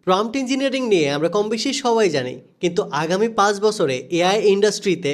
Prompt engineering নিয়ে আমরা কম বেশি সবাই জানি, কিন্তু আগামী 5 বছরে এআই ইন্ডাস্ট্রিতে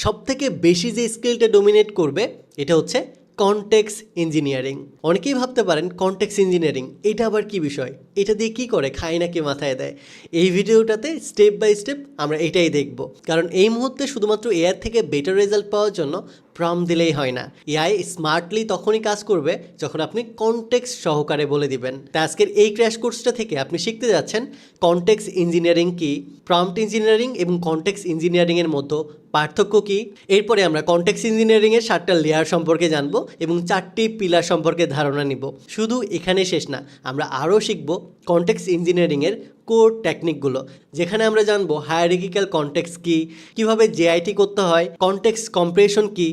সবথেকে বেশি যে স্কিলটা ডোমিনেট করবে এটা হচ্ছে কনটেক্সট ইঞ্জিনিয়ারিং। অনেকেই ভাবতে পারেন কনটেক্সট ইঞ্জিনিয়ারিং এটা আবার কি বিষয়, এটা দিয়ে কি করে, খায় নাকি মাথায় দেয়। এই ভিডিওটাতে স্টেপ বাই স্টেপ আমরা এটাই দেখব, কারণ এই মুহূর্তে শুধুমাত্র এআই থেকে বেটার রেজাল্ট পাওয়ার জন্য প্রম্পট দিলেই হয় না। এআই স্মার্টলি তখনই কাজ করবে যখন আপনি কনটেক্সট সহকারে বলে দিবেন। তা আজকের এই ক্র্যাশ কোর্সটা থেকে আপনি শিখতে যাচ্ছেন কনটেক্সট ইঞ্জিনিয়ারিং কি, প্রম্পট ইঞ্জিনিয়ারিং এবং কনটেক্সট ইঞ্জিনিয়ারিংয়ের মধ্যে পার্থক্য কী। এরপরে আমরা কনটেক্সট ইঞ্জিনিয়ারিংয়ের 7টা লেয়ার সম্পর্কে জানবো এবং 4টি পিলার সম্পর্কে ধারণা নিব। শুধু এখানে শেষ না, আমরা আরও শিখব কনটেক্সট ইঞ্জিনিয়ারিংয়ের কোর টেকনিকগুলো, যেখানে আমরা জানবো হায়ারার্কিক্যাল কনটেক্সট কী, কীভাবে জেআইটি করতে হয়, কনটেক্সট কম্প্রেশন কী,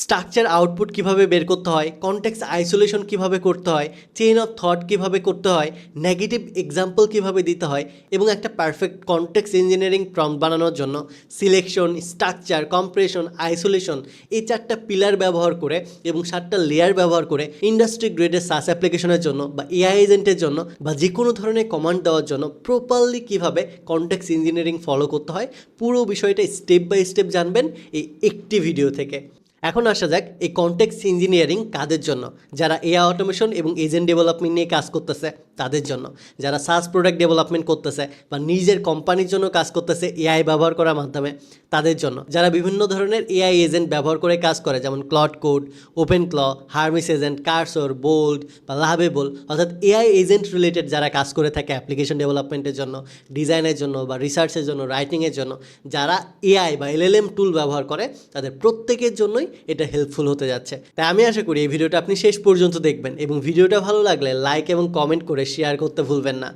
স্ট্রাকচার আউটপুট কিভাবে বের করতে হয়, কনটেক্সট আইসোলেশন কিভাবে করতে হয়, চেইন অফ থট কিভাবে করতে হয়, নেগেটিভ এক্সাম্পল কিভাবে দিতে হয়, এবং একটা পারফেক্ট কনটেক্সট ইঞ্জিনিয়ারিং প্রম্পট বানানোর জন্য সিলেকশন, স্ট্রাকচার, কম্প্রেশন, আইসোলেশন এই 4টা পিলার ব্যবহার করে এবং 7টা লেয়ার ব্যবহার করে ইন্ডাস্ট্রি গ্রেডের সাস অ্যাপ্লিকেশনের জন্য বা এআই এজেন্টের জন্য বা যে কোনো ধরনের কমান্ড দেওয়ার জন্য প্রপারলি কিভাবে কনটেক্সট ইঞ্জিনিয়ারিং ফলো করতে হয়, পুরো বিষয়টা স্টেপ বাই স্টেপ জানবেন এই একটি ভিডিও থেকে। এখন আসা যাক এই কনটেক্সট ইঞ্জিনিয়ারিং কাদের জন্য। যারা এআই অটোমেশন এবং এজেন্ট ডেভেলপমেন্ট নিয়ে কাজ করতেছে তাদের জন্য, যারা সাস প্রোডাক্ট ডেভেলপমেন্ট করতেছে বা নিজের কোম্পানির জন্য কাজ করতেছে এআই ব্যবহার করার মাধ্যমে তাদের জন্য, যারা বিভিন্ন ধরনের এআই এজেন্ট ব্যবহার করে কাজ করে যেমন Claude code, open claw, Hermes agent, cursor, Bolt বা লাভেবল, অর্থাৎ এআই এজেন্ট রিলেটেড যারা কাজ করে থাকে অ্যাপ্লিকেশন ডেভেলপমেন্টের জন্য, ডিজাইনের জন্য বা রিসার্চের জন্য, রাইটিংয়ের জন্য, যারা এআই বা এলএলএম টুল ব্যবহার করে তাদের প্রত্যেকের জন্যই এটা হেল্পফুল হতে যাচ্ছে। তাই আমি আশা করি এই ভিডিওটা আপনি শেষ পর্যন্ত দেখবেন এবং ভিডিওটা ভালো লাগলে লাইক এবং কমেন্ট করে শেয়ার করতে ভুলবেন না।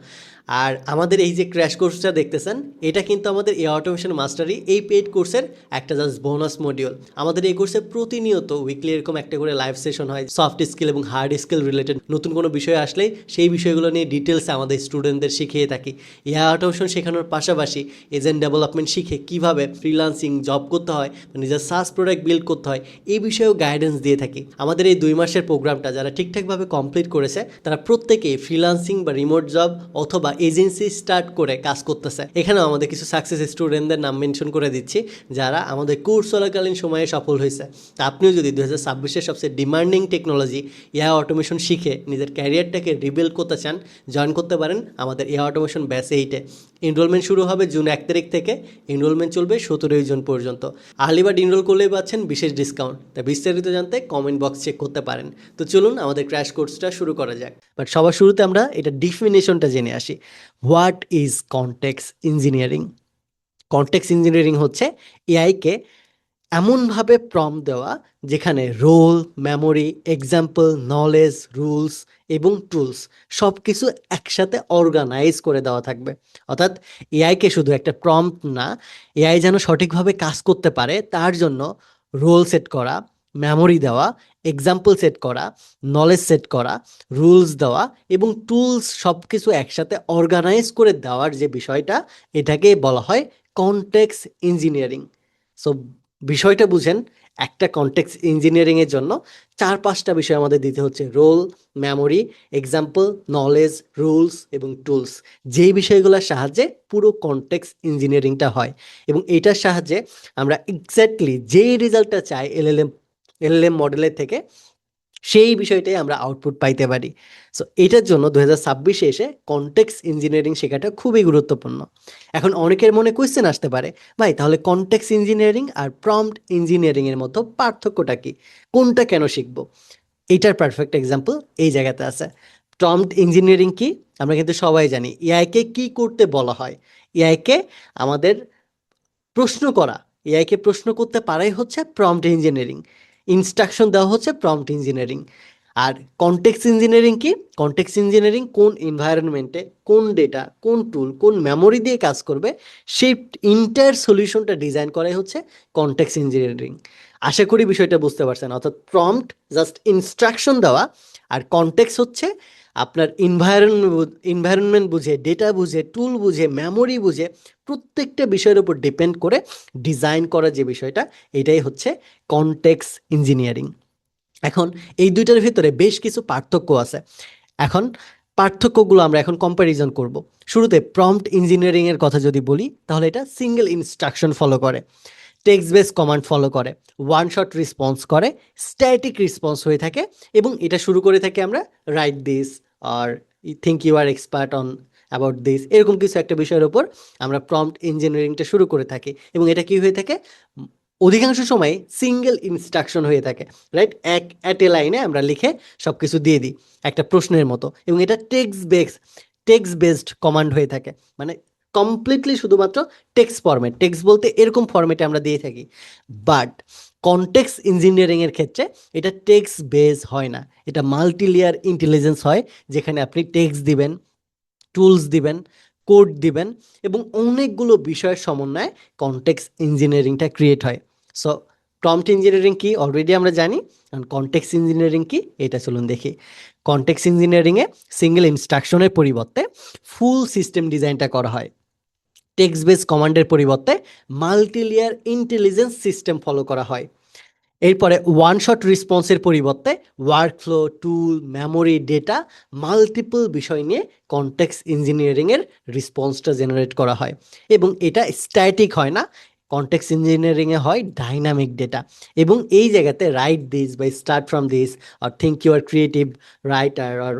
আর আমাদের এই যে ক্র্যাশ কোর্সটা দেখতেছেন এটা কিন্তু আমাদের এআই অটোমেশন মাস্টারি এই পেইড কোর্সের একটা জাস্ট বোনাস মডিউল। আমাদের এই কোর্সে প্রতিনিয়ত উইকলি এরকম একটা করে লাইভ সেশন হয়, সফট স্কিল এবং হার্ড স্কিল রিলেটেড নতুন কোনো বিষয় আসলেই সেই বিষয়গুলো নিয়ে ডিটেলসে আমাদের স্টুডেন্টদের শিখিয়ে থাকি। এআই অটোমেশন শেখানোর পাশাপাশি এজেন্ট ডেভেলপমেন্ট শিখে কীভাবে ফ্রিল্যান্সিং জব করতে হয়, নিজের সাস প্রোডাক্ট বিল্ড করতে হয় এই বিষয়েও গাইডেন্স দিয়ে থাকি। আমাদের এই 2 মাসের প্রোগ্রামটা যারা ঠিকঠাকভাবে কমপ্লিট করেছে তারা প্রত্যেকেই ফ্রিল্যান্সিং বা রিমোট জব অথবা এজেন্সি স্টার্ট করে কাজ করতেছে। এখানেও আমাদের কিছু সাকসেস স্টুডেন্টদের নাম মেনশন করে দিচ্ছি যারা আমাদের কোর্স চলাকালীন সময়ে সফল হয়েছে। তা আপনিও যদি 2026-এর সবচেয়ে ডিমান্ডিং টেকনোলজি এআই অটোমেশন শিখে নিজের ক্যারিয়ারটাকে রিবিল্ড করতে চান, জয়েন করতে পারেন আমাদের এআই অটোমেশন ব্যাচ 8-এ। এনরোলমেন্ট শুরু হবে জুন 1 তারিখ থেকে, এনরোলমেন্ট চলবে 17 জুন পর্যন্ত। আর্লি বার্ড এনরোল করলেই পাচ্ছেন বিশেষ ডিসকাউন্ট। তা বিস্তারিত জানতে কমেন্ট বক্স চেক করতে পারেন। তো চলুন আমাদের ক্র্যাশ কোর্সটা শুরু করা যাক। বাট সবার শুরুতে আমরা এটা ডিফিনেশনটা জেনে আসি। What is context engineering? Context engineering হচ্ছে এআইকে এমনভাবে প্রম্পট দেওয়া যেখানে role, memory, example, knowledge, rules এবং টুলস সব কিছু একসাথে অর্গানাইজ করে দেওয়া থাকবে। অর্থাৎ এআইকে শুধু একটা প্রম্পট না, এআই যেন সঠিকভাবে কাজ করতে পারে তার জন্য রোল সেট করা, মেমোরি দেওয়া, এক্সাম্পল সেট করা, নলেজ সেট করা, রুলস দেওয়া এবং টুলস সব কিছু একসাথে অর্গানাইজ করে দেওয়ার যে বিষয়টা এটাকে বলা হয় কনটেক্সট ইঞ্জিনিয়ারিং। সো বিষয়টা বুঝেন, একটা কনটেক্সট ইঞ্জিনিয়ারিংয়ের জন্য 4-5টা বিষয় আমাদের দিতে হচ্ছে: role, memory, example, knowledge, rules এবং টুলস। যেই বিষয়গুলোর সাহায্যে পুরো কনটেক্সট ইঞ্জিনিয়ারিংটা হয় এবং এটার সাহায্যে আমরা এক্স্যাক্টলি যেই রেজাল্টটা চাই এলএলএম মডেলের থেকে সেই বিষয়টাই আমরা আউটপুট পাইতে পারি। সো এটার জন্য 2026-এ এসে কনটেক্সট ইঞ্জিনিয়ারিং শেখাটা খুবই গুরুত্বপূর্ণ। এখন অনেকের মনে কোয়েশ্চেন আসতে পারে, ভাই তাহলে কনটেক্সট ইঞ্জিনিয়ারিং আর প্রম্পট ইঞ্জিনিয়ারিংয়ের মধ্যে পার্থক্যটা কি, কোনটা কেন শিখবো? এটার পারফেক্ট এক্সাম্পল এই জায়গাতে আছে। প্রম্পট ইঞ্জিনিয়ারিং কি আমরা কিন্তু সবাই জানি। এআইকে কি করতে বলা হয়? এআইকে আমাদের প্রশ্ন করা, এআইকে প্রশ্ন করতে পারাই হচ্ছে প্রম্পট ইঞ্জিনিয়ারিং। ইনস্ট্রাকশন দেওয়া হচ্ছে প্রম্পট ইঞ্জিনিয়ারিং। আর কনটেক্সট ইঞ্জিনিয়ারিং কি? কনটেক্সট ইঞ্জিনিয়ারিং কোন এনভায়রনমেন্টে, কোন ডেটা, কোন টুল, কোন মেমোরি দিয়ে কাজ করবে সেই ইন্টায়ার সলিউশনটা ডিজাইন করাই হচ্ছে কনটেক্সট ইঞ্জিনিয়ারিং। আশা করি বিষয়টা বুঝতে পারছেন। অর্থাৎ প্রম্পট জাস্ট ইনস্ট্রাকশন দেওয়া, আর কনটেক্সট হচ্ছে আপনার এনভায়রনমেন্ট বুঝে, ডেটা বুঝে, টুল বুঝে, মেমোরি বুঝে প্রত্যেকটা বিষয়ের উপর ডিপেন্ড করে ডিজাইন করা যে বিষয়টা, এটাই হচ্ছে কনটেক্সট ইঞ্জিনিয়ারিং। এখন এই দুইটার ভিতরে বেশ কিছু পার্থক্য আছে। এখন পার্থক্যগুলো আমরা এখন কম্প্যারিজন করব। শুরুতে প্রম্পট ইঞ্জিনিয়ারিংয়ের কথা যদি বলি, তাহলে এটা সিঙ্গেল ইনস্ট্রাকশন ফলো করে, টেক্সট বেস কমান্ড ফলো করে, ওয়ান শট রেসপন্স করে, স্ট্যাটিক রেসপন্স হয়ে থাকে, এবং এটা শুরু করে থাকি আমরা রাইট দিস আর think you are expert on about this, এরকম কিছু একটা বিষয়ের ওপর আমরা প্রম্পট ইঞ্জিনিয়ারিংটা শুরু করে থাকি। এবং এটা কি হয়ে থাকে, অধিকাংশ সময় সিঙ্গেল ইনস্ট্রাকশন হয়ে থাকে, রাইট? অ্যাট এ লাইনে আমরা লিখে সব কিছু দিয়ে দিই একটা প্রশ্নের মতো, এবং এটা টেক্সট বেসড কমান্ড হয়ে থাকে, মানে কমপ্লিটলি শুধুমাত্র টেক্সট ফরম্যাট, টেক্সট বলতে এরকম ফরম্যাটে আমরা দিয়ে থাকি। বাট কনটেক্সট ইঞ্জিনিয়ারিংয়ের ক্ষেত্রে এটা টেক্সট বেস হয় না, এটা মাল্টি লেয়ার ইন্টেলিজেন্স হয়, যেখানে আপনি টেক্সট দিবেন, টুলস দিবেন, কোড দিবেন, এবং অনেকগুলো বিষয়ের সমন্বয়ে কনটেক্সট ইঞ্জিনিয়ারিংটা ক্রিয়েট হয়। সো প্রম্পট ইঞ্জিনিয়ারিং কি অলরেডি আমরা জানি, কারণ কনটেক্সট ইঞ্জিনিয়ারিং কি এটা চলুন দেখি। কনটেক্সট ইঞ্জিনিয়ারিংয়ে সিঙ্গেল ইনস্ট্রাকশনের পরিবর্তে ফুল সিস্টেম ডিজাইনটা করা হয়। টেক্সট বেস কমান্ডের পরিবর্তে multi layer intelligence system follow করা হয়। এরপরে ওয়ান শট রেসপন্সের পরিবর্তে ওয়ার্কফ্লো, টুল, মেমোরি, ডেটা, মাল্টিপল বিষয় নিয়ে কনটেক্সট ইঞ্জিনিয়ারিংয়ের রেসপন্সটা জেনারেট করা হয়, এবং এটা স্ট্যাটিক হয় না, কনটেক্সট ইঞ্জিনিয়ারিংয়ে হয় ডাইনামিক ডেটা। এবং এই জায়গাতে রাইট দিস বা স্টার্ট ফ্রম দিস আর think you are creative writer আর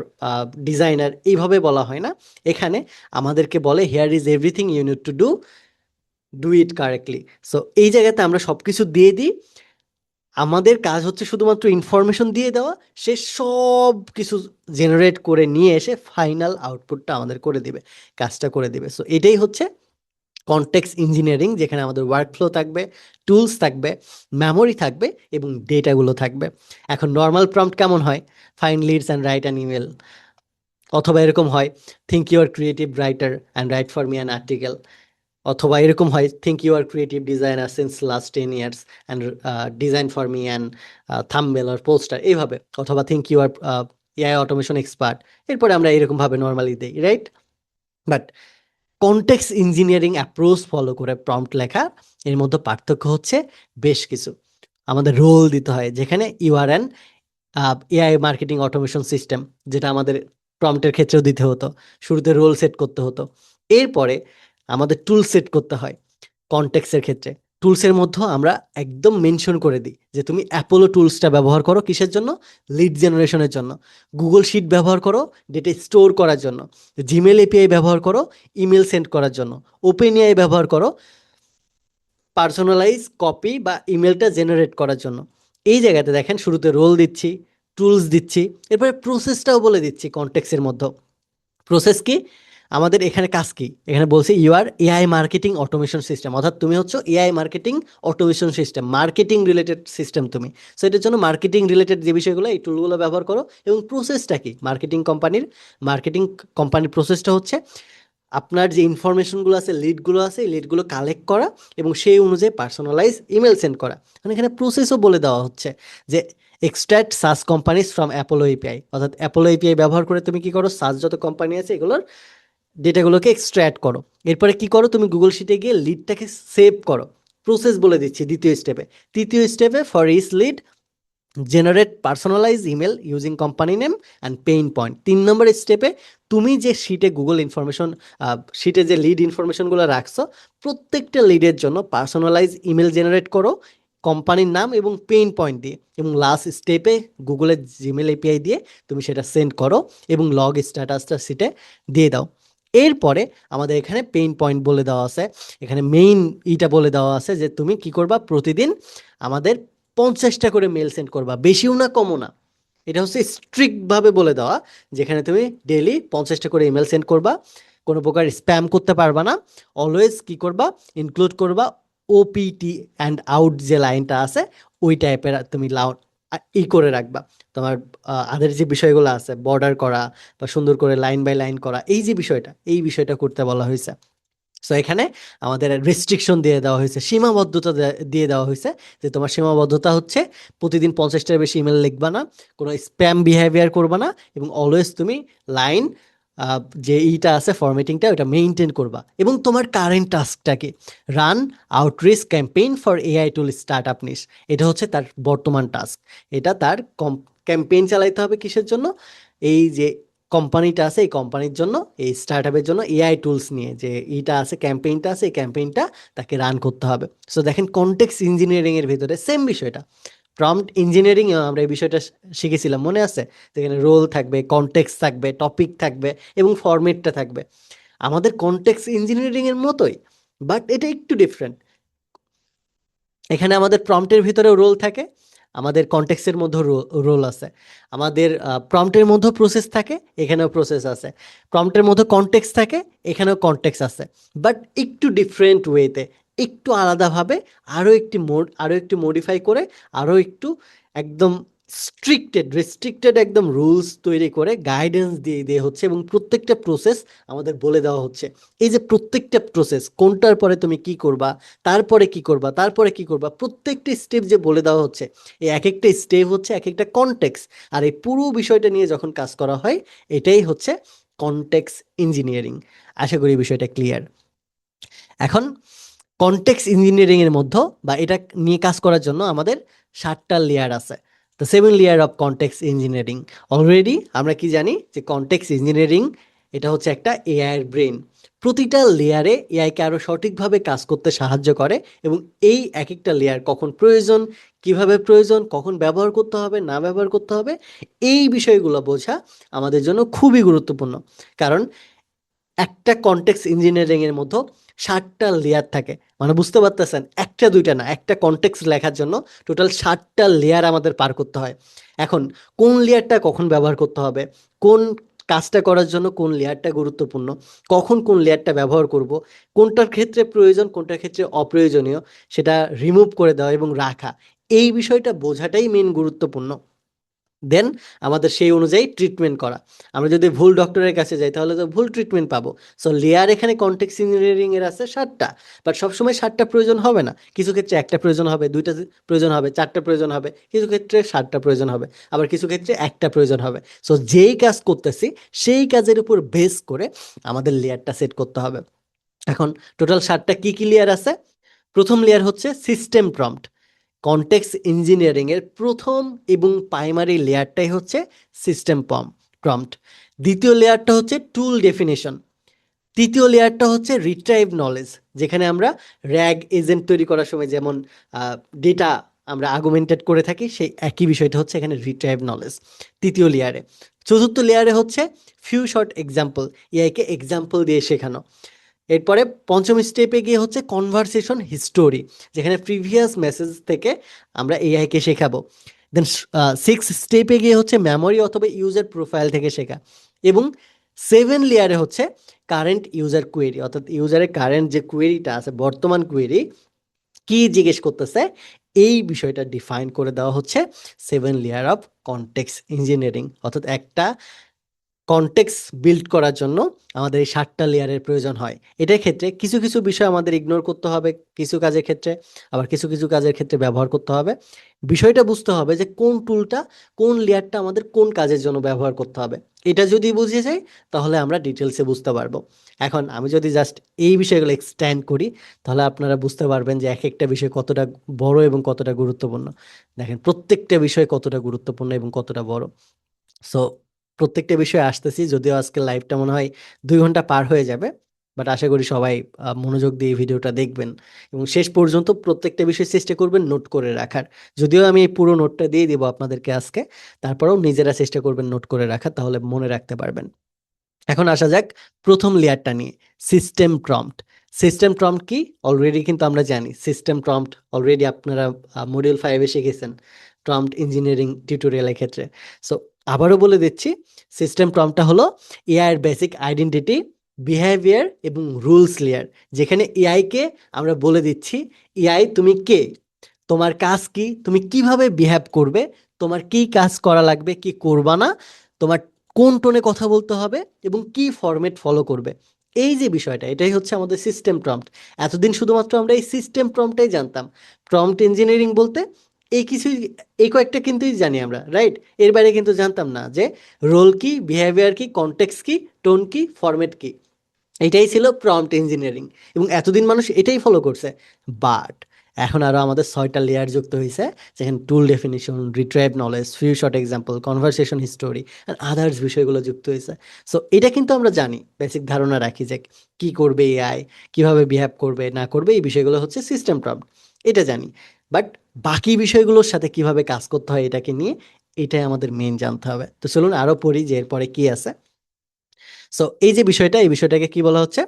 ডিজাইনার এইভাবে বলা হয় না, এখানে আমাদেরকে বলে here is everything you need to do it correctly. So এই জায়গাতে আমরা সব কিছু দিয়ে দিই, আমাদের কাজ হচ্ছে শুধুমাত্র ইনফরমেশন দিয়ে দেওয়া, সে সব কিছু জেনারেট করে নিয়ে এসে ফাইনাল আউটপুটটা আমাদের করে দিবে, কাজটা করে দিবে। সো এটাই হচ্ছে কনটেক্সট ইঞ্জিনিয়ারিং, যেখানে আমাদের ওয়ার্কফ্লো থাকবে, টুলস থাকবে, মেমোরি থাকবে, এবং ডেটাগুলো থাকবে। এখন নর্মাল প্রম্পট কেমন হয়? Find leads and write an email, অথবা এরকম হয় think you are creative writer and write for me an article, অথবা এরকম হয় think you are creative designer since last 10 years and design for me and thumbnail আর poster, এইভাবে, অথবা think you are AI automation expert. এরপরে আমরা এরকমভাবে normally দিই, right? But context engineering approach follow করে প্রম্পট লেখা, এর মধ্যে পার্থক্য হচ্ছে বেশ কিছু। আমাদের রোল দিতে হয়, যেখানে you are an AI marketing automation system, যেটা আমাদের প্রম্পটের ক্ষেত্রেও দিতে হতো, শুরুতে রোল সেট করতে হতো। এরপরে আমাদের টুল সেট করতে হয়। কনটেক্সটের ক্ষেত্রে টুলসের মধ্যেও আমরা একদম মেনশন করে দিই যে তুমি অ্যাপোলো টুলসটা ব্যবহার করো কিসের জন্য? লিড জেনারেশনের জন্য। গুগল শিট ব্যবহার করো ডেটা স্টোর করার জন্য। জিমেল এপিআই ব্যবহার করো ইমেল সেন্ড করার জন্য। ওপেন এআই ব্যবহার করো পার্সোনালাইজ কপি বা ইমেলটা জেনারেট করার জন্য। এই জায়গাতে দেখেন শুরুতে রোল দিচ্ছি, টুলস দিচ্ছি, এরপরে প্রসেসটাও বলে দিচ্ছি কনটেক্সের মধ্যে। প্রসেস কি? আমাদের এখানে কাজ কি? এখানে বলছে you are AI marketing automation system, অর্থাৎ তুমি হচ্ছে AI marketing automation system, marketing related system তুমি। সো এটার জন্য মার্কেটিং রিলেটেড যে বিষয়গুলো, এই টুলগুলো ব্যবহার করো। এবং প্রসেসটা কি? মার্কেটিং কোম্পানির প্রসেসটা হচ্ছে আপনার যে ইনফরমেশনগুলো আছে, লিডগুলো আছে, এই লিডগুলো কালেক্ট করা এবং সেই অনুযায়ী পার্সোনালাইজ ইমেল সেন্ড করা। মানে এখানে প্রসেসও বলে দেওয়া হচ্ছে যে extract SaaS companies from Apollo API, অর্থাৎ অ্যাপোলো এপিআই ব্যবহার করে তুমি কি করো, সাস যত কোম্পানি আছে এগুলোর ডেটাগুলোকে এক্সট্র্যাক্ট করো। এরপরে কি করো, তুমি গুগল শিটে গিয়ে লিডটাকে সেভ করো। প্রসেস বলে দিচ্ছি দ্বিতীয় স্টেপে। তৃতীয় স্টেপে for each lead generate personalize email using company name and pain point. 3 নম্বর স্টেপে তুমি যে শিটে গুগল ইনফরমেশন, শিটে যে লিড ইনফরমেশনগুলো রাখছো, প্রত্যেকটা লিডের জন্য পার্সোনালাইজ ইমেল জেনারেট করো কোম্পানির নাম এবং পেইন পয়েন্ট দিয়ে, এবং লাস্ট স্টেপে গুগলের জিমেল এপিআই দিয়ে তুমি সেটা সেন্ড করো এবং লগ স্ট্যাটাসটা শিটে দিয়ে দাও। এরপরে আমাদের এখানে পেইন পয়েন্ট বলে দেওয়া আছে, এখানে মেইন ইটা বলে দেওয়া আছে যে তুমি কি করবা, প্রতিদিন আমাদের 50টা করে মেল সেন্ড করবা, বেশিও না কমও না। এটা হচ্ছে স্ট্রিক্টভাবে বলে দেওয়া, যেখানে তুমি ডেইলি 50টা করে ইমেল সেন্ড করবা, কোনো প্রকার স্প্যাম করতে পারবা না। অলওয়েজ কি করবা, ইনক্লুড করবা ওপিটি অ্যান্ড আউট যে লাইনটা আছে, ওই টাইপের তুমি করে রাখবা। তোমার আদার যে বিষয়গুলো আছে, বর্ডার করা বা সুন্দর করে লাইন বাই লাইন করা, এই যে বিষয়টা, এই বিষয়টা করতে বলা হয়েছে। সো এখানে আমাদের রেস্ট্রিকশন দিয়ে দেওয়া হয়েছে, সীমাবদ্ধতা দিয়ে দেওয়া হয়েছে, যে তোমার সীমাবদ্ধতা হচ্ছে প্রতিদিন 50টার বেশি ইমেল লিখবা না, কোনো স্প্যাম বিহেভিয়ার করবা না, এবং অলওয়েজ তুমি লাইন যে ইটা আছে ফরম্যাটিংটা ওটা মেনটেন করবা। এবং তোমার কারেন্ট টাস্কটাকে run outreach campaign for AI tool start up niche, এটা হচ্ছে তার বর্তমান টাস্ক। এটা তার ক্যাম্পেইন চালাইতে হবে কিসের জন্য? এই যে কোম্পানিটা আছে, এই কোম্পানির জন্য, এই স্টার্টআপের জন্য এআই টুলস নিয়ে যে এইটা আছে, ক্যাম্পেইনটা আছে, এই ক্যাম্পেইনটা তাকে রান করতে হবে। সো দেখেন কনটেক্সট ইঞ্জিনিয়ারিংয়ের ভিতরে সেম বিষয়টা, প্রম্পট ইঞ্জিনিয়ারিংয়েও আমরা এই বিষয়টা শিখেছিলাম, মনে আছে? যেখানে রোল থাকবে, কনটেক্সট থাকবে, টপিক থাকবে এবং ফরম্যাটটা থাকবে। আমাদের কনটেক্সট ইঞ্জিনিয়ারিংয়ের মতোই, বাট এটা একটু ডিফারেন্ট। এখানে আমাদের প্রম্পটের ভিতরেও রোল থাকে, আমাদের কনটেক্সটের মধ্যেও রোল আছে, আমাদের প্রম্পটের মধ্যেও প্রসেস থাকে, এখানেও প্রসেস আছে, প্রম্পটের মধ্যে কনটেক্সট থাকে, এখানেও কনটেক্সট আছে, বাট একটু ডিফারেন্ট ওয়েতে, একটু আলাদাভাবে, আরও একটু মডিফাই করে, আরও একটু একদম রেস্ট্রিক্টেড একদম রুলস তৈরি করে গাইডেন্স দিয়ে দিয়ে হচ্ছে, এবং প্রত্যেকটা প্রসেস আমাদের বলে দেওয়া হচ্ছে। এই যে প্রত্যেকটা প্রসেস, কোনটার পরে তুমি কি করবা, তারপরে কি করবা, তারপরে কি করবা, প্রত্যেকটা স্টেপ যে বলে দেওয়া হচ্ছে, এই এক একটা স্টেপ হচ্ছে এক একটা কনটেক্সট। আর এই পুরো বিষয়টা নিয়ে যখন কাজ করা হয়, এটাই হচ্ছে কনটেক্সট ইঞ্জিনিয়ারিং। আশা করি বিষয়টা ক্লিয়ার। এখন কনটেক্সট ইঞ্জিনিয়ারিংয়ের মধ্যে বা এটা নিয়ে কাজ করার জন্য আমাদের 7টা লেয়ার আছে, the 7 layer of context engineering. Already আমরা কি জানি যে কনটেক্সট ইঞ্জিনিয়ারিং এটা হচ্ছে একটা এআইয়ের ব্রেন। প্রতিটা লেয়ারে এআইকে আরও সঠিকভাবে কাজ করতে সাহায্য করে, এবং এই এক একটা লেয়ার কখন প্রয়োজন, কিভাবে প্রয়োজন, কখন ব্যবহার করতে হবে, না ব্যবহার করতে হবে, এই বিষয়গুলো বোঝা আমাদের জন্য খুবই গুরুত্বপূর্ণ। কারণ একটা কনটেক্সট ইঞ্জিনিয়ারিংয়ের মধ্যে 7টা লেয়ার থাকে, মানে বুঝতে পারতেছেন, একটা দুইটা না, একটা কনটেক্সট লেখার জন্য টোটাল 7টা লেয়ার আমাদের পার করতে হয়। এখন কোন লেয়ারটা কখন ব্যবহার করতে হবে, কোন কাজটা করার জন্য কোন লেয়ারটা গুরুত্বপূর্ণ, কখন কোন লেয়ারটা ব্যবহার করব, কোনটার ক্ষেত্রে প্রয়োজন, কোনটার ক্ষেত্রে অপ্রয়োজনীয়, সেটা রিমুভ করে দেওয়া এবং রাখা, এই বিষয়টা বোঝাটাই মেন গুরুত্বপূর্ণ। দেন আমাদের সেই অনুযায়ী ট্রিটমেন্ট করা। আমরা যদি ভুল ডক্টরের কাছে যাই তাহলে তো ভুল ট্রিটমেন্ট পাবো। সো লেয়ার এখানে কনটেক্সট ইঞ্জিনিয়ারিংয়ের আছে 7টা, বাট সবসময় 7টা প্রয়োজন হবে না। কিছু ক্ষেত্রে একটা প্রয়োজন হবে, দুইটা প্রয়োজন হবে, 4টা প্রয়োজন হবে, কিছু ক্ষেত্রে 7টা প্রয়োজন হবে, আবার কিছু ক্ষেত্রে একটা প্রয়োজন হবে। সো যেই কাজ করতেছি সেই কাজের উপর বেস করে আমাদের লেয়ারটা সেট করতে হবে। এখন টোটাল 7টা কী কী লেয়ার আছে? প্রথম লেয়ার হচ্ছে সিস্টেম প্রম্পট। কনটেক্সট ইঞ্জিনিয়ারিংয়ের প্রথম এবং প্রাইমারি লেয়ারটাই হচ্ছে সিস্টেম প্রম্পট। দ্বিতীয় লেয়ারটা হচ্ছে টুল ডেফিনেশন। তৃতীয় লেয়ারটা হচ্ছে রিট্রাইভ নলেজ, যেখানে আমরা র্যাগ এজেন্ট তৈরি করার সময় যেমন ডেটা আমরা আর্গুমেন্টেড করে থাকি, সেই একই বিষয়টা হচ্ছে এখানে রিট্রাইভ নলেজ তৃতীয় লেয়ারে। চতুর্থ লেয়ারে হচ্ছে ফিউ শর্ট এক্সাম্পল, এআইকে এক্সাম্পল দিয়ে শেখানো। এরপরে পঞ্চম স্টেপে গিয়ে হচ্ছে কনভারসেশন হিস্টোরি, যেখানে প্রিভিয়াস মেসেজ থেকে আমরা এআইকে শেখাবো। দেন 6 স্টেপে গিয়ে হচ্ছে মেমোরি অথবা ইউজার প্রোফাইল থেকে শেখা। এবং 7 লেয়ারে হচ্ছে কারেন্ট ইউজার কোয়েরি, অর্থাৎ ইউজারের কারেন্ট যে কোয়েরিটা আছে, বর্তমান কোয়েরি কি জিজ্ঞেস করতেছে, এই বিষয়টা ডিফাইন করে দেওয়া হচ্ছে 7 লেয়ার অফ কনটেক্সট ইঞ্জিনিয়ারিং। অর্থাৎ একটা কনটেক্সট বিল্ড করার জন্য আমাদের এই 7টা লেয়ারের প্রয়োজন হয়। এটার ক্ষেত্রে কিছু কিছু বিষয় আমাদের ইগনোর করতে হবে কিছু কাজের ক্ষেত্রে, আবার কিছু কিছু কাজের ক্ষেত্রে ব্যবহার করতে হবে। বিষয়টা বুঝতে হবে যে কোন টুলটা, কোন লেয়ারটা আমাদের কোন কাজের জন্য ব্যবহার করতে হবে। এটা যদি বুঝে যাই তাহলে আমরা ডিটেলসে বুঝতে পারবো। এখন আমি যদি জাস্ট এই বিষয়গুলো এক্সট্যান্ড করি তাহলে আপনারা বুঝতে পারবেন যে এক একটা বিষয় কতটা বড় এবং কতটা গুরুত্বপূর্ণ। দেখেন প্রত্যেকটা বিষয় কতটা গুরুত্বপূর্ণ এবং কতটা বড়। সো প্রত্যেকটা বিষয়ে আসতেছি, যদিও আজকে লাইভটা মনে হয় 2 ঘন্টা পার হয়ে যাবে, বাট আশা করি সবাই মনোযোগ দিয়ে এই ভিডিওটা দেখবেন এবং শেষ পর্যন্ত প্রত্যেকটা বিষয় চেষ্টা করবেন নোট করে রাখার। যদিও আমি এই পুরো নোটটা দিয়ে দিব আপনাদেরকে আজকে, তারপরেও নিজেরা চেষ্টা করবেন নোট করে রাখার, তাহলে মনে রাখতে পারবেন। এখন আসা যাক প্রথম লেয়ারটা নিয়ে, সিস্টেম প্রম্পট। সিস্টেম প্রম্পট কি অলরেডি কিন্তু আমরা জানি। সিস্টেম প্রম্পট অলরেডি আপনারা মডিউল 5-এ শিখেছেন প্রম্পট ইঞ্জিনিয়ারিং টিউটোরিয়ালের ক্ষেত্রে। সো আবারও বলে দিচ্ছি, সিস্টেম প্রম্পটটা হলো এআইয়ের বেসিক আইডেন্টিটি, বিহেভিয়ার এবং রুলস লেয়ার, যেখানে এআইকে আমরা বলে দিচ্ছি এআই তুমি কে, তোমার কাজ কি, তুমি কিভাবে বিহেভ করবে, তোমার কি কাজ করা লাগবে, কি করবা না, তোমার কোন টোনে কথা বলতে হবে এবং কি ফরম্যাট ফলো করবে। এই যে বিষয়টা, এটাই হচ্ছে আমাদের সিস্টেম প্রম্পট। এতদিন শুধুমাত্র আমরা এই সিস্টেম প্রম্পটটাই জানতাম। প্রম্পট ইঞ্জিনিয়ারিং বলতে এই কিছুই, এই কয়েকটা কিন্তুই জানি আমরা, রাইট? এর বাইরে কিন্তু জানতাম না যে রোল কি, বিহেভিয়ার কি, কনটেক্সট কি, টোন কি, ফরম্যাট কি। এটাই ছিল প্রম্পট ইঞ্জিনিয়ারিং এবং এতদিন মানুষ এটাই ফলো করছে। বাট এখন আরও আমাদের 6টা লেয়ার যুক্ত হয়েছে, যেখানে tool definition, retrieve knowledge, few shot example, conversation history and others বিষয়গুলো যুক্ত হয়েছে। সো এটা কিন্তু আমরা জানি, বেসিক ধারণা রাখি যে কি করবে এআই, কিভাবে বিহেভ করবে না করবে, এই বিষয়গুলো হচ্ছে সিস্টেম প্রম্পট, এটা জানি। বাট বাকি বিষয়গুলোর সাথে কিভাবে কাজ করতে হয় এটাকে নিয়ে, এটাই আমাদের মেন জানতে হবে। তো চলুন আরও পড়ি যে এরপরে কি আছে। সো এই যে বিষয়টা, এই বিষয়টাকে কি বলা হচ্ছে,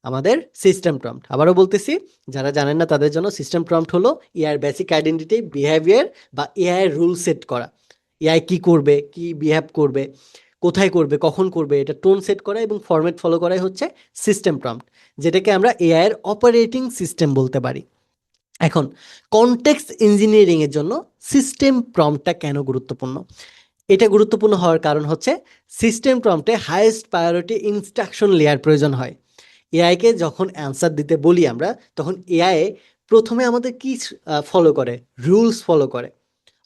আমাদের সিস্টেম প্রম্পট। আবারও বলতেছি, যারা জানেন না তাদের জন্য, সিস্টেম প্রম্পট হলো এআই এর বেসিক আইডেন্টিটি, বিহেভিয়ার বা এআই এর রুল সেট করা। এআই কি করবে, কি বিহেভ করবে, কোথায় করবে, কখন করবে, এটা টোন সেট করা এবং ফরম্যাট ফলো করাই হচ্ছে সিস্টেম প্রম্পট, যেটাকে আমরা এআই এর অপারেটিং সিস্টেম বলতে পারি। এখন কনটেক্সট ইঞ্জিনিয়ারিং এর জন্য সিস্টেম প্রম্পটটা কেন গুরুত্বপূর্ণ? এটা গুরুত্বপূর্ণ হওয়ার কারণ হচ্ছে সিস্টেম প্রম্পটে হাইয়েস্ট প্রায়োরিটি ইনস্ট্রাকশন লেয়ার প্রয়োজন হয়। এআইকে যখন অ্যান্সার দিতে বলি আমরা, তখন এআই প্রথমে আমাদের কি ফলো করে, রুলস ফলো করে।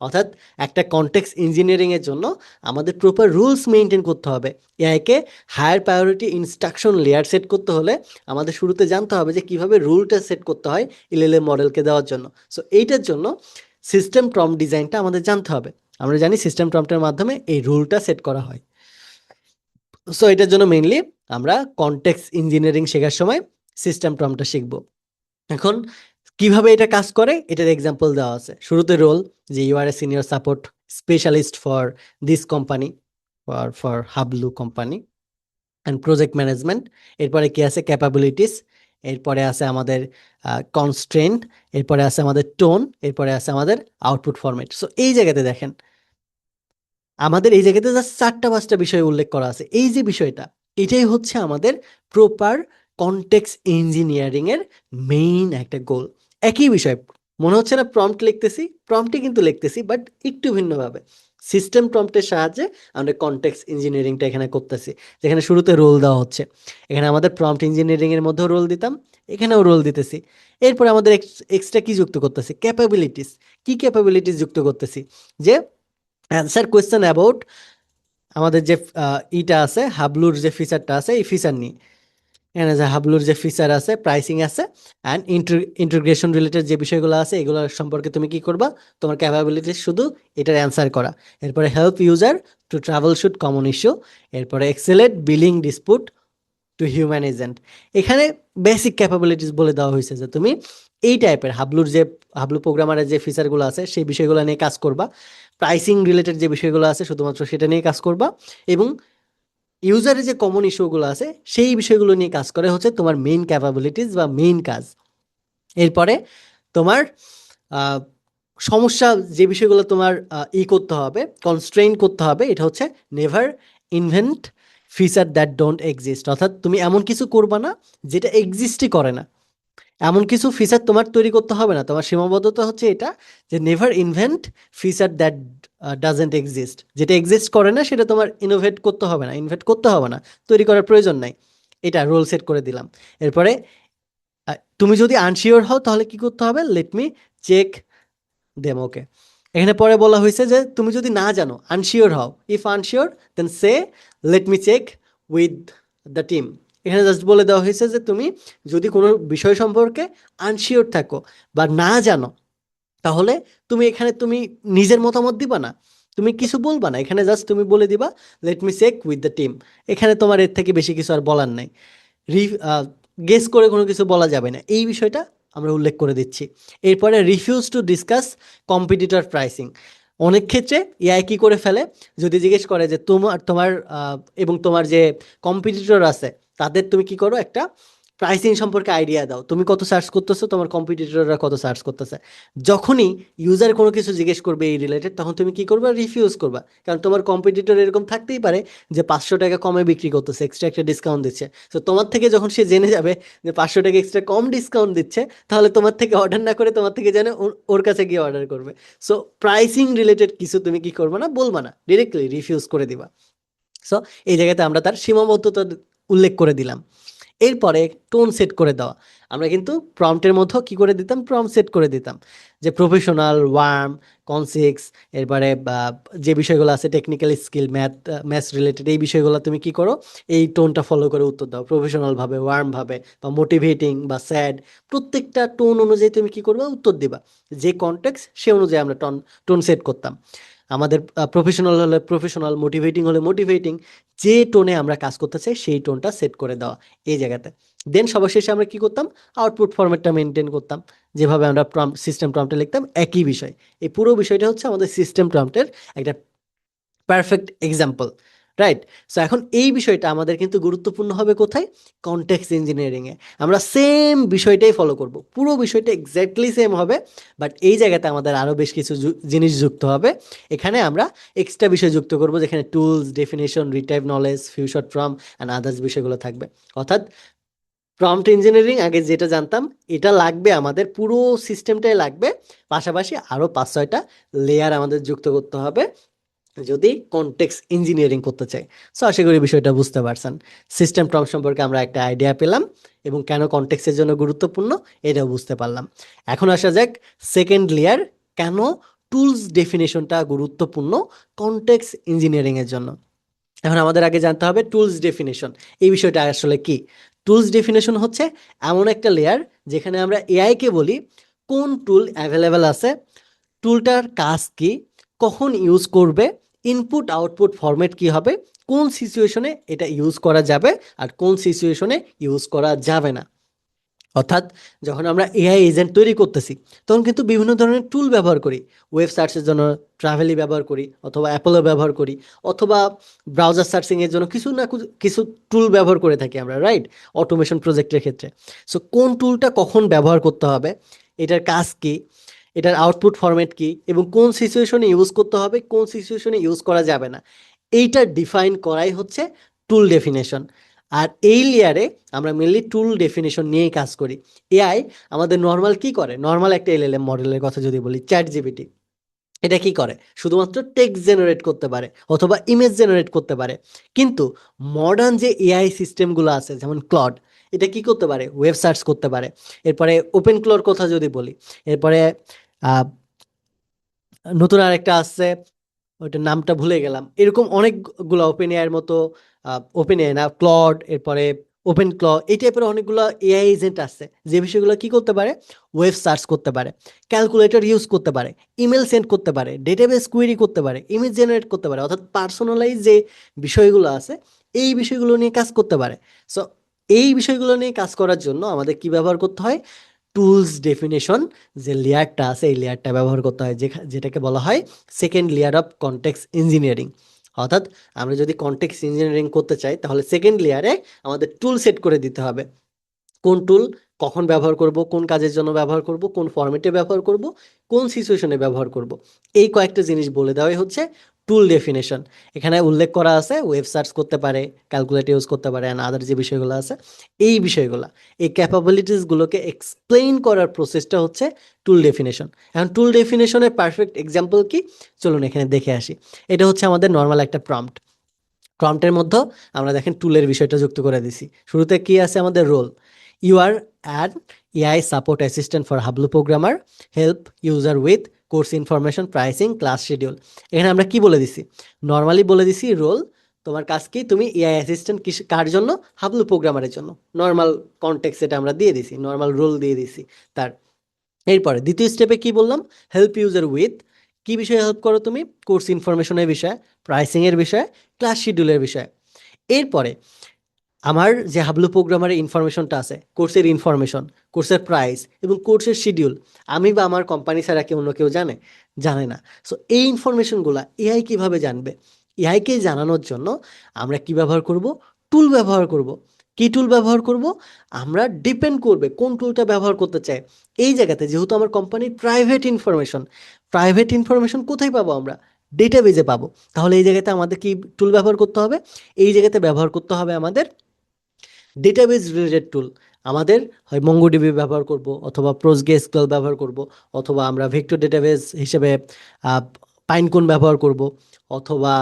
অর্থাৎ একটা কনটেক্সট ইঞ্জিনিয়ারিংয়ের জন্য আমাদের প্রপার রুলস মেনটেন করতে হবে। এআইকে higher priority instruction layer set করতে হলে আমাদের শুরুতে জানতে হবে যে কীভাবে রুলটা সেট করতে হয় এলএলএম মডেলকে দেওয়ার জন্য। সো এইটার জন্য সিস্টেম প্রম্পট ডিজাইনটা আমাদের জানতে হবে। আমরা জানি সিস্টেম প্রম্পটের মাধ্যমে এই রুলটা সেট করা হয়। সো এটার জন্য মেইনলি আমরা কনটেক্সট ইঞ্জিনিয়ারিং শেখার সময় সিস্টেম প্রম্পটটা শিখব। এখন কিভাবে এটা কাজ করে এটার এক্সাম্পল দেওয়া আছে। শুরুতে রোল, যে you are a senior support specialist for this company, for Hablu company, and project management. এরপরে কি আছে, ক্যাপাবিলিটিস। এরপরে আছে আমাদের কনস্ট্রেন্ট। এরপরে আছে আমাদের টোন। এরপরে আছে আমাদের আউটপুট ফরম্যাট। সো এই জায়গাতে দেখেন, আমাদের এই জায়গাতে জাস্ট 4টা-5টা বিষয় উল্লেখ করা আছে। এই যে বিষয়টা, এটাই হচ্ছে আমাদের প্রপার কনটেক্সট ইঞ্জিনিয়ারিং এর মেইন একটা গোল। একই বিষয়, মনে হচ্ছে না প্রম্পট লিখতেছি, প্রম্পটই কিন্তু লিখতেছি, বাট একটু ভিন্নভাবে। সিস্টেম প্রম্পটের সাহায্যে আমরা কনটেক্সট ইঞ্জিনিয়ারিংটা এখানে করতেছি, যেখানে শুরুতে রোল দেওয়া হচ্ছে। এখানে আমাদের প্রম্পট ইঞ্জিনিয়ারিং এর মধ্যেও রোল দিতাম, এখানেও রোল দিতেছি। এরপরে আমাদের এক্সট্রা কি যুক্ত করতেছি, ক্যাপাবিলিটিস। কি ক্যাপাবিলিটিস যুক্ত করতেছি, যে অ্যান্সার কোয়েশ্চেন অ্যাবাউট আমাদের যে ইটা আছে, হাবলুর যে ফিচারটা আছে, এই ফিচার নিয়ে। এখানে যে হাবলুর যে ফিচার আছে, প্রাইসিং আছে, অ্যান্ড ইন্টিগ্রেশন রিলেটেড যে বিষয়গুলো আছে, এগুলো সম্পর্কে তুমি কি করবা, তোমার ক্যাপাবিলিটি শুধু এটার অ্যান্সার করা। এরপরে help user to troubleshoot common issue. এরপরে escalate billing dispute to human agent. এখানে বেসিক ক্যাপাবিলিটিস বলে দেওয়া হয়েছে যে তুমি এই টাইপের হাবলু প্রোগ্রামারের যে ফিচারগুলো আছে সেই বিষয়গুলো নিয়ে কাজ করবা। প্রাইসিং রিলেটেড যে বিষয়গুলো আছে শুধুমাত্র সেটা নিয়ে কাজ করবা, এবং ইউজারের যে কমন ইস্যুগুলো আছে সেই বিষয়গুলো নিয়ে কাজ করে হচ্ছে তোমার মেইন ক্যাপাবিলিটিস বা মেইন কাজ। এরপরে তোমার আহ, সমস্যা, যে বিষয়গুলো তোমার করতে হবে, কনস্ট্রেইন করতে হবে, এটা হচ্ছে never invent feature that don't exist. অর্থাৎ তুমি এমন কিছু করবা না যেটা এক্সিস্টই করে না। এমন কিছু ফিচার তোমার তৈরি করতে হবে না। তোমার সীমাবদ্ধতা হচ্ছে এটা, যে never invent feature that doesn't exist. যেটা এক্সিস্ট করে না সেটা তোমার ইনোভেট করতে হবে না, ইনভেট করতে হবে না, তৈরি করার প্রয়োজন নাই। এটা রোল সেট করে দিলাম। এরপরে তুমি যদি আনশিওর হও তাহলে কি করতে হবে, লেট মি চেক দেম। ওকে, এখানে পরে বলা হয়েছে যে তুমি যদি না জানো, আনশিওর হও, if unsure then say let me check with the team. এখানে জাস্ট বলে দেওয়া হয়েছে যে তুমি যদি কোনো বিষয় সম্পর্কে আনশিওর থাকো বা না জানো, তাহলে তুমি নিজের মতামত দিবা না, তুমি কিছু বলবা না, এখানে জাস্ট তুমি বলে দিবা let me check with the team. এখানে তোমার এর থেকে বেশি কিছু আর বলার নাই। গেস করে কোনো কিছু বলা যাবে না, এই বিষয়টা আমরা উল্লেখ করে দিচ্ছি। এরপরে refuse to discuss competitor pricing. অনেক ক্ষেত্রে এআই কী করে ফেলে, যদি জিজ্ঞেস করে যে তোমার তোমার এবং তোমার যে কম্পিটিটর আছে তাদের তুমি কি করো, একটা প্রাইসিং সম্পর্কে আইডিয়া দাও, তুমি কত সার্চ করতেছো, তোমার কম্পিটিটররা কত সার্চ করতেছে। যখনই ইউজার কোনো কিছু জিজ্ঞেস করবে এই রিলেটেড, তখন তুমি কি করবা, রিফিউজ করবা। কারণ তোমার কম্পিটিটর এরকম থাকতেই পারে যে 500 টাকা কমে বিক্রি করতেছে, এক্সট্রা একটা ডিসকাউন্ট দিচ্ছে। তো তোমার থেকে যখন সে জেনে যাবে যে 500 টাকা এক্সট্রা কম ডিসকাউন্ট দিচ্ছে, তাহলে তোমার থেকে অর্ডার না করে তোমার থেকে জেনে ওর কাছে গিয়ে অর্ডার করবে। সো প্রাইসিং রিলেটেড কিছু তুমি কি করবে না, বলবা না, ডিরেক্টলি রিফিউজ করে দিবা। সো এই জায়গাতে আমরা তার সীমাবদ্ধতা উল্লেখ করে দিলাম। এরপরে টোন সেট করে দেওয়া। আমরা কিন্তু প্রম্পটের মধ্যে কি করে দিতাম, প্রম্পট সেট করে দিতাম যে প্রফেশনাল, ওয়ার্ম, কনসিক্স, এরপরে যে বিষয়গুলো আছে টেকনিক্যাল স্কিল, ম্যাথস রিলেটেড, এই বিষয়গুলো তুমি কি করো, এই টোনটা ফলো করে উত্তর দাও, প্রফেশনালভাবে, ওয়ার্মভাবে বা মোটিভেটিং বা স্যাড, প্রত্যেকটা টোন অনুযায়ী তুমি কি করবে, উত্তর দিবা। যে কনটেক্সট সে অনুযায়ী আমরা টোন সেট করতাম। আমাদের প্রফেশনাল হলে প্রফেশনাল, মোটিভেটিং হলে মোটিভেটিং, যে টোনে আমরা কাজ করতে চাই সেই টোনটা সেট করে দেওয়া এই জায়গাতে। দেন সবার শেষে আমরা কি করতাম, আউটপুট ফরম্যাটটা মেনটেন করতাম, যেভাবে আমরা সিস্টেম প্রম্পটে লিখতাম একই বিষয়। এই পুরো বিষয়টা হচ্ছে আমাদের সিস্টেম প্রম্পটের একটা পারফেক্ট এক্সাম্পল, রাইট? সো এখন এই বিষয়টা আমাদের কিন্তু গুরুত্বপূর্ণ হবে কোথায়, কনটেক্সট ইঞ্জিনিয়ারিংয়ে। আমরা সেম বিষয়টাই ফলো করব, পুরো বিষয়টা এক্স্যাক্টলি সেম হবে, বাট এই জায়গাতে আমাদের আরও বেশ কিছু জিনিস যুক্ত হবে। এখানে আমরা এক্সট্রা বিষয় যুক্ত করব, যেখানে tools, definition, retrieved knowledge, future from and others বিষয়গুলো থাকবে। অর্থাৎ প্রম্পট ইঞ্জিনিয়ারিং আগে যেটা জানতাম এটা লাগবে, আমাদের পুরো সিস্টেমটাই লাগবে, পাশাপাশি আরও 5-6টা লেয়ার আমাদের যুক্ত করতে হবে যদি কনটেক্সট ইঞ্জিনিয়ারিং করতে চাই। সো আশা করি বিষয়টা বুঝতে পারছেন। সিস্টেম প্রম্পট সম্পর্কে আমরা একটা আইডিয়া পেলাম এবং কেন কনটেক্সটের জন্য গুরুত্বপূর্ণ এটাও বুঝতে পারলাম। এখন আসা যাক সেকেন্ড লেয়ার, কেন টুলস ডেফিনেশনটা গুরুত্বপূর্ণ কনটেক্সট ইঞ্জিনিয়ারিংয়ের জন্য। এখন আমাদের আগে জানতে হবে টুলস ডেফিনেশন, এই বিষয়টা আসলে কি। টুলস ডেফিনেশন হচ্ছে এমন একটা লেয়ার যেখানে আমরা এআইকে বলি কোন টুল অ্যাভেলেবেল আছে, টুলটার কাজ কি, কখন ইউজ করবে, ইনপুট আউটপুট ফরম্যাট কি হবে, কোন সিচুয়েশনে এটা ইউজ করা যাবে আর কোন সিচুয়েশনে ইউজ করা যাবে না। অর্থাৎ যখন আমরা এআই এজেন্ট তৈরি করতেছি তখন কিন্তু বিভিন্ন ধরনের টুল ব্যবহার করি। ওয়েব সার্চের জন্য ট্রাভেলি ব্যবহার করি, অথবা অ্যাপোলো ব্যবহার করি, অথবা ব্রাউজার সার্চিংয়ের জন্য কিছু না কিছু টুল ব্যবহার করে থাকি আমরা, রাইট? অটোমেশন প্রজেক্টের ক্ষেত্রে। সো কোন টুলটা কখন ব্যবহার করতে হবে, এটার কাজ কী, এটার আউটপুট ফরম্যাট কী, এবং কোন সিচুয়েশনে ইউজ করতে হবে, কোন সিচুয়েশনে ইউজ করা যাবে না, এইটা ডিফাইন করাই হচ্ছে টুল ডেফিনেশন। আর এই লেয়ারে আমরা মেনলি টুল ডেফিনেশন নিয়েই কাজ করি। এআই আমাদের নর্মাল কি করে, নর্মাল একটা এলএলএম মডেলের কথা যদি বলি, চ্যাট জিপিটি, এটা কি করে, শুধুমাত্র টেক্সট জেনারেট করতে পারে অথবা ইমেজ জেনারেট করতে পারে। কিন্তু মডার্ন যে এআই সিস্টেমগুলো আছে যেমন ক্লড, এটা কি করতে পারে, ওয়েব সার্চ করতে পারে। এরপরে ওপেন ক্লড কথা যদি বলি, এরপরে নতুন আরেকটা আসছে, ওইটার নামটা ভুলে গেলাম, এরকম অনেকগুলো ওপেন এআইয়ের মতো, ওপেন এআই না, ক্লড, এরপরে ওপেন ক্ল, এই টাইপের অনেকগুলো এআই এজেন্ট আছে যে বিষয়গুলো কি করতে পারে, ওয়েব সার্চ করতে পারে, ক্যালকুলেটর ইউজ করতে পারে, ইমেল সেন্ড করতে পারে, ডেটাবেস কুয়েরি করতে পারে, ইমেজ জেনারেট করতে পারে, অর্থাৎ পার্সোনালাইজ যে বিষয়গুলো আছে এই বিষয়গুলো নিয়ে কাজ করতে পারে। সো এই বিষয়গুলো নিয়ে কাজ করার জন্য আমাদের কি ব্যবহার করতে হয়, টুলস ডেফিনেশন যে লেয়ারটা আছে এই লেয়ারটা ব্যবহার করতে হয়, যেটাকে বলা হয় second layer of context engineering. অর্থাৎ আমরা যদি কনটেক্সট ইঞ্জিনিয়ারিং করতে চাই তাহলে সেকেন্ড লেয়ারে আমাদের টুল সেট করে দিতে হবে, কোন টুল কখন ব্যবহার করব, কোন কাজের জন্য ব্যবহার করব, কোন ফরম্যাটে ব্যবহার করব, কোন সিচুয়েশনে ব্যবহার করব, এই কয়েকটা জিনিস বলে দেওয়াই হচ্ছে টুল ডেফিনেশন। এখানে উল্লেখ করা আছে ওয়েব সার্চ করতে পারে, ক্যালকুলেট ইউজ করতে পারে, অ্যান্ড আদার যে বিষয়গুলো আছে এই বিষয়গুলো, এই ক্যাপাবিলিটিসগুলোকে এক্সপ্লেইন করার প্রসেসটা হচ্ছে টুল ডেফিনেশন। এখন টুল ডেফিনেশনের পারফেক্ট এক্সাম্পল কি, চলুন এখানে দেখে আসি। এটা হচ্ছে আমাদের নর্মাল একটা প্রম্পট। প্রম্পটের মধ্যে আমরা দেখেন টুলের বিষয়টা যুক্ত করে দিছি। শুরুতে কি আছে আমাদের role, you are an AI support assistant for Hablu programmer, help user with course information, pricing, class schedule. এখানে আমরা কি বলে দিছি, নর্মালি বলে দিছি রোল, তোমার কাজ কি, তুমি এআই অ্যাসিস্ট্যান্ট কার জন্য, হাবলু প্রোগ্রামারের জন্য, নর্মাল কনটেক্সট এটা আমরা দিয়ে দিছি, নর্মাল রোল দিয়ে দিছি তার। এরপরে দ্বিতীয় স্টেপে কি বললাম, হেল্প ইউজার উইথ, কি বিষয়ে হেল্প করো তুমি, কোর্স ইনফরমেশনের বিষয়ে, প্রাইসিংয়ের বিষয়ে, ক্লাস শিডিউলের বিষয়ে। এরপরে আমার যে হাবলু প্রোগ্রামারের ইনফরমেশনটা আছে, কোর্সের ইনফরমেশন, কোর্সের প্রাইস এবং কোর্সের শিডিউল, আমি বা আমার কোম্পানি ছাড়া কি অন্য কেউ জানে, জানে না। সো এই ইনফরমেশনগুলো এআই কিভাবে জানবে, এআইকে জানানোর জন্য আমরা কি ব্যবহার করব, টুল ব্যবহার করব। কি টুল ব্যবহার করব, আমরা ডিপেন্ড করবে কোন টুলটা ব্যবহার করতে চাই। এই জায়গাতে যেহেতু আমার কোম্পানির প্রাইভেট ইনফরমেশন কোথায় পাবো আমরা, ডেটাবেজে পাবো। তাহলে এই জায়গাতে আমাদের কি টুল ব্যবহার করতে হবে, এই জায়গাতে ব্যবহার করতে হবে আমাদের ডেটাবেজ রিলেটেড টুল। আমাদের হয় মঙ্গোডিবি ব্যবহার করব, অথবা PostgreSQL ব্যবহার করব, অথবা আমরা ভেক্টর ডেটাবেজ হিসেবে পাইনকুন ব্যবহার করব, অথবা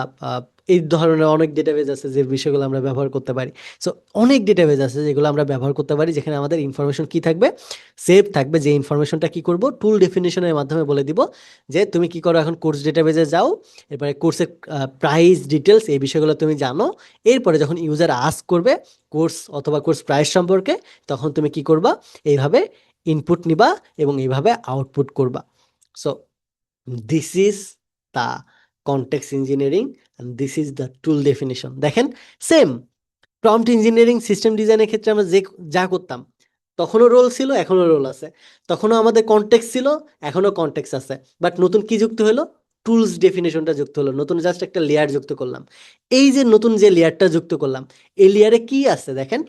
এই ধরনের অনেক ডেটাবেজ আছে যে বিষয়গুলো আমরা ব্যবহার করতে পারি। সো অনেক ডেটাবেজ আছে যেগুলো আমরা ব্যবহার করতে পারি, যেখানে আমাদের ইনফরমেশন কি থাকবে, সেভ থাকবে। যে ইনফরমেশনটা কি করব, টুল ডেফিনেশনের মাধ্যমে বলে দিব যে তুমি কি করো, এখন কোর্স ডেটাবেজে যাও, এরপরে কোর্সের প্রাইস ডিটেলস এই বিষয়গুলো তুমি জানো। এরপরে যখন ইউজার আস্ক করবে কোর্স অথবা কোর্স প্রাইস সম্পর্কে, তখন তুমি কি করবা, এইভাবে ইনপুট নিবা এবং এইভাবে আউটপুট করবা। So this is the context engineering and this is the tool definition. দেখেন, সেম প্রম্পট ইঞ্জিনিয়ারিং সিস্টেম ডিজাইনের ক্ষেত্রে আমরা যা করতাম, তখনও রোল ছিল, এখনও রোল আছে। তখনও আমাদের কনটেক্সট ছিল, এখনও কনটেক্সট আছে। বাট নতুন কি যুক্ত হলো, টুলস ডেফিনেশনটা যুক্ত হলো, নতুন জাস্ট একটা লেয়ার যুক্ত করলাম। এই যে নতুন যে লেয়ারটা যুক্ত করলাম, এই লেয়ারে কি আছে দেখেন,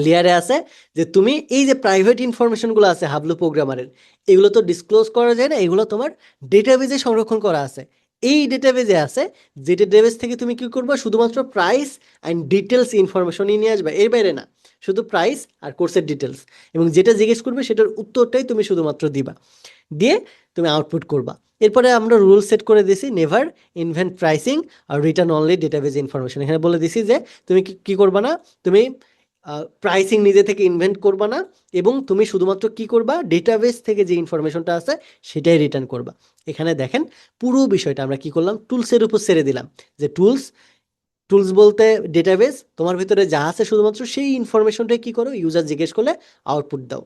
লেয়ারে আছে যে তুমি এই যে প্রাইভেট ইনফরমেশনগুলো আছে হাবলু প্রোগ্রামারের, এগুলো তো ডিসক্লোজ করা যায় না, এগুলো তোমার ডেটাবেজে সংরক্ষণ করা আছে। এই ডেটাবেজে আছে, যে ডেটাবেজ থেকে তুমি কি করবে, শুধুমাত্র প্রাইস অ্যান্ড ডিটেলস ইনফরমেশনই নিয়ে আসবে, এর বাইরে না, শুধু প্রাইস আর কোর্সের ডিটেলস। এবং যেটা জিজ্ঞেস করবে সেটার উত্তরটাই তুমি শুধুমাত্র দিবা, দিয়ে তুমি আউটপুট করবা। এরপরে আমরা রুল সেট করে দিছি, নেভার ইনভেন্ট প্রাইসিং আর রিটার্ন অনলি ডেটাবেজ ইনফরমেশন। এখানে বলে দিছি যে তুমি কি করবা না, তুমি প্রাইসিং নিজে থেকে ইনভেন্ট করবা না, এবং তুমি শুধুমাত্র কি করবা, ডেটাবেস থেকে যে ইনফরমেশনটা আছে সেটাই রিটার্ন করবা। এখানে দেখেন পুরো বিষয়টা আমরা কি করলাম, টুলসের উপর ছেড়ে দিলাম। যে টুলস বলতে ডেটাবেস, তোমার ভিতরে যা আছে শুধুমাত্র সেই ইনফরমেশনটাই কি করো, ইউজার জিজ্ঞেস করলে আউটপুট দাও।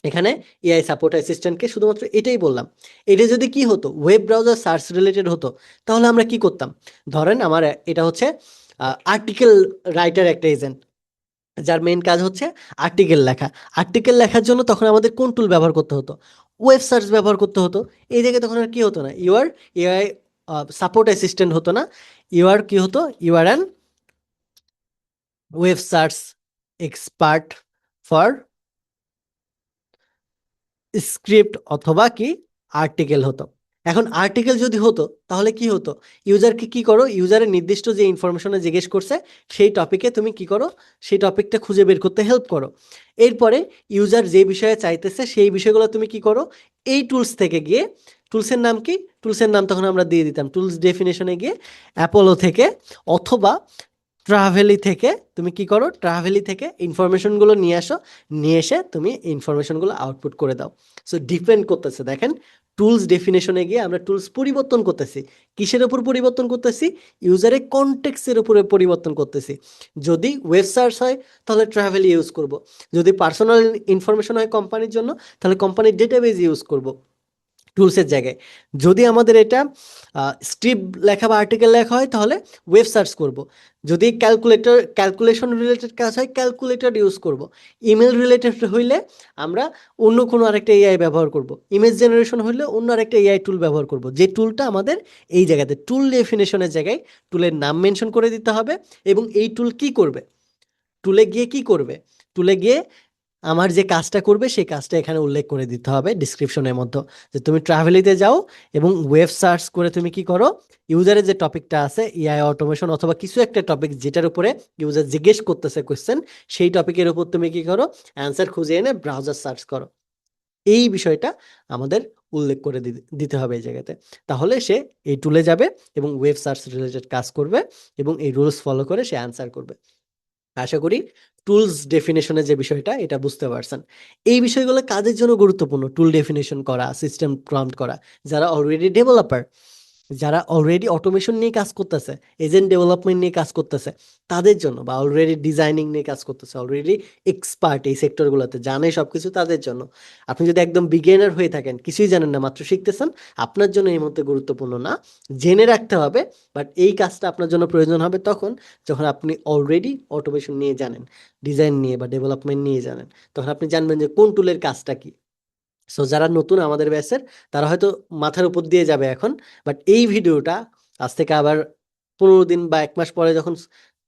এখানে এআই সাপোর্ট অ্যাসিস্ট্যান্টকে শুধুমাত্র এটাই বললাম। এটা যদি কি হতো, ওয়েব ব্রাউজার সার্চ রিলেটেড হতো, তাহলে আমরা কি করতাম, ধরেন আমার এটা হচ্ছে আর্টিকেল রাইটার একটা এজেন্ট, যার মেইন কাজ হচ্ছে আর্টিকেল লেখা। আর্টিকেল লেখার জন্য তখন আমাদের কোন টুল ব্যবহার করতে হতো, ওয়েব সার্চ ব্যবহার করতে হতো। এই জায়গায় তখন আর কি হতো না, ইউআর এআই সাপোর্ট অ্যাসিস্ট্যান্ট হতো না, ইউআর কি হতো, you are an web search expert for script অথবা কি আর্টিকেল হতো। এখন আর্টিকেল যদি হতো তাহলে কি হতো, ইউজারকে কি করো, ইউজারের নির্দিষ্ট যে ইনফরমেশনে জিজ্ঞেস করছে সেই টপিকে তুমি কি করো, সেই টপিকটা খুঁজে বের করতে হেল্প করো। এরপরে ইউজার যে বিষয়ে চাইতেছে সেই বিষয়গুলো তুমি কি করো, এই টুলস থেকে গিয়ে, টুলসের নাম কি, টুলসের নাম তখন আমরা দিয়ে দিতাম টুলস ডেফিনেশনে গিয়ে অ্যাপোলো থেকে অথবা ট্রাভেলি থেকে তুমি কি করো, ট্রাভেলি থেকে ইনফরমেশনগুলো নিয়ে আসো, নিয়ে এসে তুমি ইনফরমেশনগুলো আউটপুট করে দাও। সো ডিপেন্ড করতেছে, দেখেন টুলস ডেফিনেশনে গিয়ে আমরা টুলস পরিবর্তন করতেছি। কিসের উপর পরিবর্তন করতেছি, ইউজারের কনটেক্সের উপরে পরিবর্তন করতেছি। যদি ওয়েব সার্চ হয় তাহলে ট্রাভেল ইউজ করব, যদি পার্সোনাল ইনফরমেশন হয় কোম্পানির জন্য তাহলে কোম্পানির ডেটাবেজ ইউজ করব টুলসের জায়গায়। যদি আমাদের এটা স্ক্রিপ্ট লেখা বা আর্টিকেল লেখা হয় তাহলে ওয়েব সার্চ করব। যদি ক্যালকুলেশন রিলেটেড কাজ হয় ক্যালকুলেটর ইউজ করব। ইমেল রিলেটেড হইলে আমরা অন্য কোনো আরেকটা এআই ব্যবহার করব। ইমেজ জেনারেশন হইলে অন্য আরেকটা এআই টুল ব্যবহার করব, যে টুলটা আমাদের এই জায়গাতে টুল ডেফিনেশনের জায়গায় টুলের নাম মেনশন করে দিতে হবে। এবং এই টুল কি করবে, টুলে গিয়ে কি করবে, টুলে গিয়ে আমার যে কাজটা করবে সেই কাজটা এখানে উল্লেখ করে দিতে হবে ডিসক্রিপশনের মধ্যে, যে তুমি ট্রাভেলিতে যাও এবং ওয়েব সার্চ করে তুমি কি করো, ইউজারের যে টপিকটা আছে এআই অটোমেশন অথবা কিছু একটা টপিক যেটার উপরে ইউজার জিজ্ঞেস করতেছে কোয়েশ্চেন, সেই টপিকের উপর তুমি কি করো, অ্যান্সার খুঁজে এনে ব্রাউজার সার্চ করো। এই বিষয়টা আমাদের উল্লেখ করে দিতে হবে এই জায়গাতে। তাহলে সে এই টুলে যাবে এবং ওয়েব সার্চ রিলেটেড কাজ করবে এবং এই রুলস ফলো করে সে অ্যান্সার করবে। আশা করি টুলস ডেফিনেশনের যে বিষয়টা এটা বুঝতে পারছেন। এই বিষয়গুলো কাদের জন্য গুরুত্বপূর্ণ, টুল ডেফিনেশন করা, সিস্টেম প্রম্পট করা, যারা অলরেডি ডেভেলপার, যারা অলরেডি অটোমেশন নিয়ে কাজ করতেছে, এজেন্ট ডেভেলপমেন্ট নিয়ে কাজ করতেছে, তাদের জন্য, বা অলরেডি ডিজাইনিং নিয়ে কাজ করতেছে, অলরেডি এক্সপার্ট এই সেক্টরগুলোতে, জানে সব কিছু, তাদের জন্য। আপনি যদি একদম বিগিনার হয়ে থাকেন, কিছুই জানেন না, মাত্র শিখতেছেন, আপনার জন্য এই মুহূর্তে গুরুত্বপূর্ণ না। জেনে রাখতে হবে, বাট এই কাজটা আপনার জন্য প্রয়োজন হবে তখন যখন আপনি অলরেডি অটোমেশন নিয়ে জানেন, ডিজাইন নিয়ে বা ডেভেলপমেন্ট নিয়ে জানেন, তখন আপনি জানবেন যে কোন টুলের কাজটা কি। সো যারা নতুন আমাদের ব্যাচের, তারা হয়তো মাথার উপর দিয়ে যাবে এখন, বাট এই ভিডিওটা আজ থেকে আবার 15 দিন বা 1 মাস পরে যখন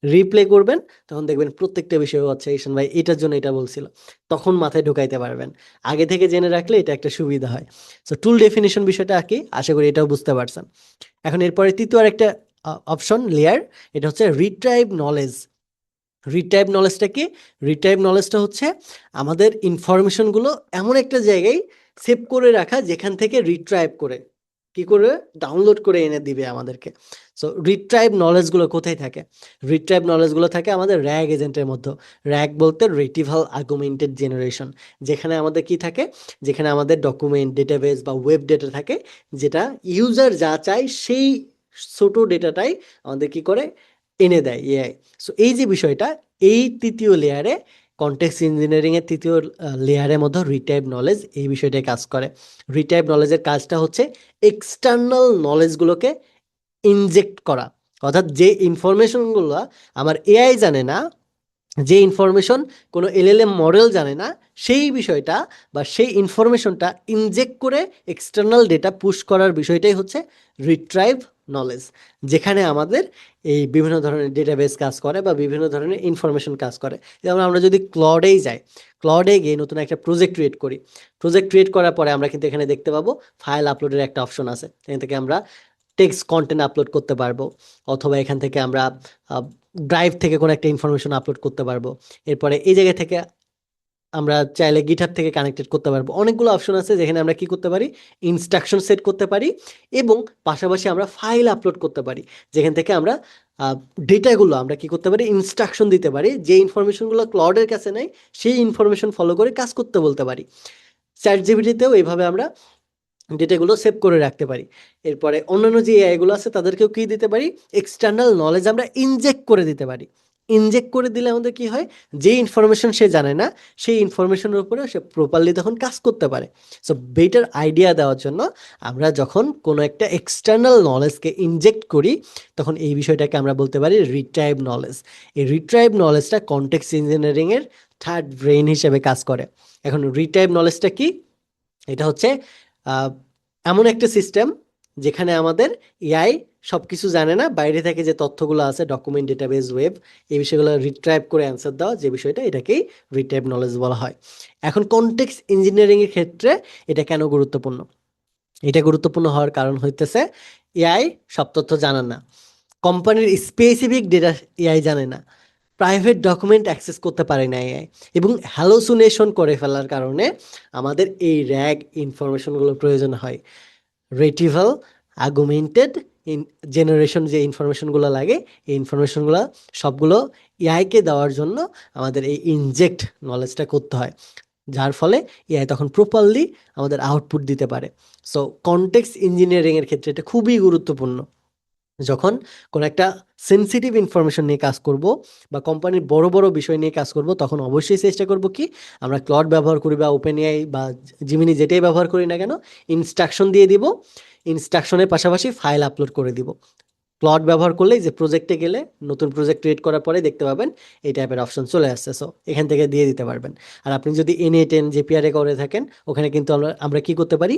রিপ্লে করবেন, তখন দেখবেন প্রত্যেকটা বিষয় হচ্ছে ঈশান ভাই এটার জন্য এটা বলছিল, তখন মাথায় ঢুকাইতে পারবেন। আগে থেকে জেনে রাখলে এটা একটা সুবিধা হয়। সো টুল ডেফিনিশন বিষয়টা কি, আশা করি এটাও বুঝতে পারছেন। এখন এরপরে তৃতীয় আরেকটা অপশন লেয়ার, এটা হচ্ছে রিট্রাইভ নলেজ। রিট্রাইভ নলেজটা কি, রিট্রাইভ নলেজটা হচ্ছে আমাদের ইনফরমেশনগুলো এমন একটা জায়গায় সেভ করে রাখা যেখান থেকে রিট্রাইভ করে কি করে ডাউনলোড করে এনে দিবে আমাদেরকে। সো রিট্রাইভ নলেজগুলো কোথায় থাকে? রিট্রাইভ নলেজগুলো থাকে আমাদের র্যাগ এজেন্টের মধ্যে। র্যাগ বলতে রিট্রিভাল আর্গুমেন্টেড জেনারেশন, যেখানে আমাদের কি থাকে, যেখানে আমাদের ডকুমেন্ট, ডেটাবেস বা ওয়েব ডেটা থাকে, যেটা ইউজার যা চায় সেই ছোট ডেটাটাই আমাদের কি করে এনে দেয় এআই। সো এই যে বিষয়টা, এই তৃতীয় লেয়ারে, কনটেক্সট ইঞ্জিনিয়ারিংয়ের তৃতীয় লেয়ারের মধ্যে রিটাইপ নলেজ এই বিষয়টাই কাজ করে। রিটাইপ নলেজের কাজটা হচ্ছে এক্সটার্নাল নলেজগুলোকে ইনজেক্ট করা, অর্থাৎ যে ইনফরমেশনগুলো আমার এআই জানে না, যে ইনফরমেশন কোনো এলএলএম মডেল জানে না, সেই বিষয়টা বা সেই ইনফরমেশনটা ইনজেক্ট করে এক্সটার্নাল ডেটা পুশ করার বিষয়টাই হচ্ছে রিট্রাইভ নলেজ, যেখানে আমাদের এই বিভিন্ন ধরনের ডেটাবেস কাজ করে বা বিভিন্ন ধরনের ইনফরমেশন কাজ করে। যেমন আমরা যদি ক্লডেই যাই, ক্লডে গিয়ে নতুন একটা প্রজেক্ট ক্রিয়েট করি, প্রজেক্ট ক্রিয়েট করার পরে আমরা কিন্তু এখানে দেখতে পাবো ফাইল আপলোডের একটা অপশন আছে, এখান থেকে আমরা টেক্সট কন্টেন্ট আপলোড করতে পারবো, অথবা এখান থেকে আমরা ড্রাইভ থেকে কোনো একটা ইনফরমেশন আপলোড করতে পারবো। এরপরে এই জায়গা থেকে আমরা চাইলে গিটহাব থেকে কানেক্টেড করতে পারবো। অনেকগুলো অপশন আছে যেখানে আমরা কি করতে পারি, ইনস্ট্রাকশন সেট করতে পারি, এবং পাশাপাশি আমরা ফাইল আপলোড করতে পারি, যেখান থেকে আমরা ডেটাগুলো আমরা কি করতে পারি, ইনস্ট্রাকশন দিতে পারি, যে ইনফরমেশনগুলো ক্লাউডের কাছে নেই সেই ইনফরমেশন ফলো করে কাজ করতে বলতে পারি। চ্যাট জিপিটিতেও এইভাবে আমরা ডেটাগুলো সেভ করে রাখতে পারি। এরপরে অন্যান্য যে এআইগুলো আছে তাদেরকেও কি দিতে পারি, এক্সটার্নাল নলেজ আমরা ইনজেক্ট করে দিতে পারি। ইনজেক্ট করে দিলে আমাদের কি হয়, যে ইনফরমেশন সে জানে না সেই ইনফরমেশনের উপরে সে প্রপারলি তখন কাজ করতে পারে। সো বেটার আইডিয়া দেওয়ার জন্য আমরা যখন কোনো একটা এক্সটার্নাল নলেজকে ইনজেক্ট করি, তখন এই বিষয়টাকে আমরা বলতে পারি রিট্রাইভ নলেজ। এই রিট্রাইভ নলেজটা কনটেক্সট ইঞ্জিনিয়ারিংয়ের থার্ড ব্রেইন হিসেবে কাজ করে। এখন রিট্রাইভ নলেজটা কি? এটা হচ্ছে আহ, এমন একটা সিস্টেম যেখানে আমাদের এআই সব কিছু জানে না, বাইরে থেকে যে তথ্যগুলো আছে, ডকুমেন্ট, ডেটাবেস, ওয়েব, এই বিষয়গুলো রিট্রাইভ করে অ্যান্সার দেওয়া, যে বিষয়টা, এটাকেই রিট্রাইভ নলেজ বলা হয়। এখন কনটেক্সট ইঞ্জিনিয়ারিংয়ের ক্ষেত্রে এটা কেন গুরুত্বপূর্ণ? এটা গুরুত্বপূর্ণ হওয়ার কারণ হইতেছে এআই সব তথ্য জানে না, কোম্পানির স্পেসিফিক ডেটা এআই জানে না, প্রাইভেট ডকুমেন্ট অ্যাক্সেস করতে পারে না এআই, এবং হ্যালোসিনেশন করে ফেলার কারণে আমাদের এই র্যাগ ইনফরমেশনগুলো প্রয়োজন হয়। রেটিভাল আগুমেন্টেড ইন জেনারেশন যে ইনফরমেশনগুলো লাগে, এই ইনফরমেশনগুলো সবগুলো এআইকে দেওয়ার জন্য আমাদের এই ইনজেক্ট নলেজটা করতে হয়, যার ফলে এআই তখন প্রপারলি আমাদের আউটপুট দিতে পারে। সো কনটেক্সট ইঞ্জিনিয়ারিংয়ের ক্ষেত্রে এটা খুবই গুরুত্বপূর্ণ। যখন কোনো একটা সেনসিটিভ ইনফরমেশন নিয়ে কাজ করব বা কোম্পানির বড় বড় বিষয় নিয়ে কাজ করব, তখন অবশ্যই চেষ্টা করব কি, আমরা ক্লড ব্যবহার করি বা ওপেন এআই বা জিমিনি যেটাই ব্যবহার করি না কেন, ইনস্ট্রাকশন দিয়ে দিব, ইনস্ট্রাকশনের পাশাপাশি ফাইল আপলোড করে দিব। ক্লড ব্যবহার করলেই যে প্রজেক্টে গেলে নতুন প্রজেক্ট ক্রিয়েট করার পরে দেখতে পাবেন এই টাইপের অপশন চলে আসছে, সো এখান থেকে দিয়ে দিতে পারবেন। আর আপনি যদি N8N জেপিআরে করে থাকেন, ওখানে কিন্তু আমরা কি করতে পারি,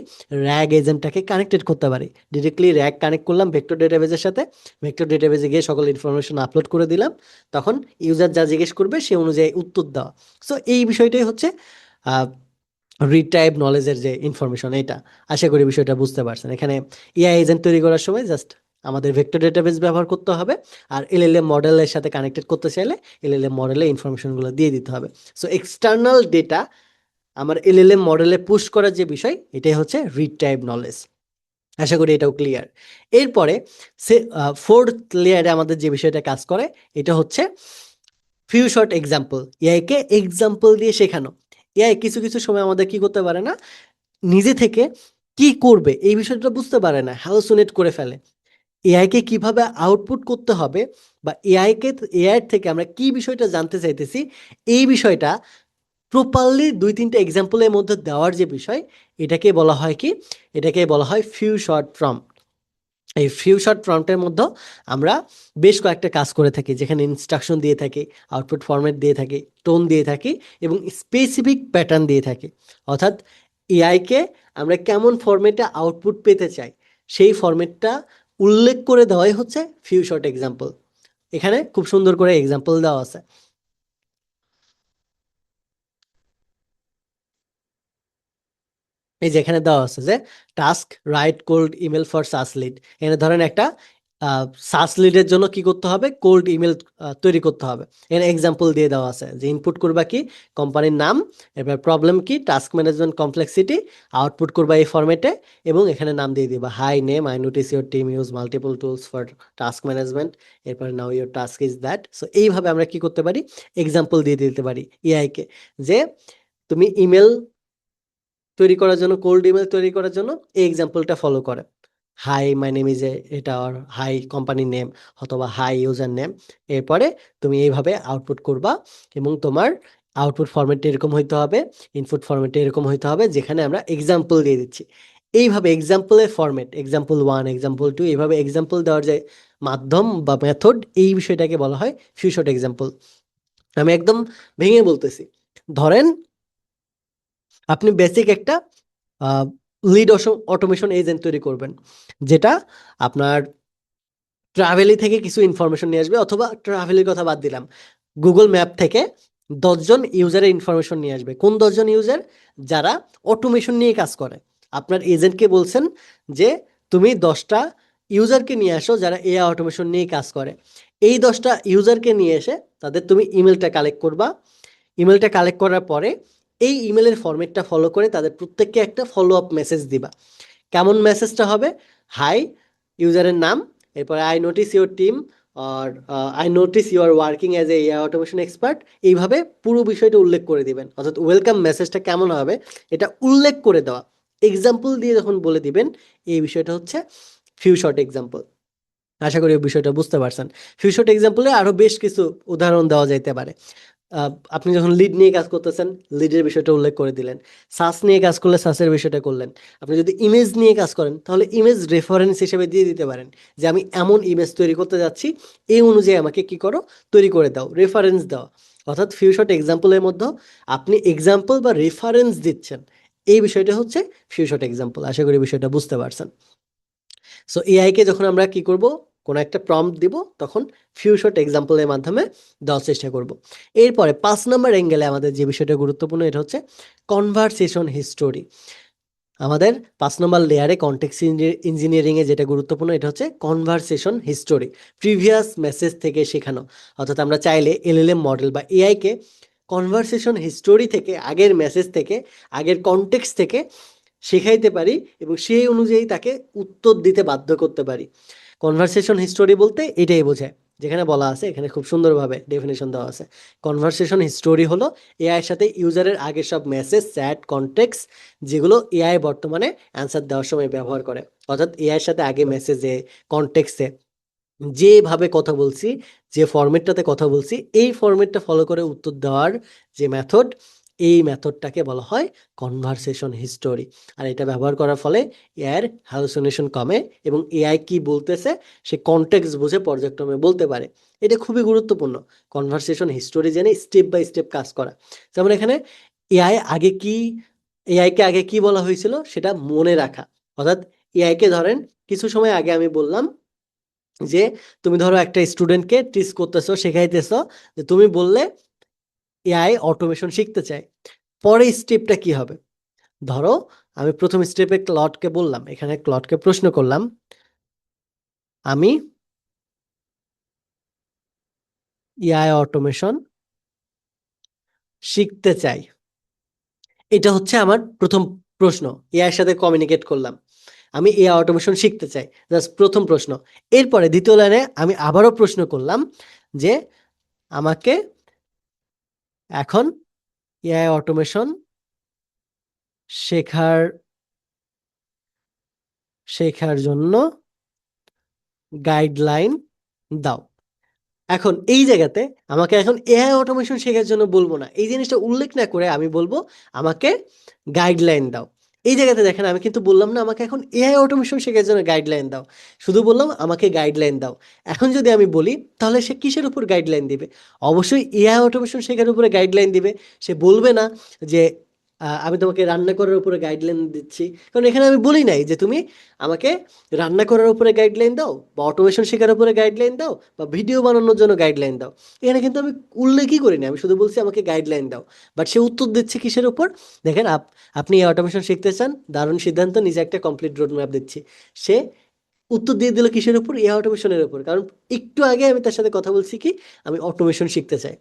র্যাগ এজেন্টটাকে কানেক্টেড করতে পারি। ডিরেক্টলি র্যাগ কানেক্ট করলাম ভেক্টর ডেটাবেজের সাথে, ভেক্টর ডেটাবেজে গিয়ে সকল ইনফরমেশন আপলোড করে দিলাম, তখন ইউজার যা জিজ্ঞেস করবে সে অনুযায়ী উত্তর দেওয়া। সো এই বিষয়টাই হচ্ছে রিটাইপ নলেজের যে ইনফরমেশন, এটা আশা করি বিষয়টা বুঝতে পারছেন। এখানে এআই এজেন্ট তৈরি করার সময় জাস্ট আমাদের ভেক্টর ডেটাবেস ব্যবহার করতে হবে, আর এলএলএম মডেলের সাথে কানেক্টেড করতে চাইলে এলএলএম মডেলে ইনফরমেশনগুলো দিয়ে দিতে হবে। সো এক্সটার্নাল ডেটা আমার এলএলএম মডেলে পুশ করার যে বিষয়, এটাই হচ্ছে রিটাইপ নলেজ। আশা করি এটাও ক্লিয়ার। এরপরে সে ফোর্থ লেয়ারে আমাদের যে বিষয়টা কাজ করে, এটা হচ্ছে ফিউ শর্ট এক্সাম্পল। এআইকে এক্সাম্পল দিয়ে শেখানো। এআই কিছু কিছু সময় আমাদের কি করতে পারে না, নিজে থেকে কি করবে এই বিষয়টা বুঝতে পারে না, হ্যালোসিনেট করে ফেলে। এআইকে কিভাবে আউটপুট করতে হবে বা এআই থেকে আমরা কি বিষয়টা জানতে চাইতেছি, এই বিষয়টা প্রপারলি 2-3টা এক্সাম্পলের মধ্যে দেওয়ার যে বিষয়, এটাকে বলা হয় কি, এটাকে বলা হয় ফিউ শর্ট প্রম্পট। এই ফিউ শর্ট প্রম্পটের মধ্যে আমরা বেশ কয়েকটা কাজ করে থাকি, যেখানে ইনস্ট্রাকশন দিয়ে থাকি, আউটপুট ফরম্যাট দিয়ে থাকি, টোন দিয়ে থাকি, এবং স্পেসিফিক প্যাটার্ন দিয়ে থাকি। অর্থাৎ এআইকে আমরা কেমন ফরম্যাটে আউটপুট পেতে চাই, সেই ফরম্যাটটা উল্লেখ করে দেওয়াই হচ্ছে ফিউ শর্ট এক্সাম্পল। এখানে খুব সুন্দর করে এক্সাম্পল দেওয়া আছে। এই যেখানে দেওয়া আছে যে task write cold email for SaaS lead, এখানে ধরেন একটা সার্চ লিডের জন্য কি করতে হবে, কোল্ড ইমেল তৈরি করতে হবে। এখানে এক্সাম্পল দিয়ে দেওয়া আছে যে ইনপুট করবা কি কোম্পানির নাম, এবার প্রবলেম কি টাস্ক ম্যানেজমেন্ট কমপ্লেক্সিটি, আউটপুট করবা এই ফরম্যাটে এবং এখানে নাম দিয়ে দিবা hi name I notice your team use multiple tools for task management, এরপর now your task is that. So এইভাবে আমরা কি করতে পারি, এক্সাম্পল দিয়ে দিতে পারি এআইকে যে তুমি ইমেল তৈরি করার জন্য, কোল্ড ইমেল তৈরি করার জন্য এই এক্সাম্পলটা ফলো করে। হাই মাই নেম ইজ এটা, আর হাই কোম্পানির নেম অথবা হাই ইউজার নেম, এরপরে তুমি এইভাবে আউটপুট করবা এবং তোমার আউটপুট ফরম্যাটটা এরকম হইতে হবে, ইনপুট ফরম্যাটটা এরকম হইতে হবে, যেখানে আমরা এক্সাম্পল দিয়ে দিচ্ছি। এইভাবে এক্সাম্পলের ফরম্যাট এক্সাম্পল 1 এক্সাম্পল 2 এইভাবে এক্সাম্পল দেওয়ার যে মাধ্যম বা মেথড, এই বিষয়টাকে বলা হয় ফিউশট এক্সাম্পল। আমি একদম ভেঙে বলতেছি, ধরেন আপনি বেসিক একটা লিড অটোমেশন এজেন্ট তৈরি করবেন, যেটা আপনার ট্রাভেলি থেকে কিছু ইনফরমেশন নিয়ে আসবে, অথবা ট্রাভেলের কথা বাদ দিলাম, গুগল ম্যাপ থেকে 10জন ইউজারের ইনফরমেশন নিয়ে আসবে। কোন 10জন ইউজার? যারা অটোমেশন নিয়ে কাজ করে। আপনার এজেন্টকে বলছেন যে তুমি 10টা ইউজারকে নিয়ে আসো যারা এআই অটোমেশন নিয়ে কাজ করে। এই 10টা ইউজারকে নিয়ে এসে তাদের তুমি ইমেলটা কালেক্ট করবা। ইমেলটা কালেক্ট করার পরে এই ইমেলের ফরম্যাটটা ফলো করে তাদের প্রত্যেককে একটা ফলো আপ মেসেজ দিবা। কেমন মেসেজটা হবে? হাই, ইউজারের নাম, এরপরে আই নোটিস ইউর টিম, আর I notice you are working as a AI automation expert. এইভাবে পুরো বিষয়টা উল্লেখ করে দিবেন। অর্থাৎ ওয়েলকাম মেসেজটা কেমন হবে এটা উল্লেখ করে দেওয়া, এক্সাম্পল দিয়ে যখন বলে দিবেন, এই বিষয়টা হচ্ছে ফিউ শর্ট এক্সাম্পল। আশা করি এই বিষয়টা বুঝতে পারছেন। ফিউ শর্ট এক্সাম্পলে আরও বেশ কিছু উদাহরণ দেওয়া যাইতে পারে। আপনি যখন লিড নিয়ে কাজ করতেছেন, লিডের বিষয়টা উল্লেখ করে দিলেন। সাস নিয়ে কাজ করলে সাসের বিষয়টা করলেন। আপনি যদি ইমেজ নিয়ে কাজ করেন তাহলে ইমেজ রেফারেন্স হিসেবে দিয়ে দিতে পারেন যে আমি এমন ইমেজ তৈরি করতে যাচ্ছি, এই অনুযায়ী আমাকে কি করো, তৈরি করে দাও, রেফারেন্স দাও। অর্থাৎ ফিউ শর্ট এক্সাম্পলের মধ্যে আপনি এক্সাম্পল বা রেফারেন্স দিচ্ছেন, এই বিষয়টা হচ্ছে ফিউ শর্ট এক্সাম্পল। আশা করি বিষয়টা বুঝতে পারছেন। সো এআইকে যখন আমরা কি করব, কোনো একটা প্রম্পট দিব, তখন ফিউ শর্ট এক্সাম্পলের মাধ্যমে দেওয়ার চেষ্টা করব। এরপরে 5 নম্বর অ্যাঙ্গেলে আমাদের যে বিষয়টা গুরুত্বপূর্ণ, এটা হচ্ছে কনভারসেশন হিস্টোরি। আমাদের 5 নম্বর লেয়ারে কনটেক্সট ইঞ্জিনিয়ারিংয়ে যেটা গুরুত্বপূর্ণ, এটা হচ্ছে কনভারসেশন হিস্টোরি, প্রিভিয়াস মেসেজ থেকে শেখানো। অর্থাৎ আমরা চাইলে এলএলএম মডেল বা এআইকে কনভারসেশন হিস্টোরি থেকে, আগের মেসেজ থেকে, আগের কনটেক্সট থেকে শেখাইতে পারি এবং সেই অনুযায়ী তাকে উত্তর দিতে বাধ্য করতে পারি। কনভারসেশন হিস্টোরি বলতে এটাই বোঝায়, যেখানে বলা আছে, এখানে খুব সুন্দরভাবে ডেফিনেশন দেওয়া আছে। কনভারসেশন হিস্টোরি হলো এআইয়ের সাথে ইউজারের আগের সব মেসেজ, চ্যাট, কনটেক্সট, যেগুলো এআই বর্তমানে অ্যান্সার দেওয়ার সময় ব্যবহার করে। অর্থাৎ এআইয়ের সাথে আগে মেসেজে, কনটেক্সটে যেভাবে কথা বলছি, যে ফরম্যাটটাতে কথা বলছি, এই ফরম্যাটটা ফলো করে উত্তর দেওয়ার যে মেথড, এই মেথডটাকে বলা হয় কনভারসেশন হিস্টোরি। আর এটা ব্যবহার করার ফলে এআইয়ের হ্যালুসিনেশন কমে এবং এআই কি বলতেছে সে কনটেক্সট বুঝে পর্যায়ক্রমে বলতে পারে। এটা খুবই গুরুত্বপূর্ণ, কনভারসেশন হিস্টোরি জেনে স্টেপ বাই স্টেপ কাজ করা। যেমন এখানে এআই আগে কি, এআইকে আগে কি বলা হয়েছিল সেটা মনে রাখা। অর্থাৎ এআইকে ধরেন কিছু সময় আগে আমি বললাম যে তুমি ধরো একটা স্টুডেন্টকে টিচ করতেছো, শেখাইতেছো, যে তুমি বললে এআই অটোমেশন শিখতে চায়, পরের স্টেপটা কি হবে? ধরো আমি প্রথম স্টেপে ক্লডকে বললাম, এখানে ক্লডকে প্রশ্ন করলাম, আমি এআই অটোমেশন শিখতে চাই। এটা হচ্ছে আমার প্রথম প্রশ্ন, এআই এর সাথে কমিউনিকেট করলাম, আমি এআই অটোমেশন শিখতে চাই, জাস্ট প্রথম প্রশ্ন। এরপরে দ্বিতীয় লাইনে আমি আবারও প্রশ্ন করলাম যে আমাকে এখন এআই অটোমেশন শেখার শেখার জন্য গাইডলাইন দাও। এখন এই জায়গাতে আমাকে এখন এআই অটোমেশন শেখার জন্য বলবো না, এই জিনিসটা উল্লেখ না করে আমি বলবো আমাকে গাইডলাইন দাও। এই জায়গাতে দেখেন আমি কিন্তু বললাম না আমাকে এখন এআই অটোমেশন শেখার জন্য গাইডলাইন দাও, শুধু বললাম আমাকে গাইডলাইন দাও। এখন যদি আমি বলি তাহলে সে কিসের উপর গাইডলাইন দিবে? অবশ্যই এআই অটোমেশন শেখার উপরে গাইডলাইন দিবে। সে বলবে না যে আমি তোমাকে রান্না করার উপরে গাইডলাইন দিচ্ছি, কারণ এখানে আমি বলি নাই যে তুমি আমাকে রান্না করার উপরে গাইডলাইন দাও বা অটোমেশন শেখার উপরে গাইডলাইন দাও বা ভিডিও বানানোর জন্য গাইডলাইন দাও। এখানে কিন্তু আমি উল্লেখই করিনি, আমি শুধু বলছি আমাকে গাইডলাইন দাও। বাট সে উত্তর দিচ্ছে কিসের উপর? দেখেন আপনি এই অটোমেশন শিখতে চান, দারুণ সিদ্ধান্ত, নিজে একটা কমপ্লিট রোড ম্যাপ দিচ্ছি। সে উত্তর দিয়ে দিল কিসের উপর? এআই অটোমেশনের উপর। কারণ একটু আগে আমি তার সাথে কথা বলছি কি, আমি অটোমেশন শিখতে চাই।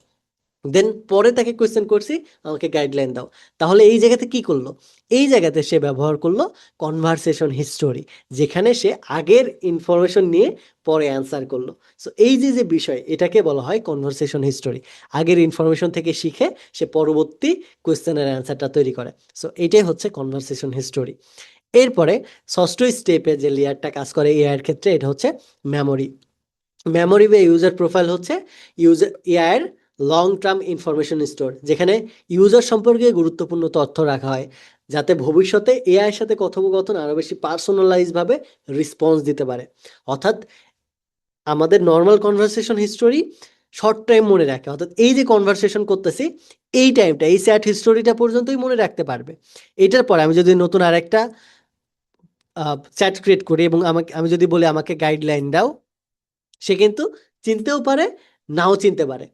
দেন পরে তাকে কোয়েশ্চেন করছি, আমাকে গাইডলাইন দাও। তাহলে এই জায়গাতে কি করলো? এই জায়গাতে সে ব্যবহার করলো কনভারসেশন হিস্টোরি, যেখানে সে আগের ইনফরমেশন নিয়ে পরে অ্যান্সার করলো। সো এই যে যে বিষয়, এটাকে বলা হয় কনভারসেশন হিস্টোরি। আগের ইনফরমেশন থেকে শিখে সে পরবর্তী কোয়েশ্চেনের অ্যান্সারটা তৈরি করে। সো এইটাই হচ্ছে কনভারসেশন হিস্টোরি। এরপরে ষষ্ঠ স্টেপে যে লেয়ারটা কাজ করে এআই এর ক্ষেত্রে, এটা হচ্ছে মেমোরি। মেমোরি বা ইউজার প্রোফাইল হচ্ছে এআই এর লং টার্ম ইনফরমেশন স্টোর, যেখানে ইউজার সম্পর্কে গুরুত্বপূর্ণ তথ্য রাখা হয়, যাতে ভবিষ্যতে এআই এর সাথে কথোপকথন আরও বেশি পার্সোনালাইজ ভাবে রেসপন্স দিতে পারে। অর্থাৎ আমাদের normal conversation history short time মনে রাখে, অর্থাৎ এই যে কনভারসেশন করতেছি এই টাইমটা, এই চ্যাট হিস্টোরিটা পর্যন্তই মনে রাখতে পারবে। এটার পরে আমি যদি নতুন আরেকটা চ্যাট ক্রিয়েট করি এবং আমি যদি বলি আমাকে গাইডলাইন দাও, সে কিন্তু চিনতেও পারে, নাও চিনতে পারে।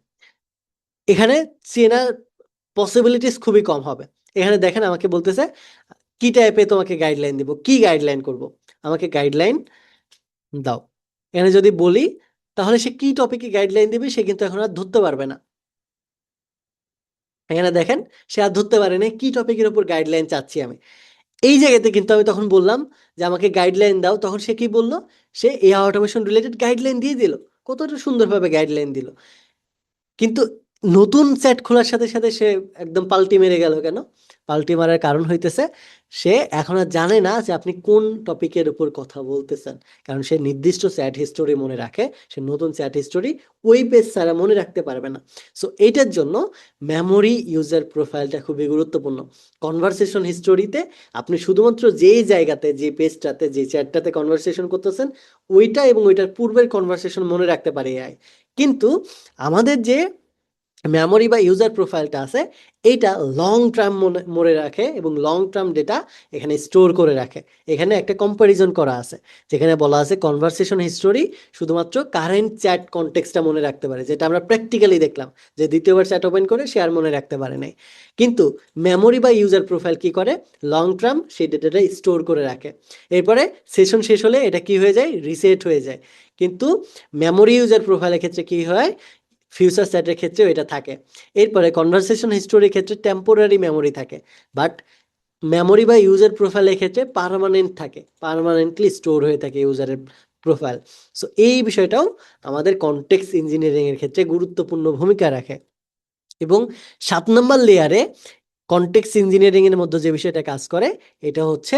এখানে চেনার পসিবিলিটিস খুবই কম হবে। এখানে দেখেন আমাকে বলতেছে কি টাইপে তোমাকে গাইডলাইন দিব, কি গাইডলাইন করব, আমাকে গাইডলাইন দাও। এখানে যদি বলি তাহলে সে কি টপিকে গাইডলাইন দিবে সে কিন্তু এখন আর ধরতে পারবে না। এখানে দেখেন সে আর ধরতে পারে না কি টপিকের উপর গাইডলাইন চাচ্ছি আমি। এই জায়গাতে কিন্তু আমি তখন বললাম যে আমাকে গাইডলাইন দাও, তখন সে কি বলল? সে এআই অটোমেশন রিলেটেড গাইডলাইন দিয়ে দিল, কতটা সুন্দরভাবে গাইডলাইন দিল। কিন্তু নতুন চ্যাট খোলার সাথে সাথে সে একদম পাল্টি মেরে গেল কেন? পাল্টি মারার কারণ হইতেছে সে এখন আর জানে না যে আপনি কোন টপিকের উপর কথা বলতেছেন। কারণ সে নির্দিষ্ট চ্যাট হিস্টোরি মনে রাখে, সে নতুন চ্যাট হিস্টোরি ওই পেজ ছাড়া মনে রাখতে পারবে না। সো এইটার জন্য মেমোরি ইউজার প্রোফাইলটা খুবই গুরুত্বপূর্ণ। কনভারসেশন হিস্টোরিতে আপনি শুধুমাত্র যেই জায়গাতে, যে পেজটাতে, যে চ্যাটটাতে কনভারসেশন করতেছেন ওইটা এবং ওইটার পূর্বের কনভারসেশন মনে রাখতে পারে এআই। কিন্তু আমাদের যে মেমোরি বা ইউজার প্রোফাইলটা আছে এইটা লং টার্ম মনে রাখে এবং লং টার্ম ডেটা এখানে স্টোর করে রাখে। এখানে একটা কম্প্যারিজন করা আছে, যেখানে বলা আছে কনভারসেশন হিস্টোরি শুধুমাত্র কারেন্ট চ্যাট কনটেক্সটটা মনে রাখতে পারে, যেটা আমরা প্র্যাকটিক্যালি দেখলাম যে দ্বিতীয়বার চ্যাট ওপেন করে সে আর মনে রাখতে পারে নাই। কিন্তু মেমোরি বা ইউজার প্রোফাইল কি করে? লং টার্ম সেই ডেটাটা স্টোর করে রাখে। এরপরে সেশন শেষ হলে এটা কি হয়ে যায়? রিসেট হয়ে যায়। কিন্তু মেমোরি ইউজার প্রোফাইলের ক্ষেত্রে কি হয়? ফিউচার চ্যাটের ক্ষেত্রেও এটা থাকে। এরপরে কনভারসেশন হিস্টোরির ক্ষেত্রে টেম্পোরারি মেমোরি থাকে, বাট মেমোরি বা ইউজার প্রোফাইলের ক্ষেত্রে পার্মানেন্ট থাকে, পার্মানেন্টলি স্টোর হয়ে থাকে ইউজারের প্রোফাইল। সো এই বিষয়টাও আমাদের কনটেক্সট ইঞ্জিনিয়ারিংয়ের ক্ষেত্রে গুরুত্বপূর্ণ ভূমিকা রাখে। এবং 7 নম্বর লেয়ারে কনটেক্সট ইঞ্জিনিয়ারিংয়ের মধ্যে যে বিষয়টা কাজ করে এটা হচ্ছে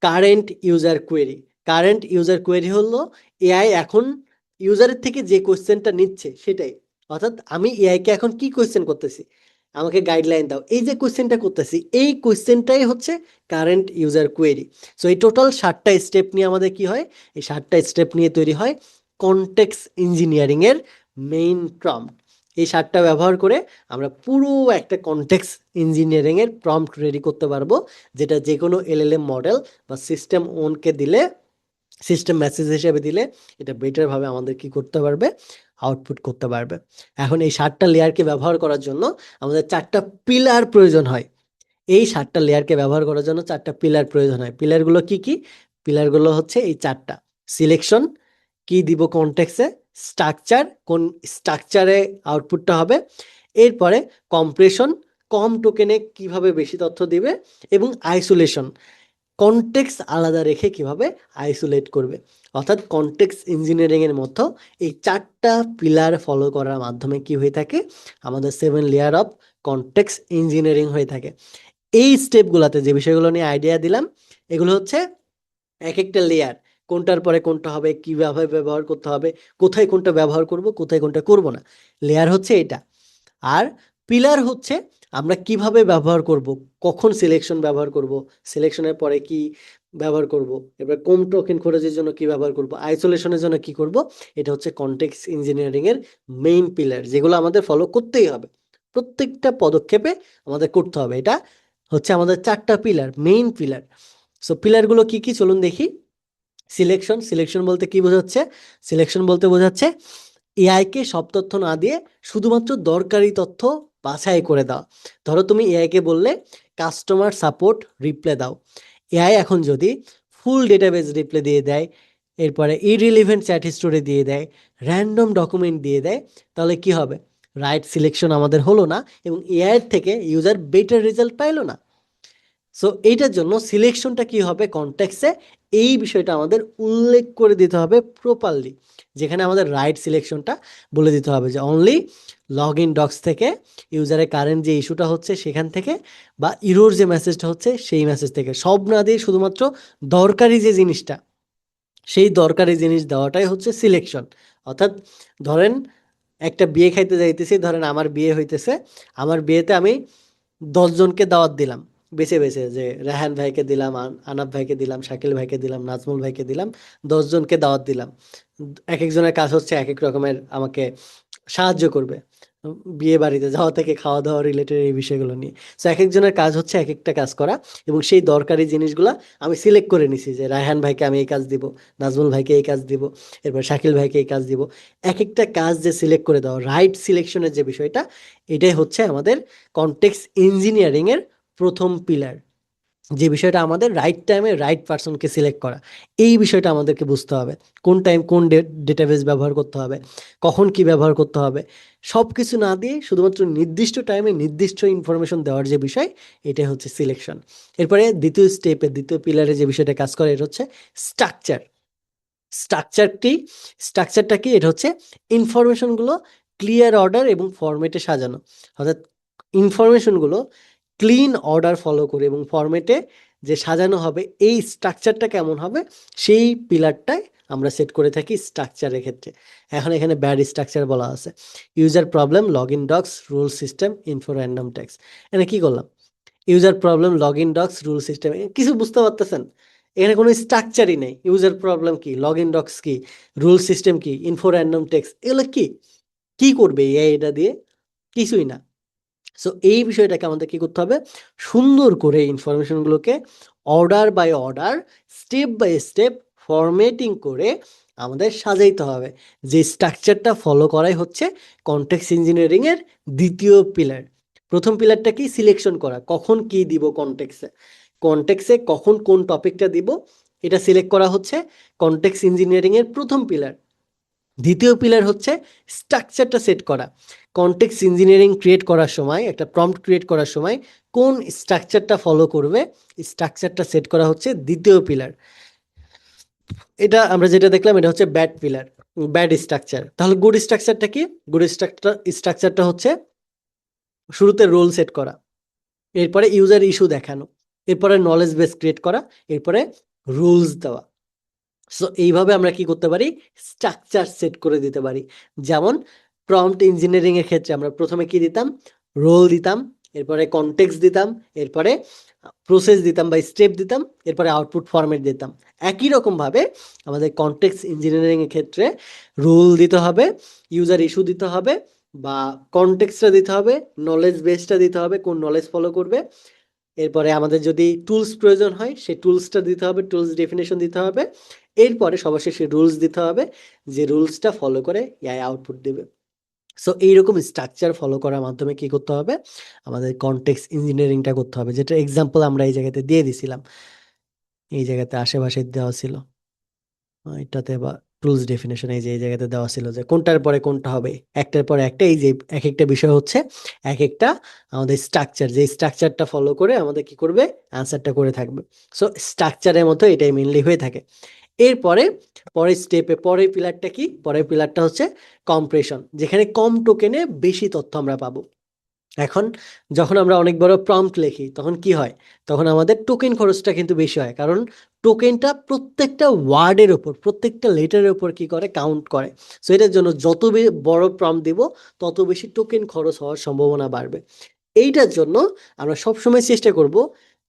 current user query. Current user query হলো এআই এখন ইউজারের থেকে যে কোয়েশ্চেনটা নিচ্ছে সেটাই। অর্থাৎ আমি এআইকে এখন কি কোয়েশ্চেন করতেছি, আমাকে গাইডলাইন দাও, এই যে কোয়েশ্চেনটা করতেছি এই কোয়েশ্চেনটাই হচ্ছে কারেন্ট ইউজার কোয়েরি। সো এই টোটাল 7টা স্টেপ নিয়ে আমাদের কি হয়? এই 7টা স্টেপ নিয়ে তৈরি হয় কনটেক্সট ইঞ্জিনিয়ারিংয়ের মেইন প্রম্পট। এই 7টা ব্যবহার করে আমরা পুরো একটা কনটেক্সট ইঞ্জিনিয়ারিংয়ের প্রম্পট রেডি করতে পারবো, যেটা যে কোনো এলএলএম মডেল বা সিস্টেম ওনকে দিলে, সিস্টেম মেসেজ হিসেবে দিলে এটা বেটারভাবে আমাদের কি করতে পারবে? আউটপুট করতে পারবে। এখন এই 7টা লেয়ারকে ব্যবহার করার জন্য আমাদের 4টা পিলার প্রয়োজন হয়। এই 7টা লেয়ারকে ব্যবহার করার জন্য 4টা পিলার প্রয়োজন হয়। পিলারগুলো কি কি? পিলারগুলো হচ্ছে এই 4টা। সিলেকশন, কি দিব কনটেক্সে, স্ট্রাকচার, কোন স্ট্রাকচারে আউটপুটটা হবে, এরপরে কম্প্রেশন, কম টোকেনে কিভাবে বেশি তথ্য দিবে, এবং আইসোলেশন, কনটেক্সট আলাদা রেখে কিভাবে আইসোলেট করবে। অর্থাৎ কনটেক্সট ইঞ্জিনিয়ারিংয়ের মতো এই 4টা পিলার ফলো করার মাধ্যমে কি হয়ে থাকে? আমাদের 7 লেয়ার অফ কনটেক্সট ইঞ্জিনিয়ারিং হয়ে থাকে। এই স্টেপগুলোতে যে বিষয়গুলো নিয়ে আইডিয়া দিলাম এগুলো হচ্ছে এক একটা লেয়ার, কোনটার পরে কোনটা হবে, কিভাবে ব্যবহার করতে হবে, কোথায় কোনটা ব্যবহার করব, কোথায় কোনটা করব না। লেয়ার হচ্ছে এটা। আর পিলার হচ্ছে আমরা কিভাবে ব্যবহার করব, কখন সিলেকশন ব্যবহার করব, সিলেকশনের পরে কি ব্যবহার করব, এবার কোন টোকেন খরচের জন্য কি ব্যবহার করব, আইসোলেশনের জন্য কি করব। এটা হচ্ছে কনটেক্সট ইঞ্জিনিয়ারিং এর মেইন পিলার, যেগুলো আমাদের ফলো করতেই হবে, প্রত্যেকটা পদক্ষেপে আমাদের করতে হবে। এটা হচ্ছে আমাদের 4টা পিলার, মেইন পিলার। সো পিলারগুলো কি কি চলুন দেখি। সিলেকশন, সিলেকশন বলতে কি বোঝাচ্ছে? সিলেকশন বলতে বোঝাচ্ছে এআইকে সব তথ্য না দিয়ে শুধুমাত্র দরকারি তথ্য বাছাই করে দাও। ধরো তুমি এআইকে বললে কাস্টমার সাপোর্ট রিপ্লে দাও, এআই এখন যদি ফুল ডেটাবেস রিপ্লে দিয়ে দেয় এরপরে ইরিলিভেন্ট চ্যাট হিস্টোরি দিয়ে দেয়, র্যান্ডম ডকুমেন্ট দিয়ে দেয়, তাহলে কি হবে? রাইট সিলেকশন আমাদের হলো না এবং এআইয়ের থেকে ইউজার বেটার রেজাল্ট পাইলো না। সো এইটার জন্য সিলেকশনটা কি হবে কনটেক্সে, এই বিষয়টা আমাদের উল্লেখ করে দিতে হবে প্রপারলি, যেখানে আমাদের রাইট সিলেকশনটা বলে দিতে হবে যে অনলি লগ ইন ডক্স থেকে, ইউজারের কারেন্ট যে ইস্যুটা হচ্ছে সেখান থেকে, বা ইরোর যে মেসেজটা হচ্ছে সেই মেসেজ থেকে, সব না দিয়ে শুধুমাত্র দরকারি যে জিনিসটা, সেই দরকারি জিনিস দেওয়াটাই হচ্ছে সিলেকশন। অর্থাৎ ধরেন একটা বিয়ে খাইতে যাইতেছি, ধরেন আমার বিয়ে হইতেছে, আমার বিয়েতে আমি 10 জনকে দাওয়াত দিলাম বেছে বেছে, যে রায়হান ভাইকে দিলাম, আনাব ভাইকে দিলাম, শাকিল ভাইকে দিলাম, নাজমুল ভাইকে দিলাম, 10 জনকে দাওয়াত দিলাম। এক একজনের কাজ হচ্ছে এক এক রকমের আমাকে সাহায্য করবে বিয়ে বাড়িতে যাওয়া থেকে খাওয়া দাওয়া রিলেটেড এই বিষয়গুলো নিয়ে। সো এক একজনের কাজ হচ্ছে এক একটা কাজ করা, এবং সেই দরকারি জিনিসগুলো আমি সিলেক্ট করে নিছি যে রায়হান ভাইকে আমি এই কাজ দিব, নাজমুল ভাইকে এই কাজ দিব, এরপর শাকিল ভাইকে এই কাজ দিব। এক একটা কাজ যে সিলেক্ট করে দেওয়া, রাইট সিলেকশনের যে বিষয়টা, এটাই হচ্ছে আমাদের কনটেক্সট ইঞ্জিনিয়ারিংয়ের প্রথম পিলার। যে বিষয়টা আমাদের রাইট টাইমে রাইট পারসনকে সিলেক্ট করা, এই বিষয়টা আমাদেরকে বুঝতে হবে। কোন টাইম কোন ডেটাবেস ব্যবহার করতে হবে, কখন কি ব্যবহার করতে হবে, সব কিছু না দিয়ে শুধুমাত্র নির্দিষ্ট টাইমে নির্দিষ্ট ইনফরমেশন দেওয়ার যে বিষয়, এটাই হচ্ছে সিলেকশন। এরপরে দ্বিতীয় স্টেপে, দ্বিতীয় পিলারে যে বিষয়টা কাজ করে, এটা হচ্ছে স্ট্রাকচার। স্ট্রাকচারটি স্ট্রাকচারটা কি? এটা হচ্ছে ইনফরমেশনগুলো ক্লিয়ার অর্ডার এবং ফরম্যাটে সাজানো। অর্থাৎ ইনফরমেশনগুলো ক্লিন অর্ডার ফলো করে এবং ফরম্যাটে যে সাজানো হবে, এই স্ট্রাকচারটা কেমন হবে, সেই পিলারটাই আমরা সেট করে থাকি স্ট্রাকচারের ক্ষেত্রে। এখন এখানে ব্যাড স্ট্রাকচার বলা আছে, user problem, log in docs, rule system, info random text. এখানে কি করলাম? User problem, log in docs, rule system, কিছু বুঝতে পারতেছেন? এখানে কোনো স্ট্রাকচারই নেই। ইউজার প্রবলেম কি, লগ ইন ডক্স কি, রুল সিস্টেম কি, ইনফো র্যান্ডম টেক্সট, এগুলো কি কি করবে এআই এটা দিয়ে? কিছুই না। সো এই বিষয়টাকে আমাদের কি করতে হবে? সুন্দর করে ইনফরমেশনগুলোকে order by order, step by step formatting করে আমাদের সাজাইতে হবে। যে স্ট্রাকচারটা ফলো করাই হচ্ছে কনটেক্সট ইঞ্জিনিয়ারিংয়ের দ্বিতীয় পিলার। প্রথম পিলারটা কি? সিলেকশন করা, কখন কি দিব কনটেক্সে, কনটেক্সে কখন কোন টপিকটা দিব, এটা সিলেক্ট করা হচ্ছে কনটেক্সট ইঞ্জিনিয়ারিংয়ের প্রথম পিলার। দ্বিতীয় পিলার হচ্ছে স্ট্রাকচারটা সেট করা। কনটেক্সট ইঞ্জিনিয়ারিং ক্রিয়েট করার সময়, একটা প্রম্পট ক্রিয়েট করার সময় কোন স্ট্রাকচারটা ফলো করবে, স্ট্রাকচারটা সেট করা হচ্ছে দ্বিতীয় পিলার। এটা আমরা যেটা দেখলাম, এটা হচ্ছে ব্যাড পিলার, ব্যাড স্ট্রাকচার। তাহলে গুড স্ট্রাকচারটা কি? গুড স্ট্রাকচারটা হচ্ছে শুরুতে রোল সেট করা, এরপরে ইউজার ইস্যু দেখানো, এরপরে নলেজ বেস ক্রিয়েট করা, এরপরে রুলস দেওয়া। সো এইভাবে আমরা কি করতে পারি? স্ট্রাকচার সেট করে দিতে পারি। যেমন প্রম্পট ইঞ্জিনিয়ারিং এর ক্ষেত্রে আমরা প্রথমে কি দিতাম? রোল দিতাম, এরপরে কনটেক্সট দিতাম, এরপরে প্রসেস দিতাম বা স্টেপ দিতাম, এরপরে আউটপুট ফরম্যাট দিতাম। একই রকমভাবে আমাদের কনটেক্সট ইঞ্জিনিয়ারিং এর ক্ষেত্রে রুল দিতে হবে, ইউজার ইস্যু দিতে হবে, বা কনটেক্সটটা দিতে হবে, নলেজ বেসটা দিতে হবে, কোন নলেজ ফলো করবে। এরপরে আমাদের যদি টুলস প্রয়োজন হয়, সেই টুলসটা দিতে হবে, টুলস ডেফিনেশন দিতে হবে। এরপরে সর্বশেষে রুলস দিতে হবে, যে রুলসটা ফলো করে এআই আউটপুট দেবে। সো এইরকম স্ট্রাকচার ফলো করার মাধ্যমে কি করতে হবে? আমাদের কনটেক্সট ইঞ্জিনিয়ারিংটা করতে হবে, যেটা এক্সাম্পল আমরা এই জায়গাতে দিয়ে দিছিলাম, এই জায়গাতে আশেপাশে দেওয়া ছিল। এটাতে বা টুলস ডেফিনেশন এই যে এই জায়গাতে দেওয়া ছিল যে কোনটার পরে কোনটা হবে, একটার পরে একটা, এই যে এক একটা বিষয় হচ্ছে এক একটা আমাদের স্ট্রাকচার, যে স্ট্রাকচারটা ফলো করে আমাদের কি করবে? অ্যান্সারটা করে থাকবে। সো স্ট্রাকচারের মতো এটাই মেনলি হয়ে থাকে। এরপরে পরের স্টেপে পরের পিলারটা কি? পরের পিলারটা হচ্ছে কম্প্রেশন, যেখানে কম টোকেনে বেশি তথ্য আমরা পাবো। এখন যখন আমরা অনেক বড় প্রম্পট লিখি, তখন কি হয়? তখন আমাদের টোকেন খরচটা কিন্তু বেশি হয়, কারণ টোকেনটা প্রত্যেকটা ওয়ার্ডের উপর, প্রত্যেকটা লেটারের উপর কি করে? কাউন্ট করে। সো এটার জন্য যত বড় প্রম্পট দিব, তত বেশি টোকেন খরচ হওয়ার সম্ভাবনা বাড়বে। এইটার জন্য আমরা সবসময় চেষ্টা করব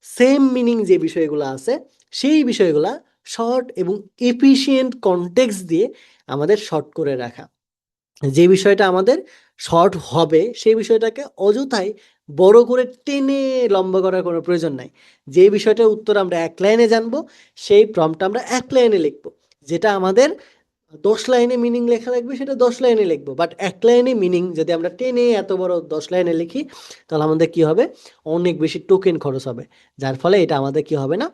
সেম মিনিং যে বিষয়গুলো আছে, সেই বিষয়গুলা শর্ট এবং এফিশিয়েন্ট কনটেক্সট দিয়ে আমাদের শর্ট করে রাখা। যে বিষয়টা আমাদের শর্ট হবে, সেই বিষয়টাকে অযথাই বড় করে টেনে লম্বা করার কোনো প্রয়োজন নাই। যে বিষয়টার উত্তর আমরা এক লাইনে জানবো, সেই প্রম্পটটা আমরা এক লাইনে লিখবো, যেটা আমাদের 10 লাইনে মিনিং লেখা লাগবে, সেটা 10 লাইনে লিখবো, বাট এক লাইনে মিনিং যদি আমরা টেনে এত বড় 10 লাইনে লিখি, তাহলে আমাদের কি হবে, অনেক বেশি টোকেন খরচ হবে, যার ফলে এটা আমাদের কি হবে না,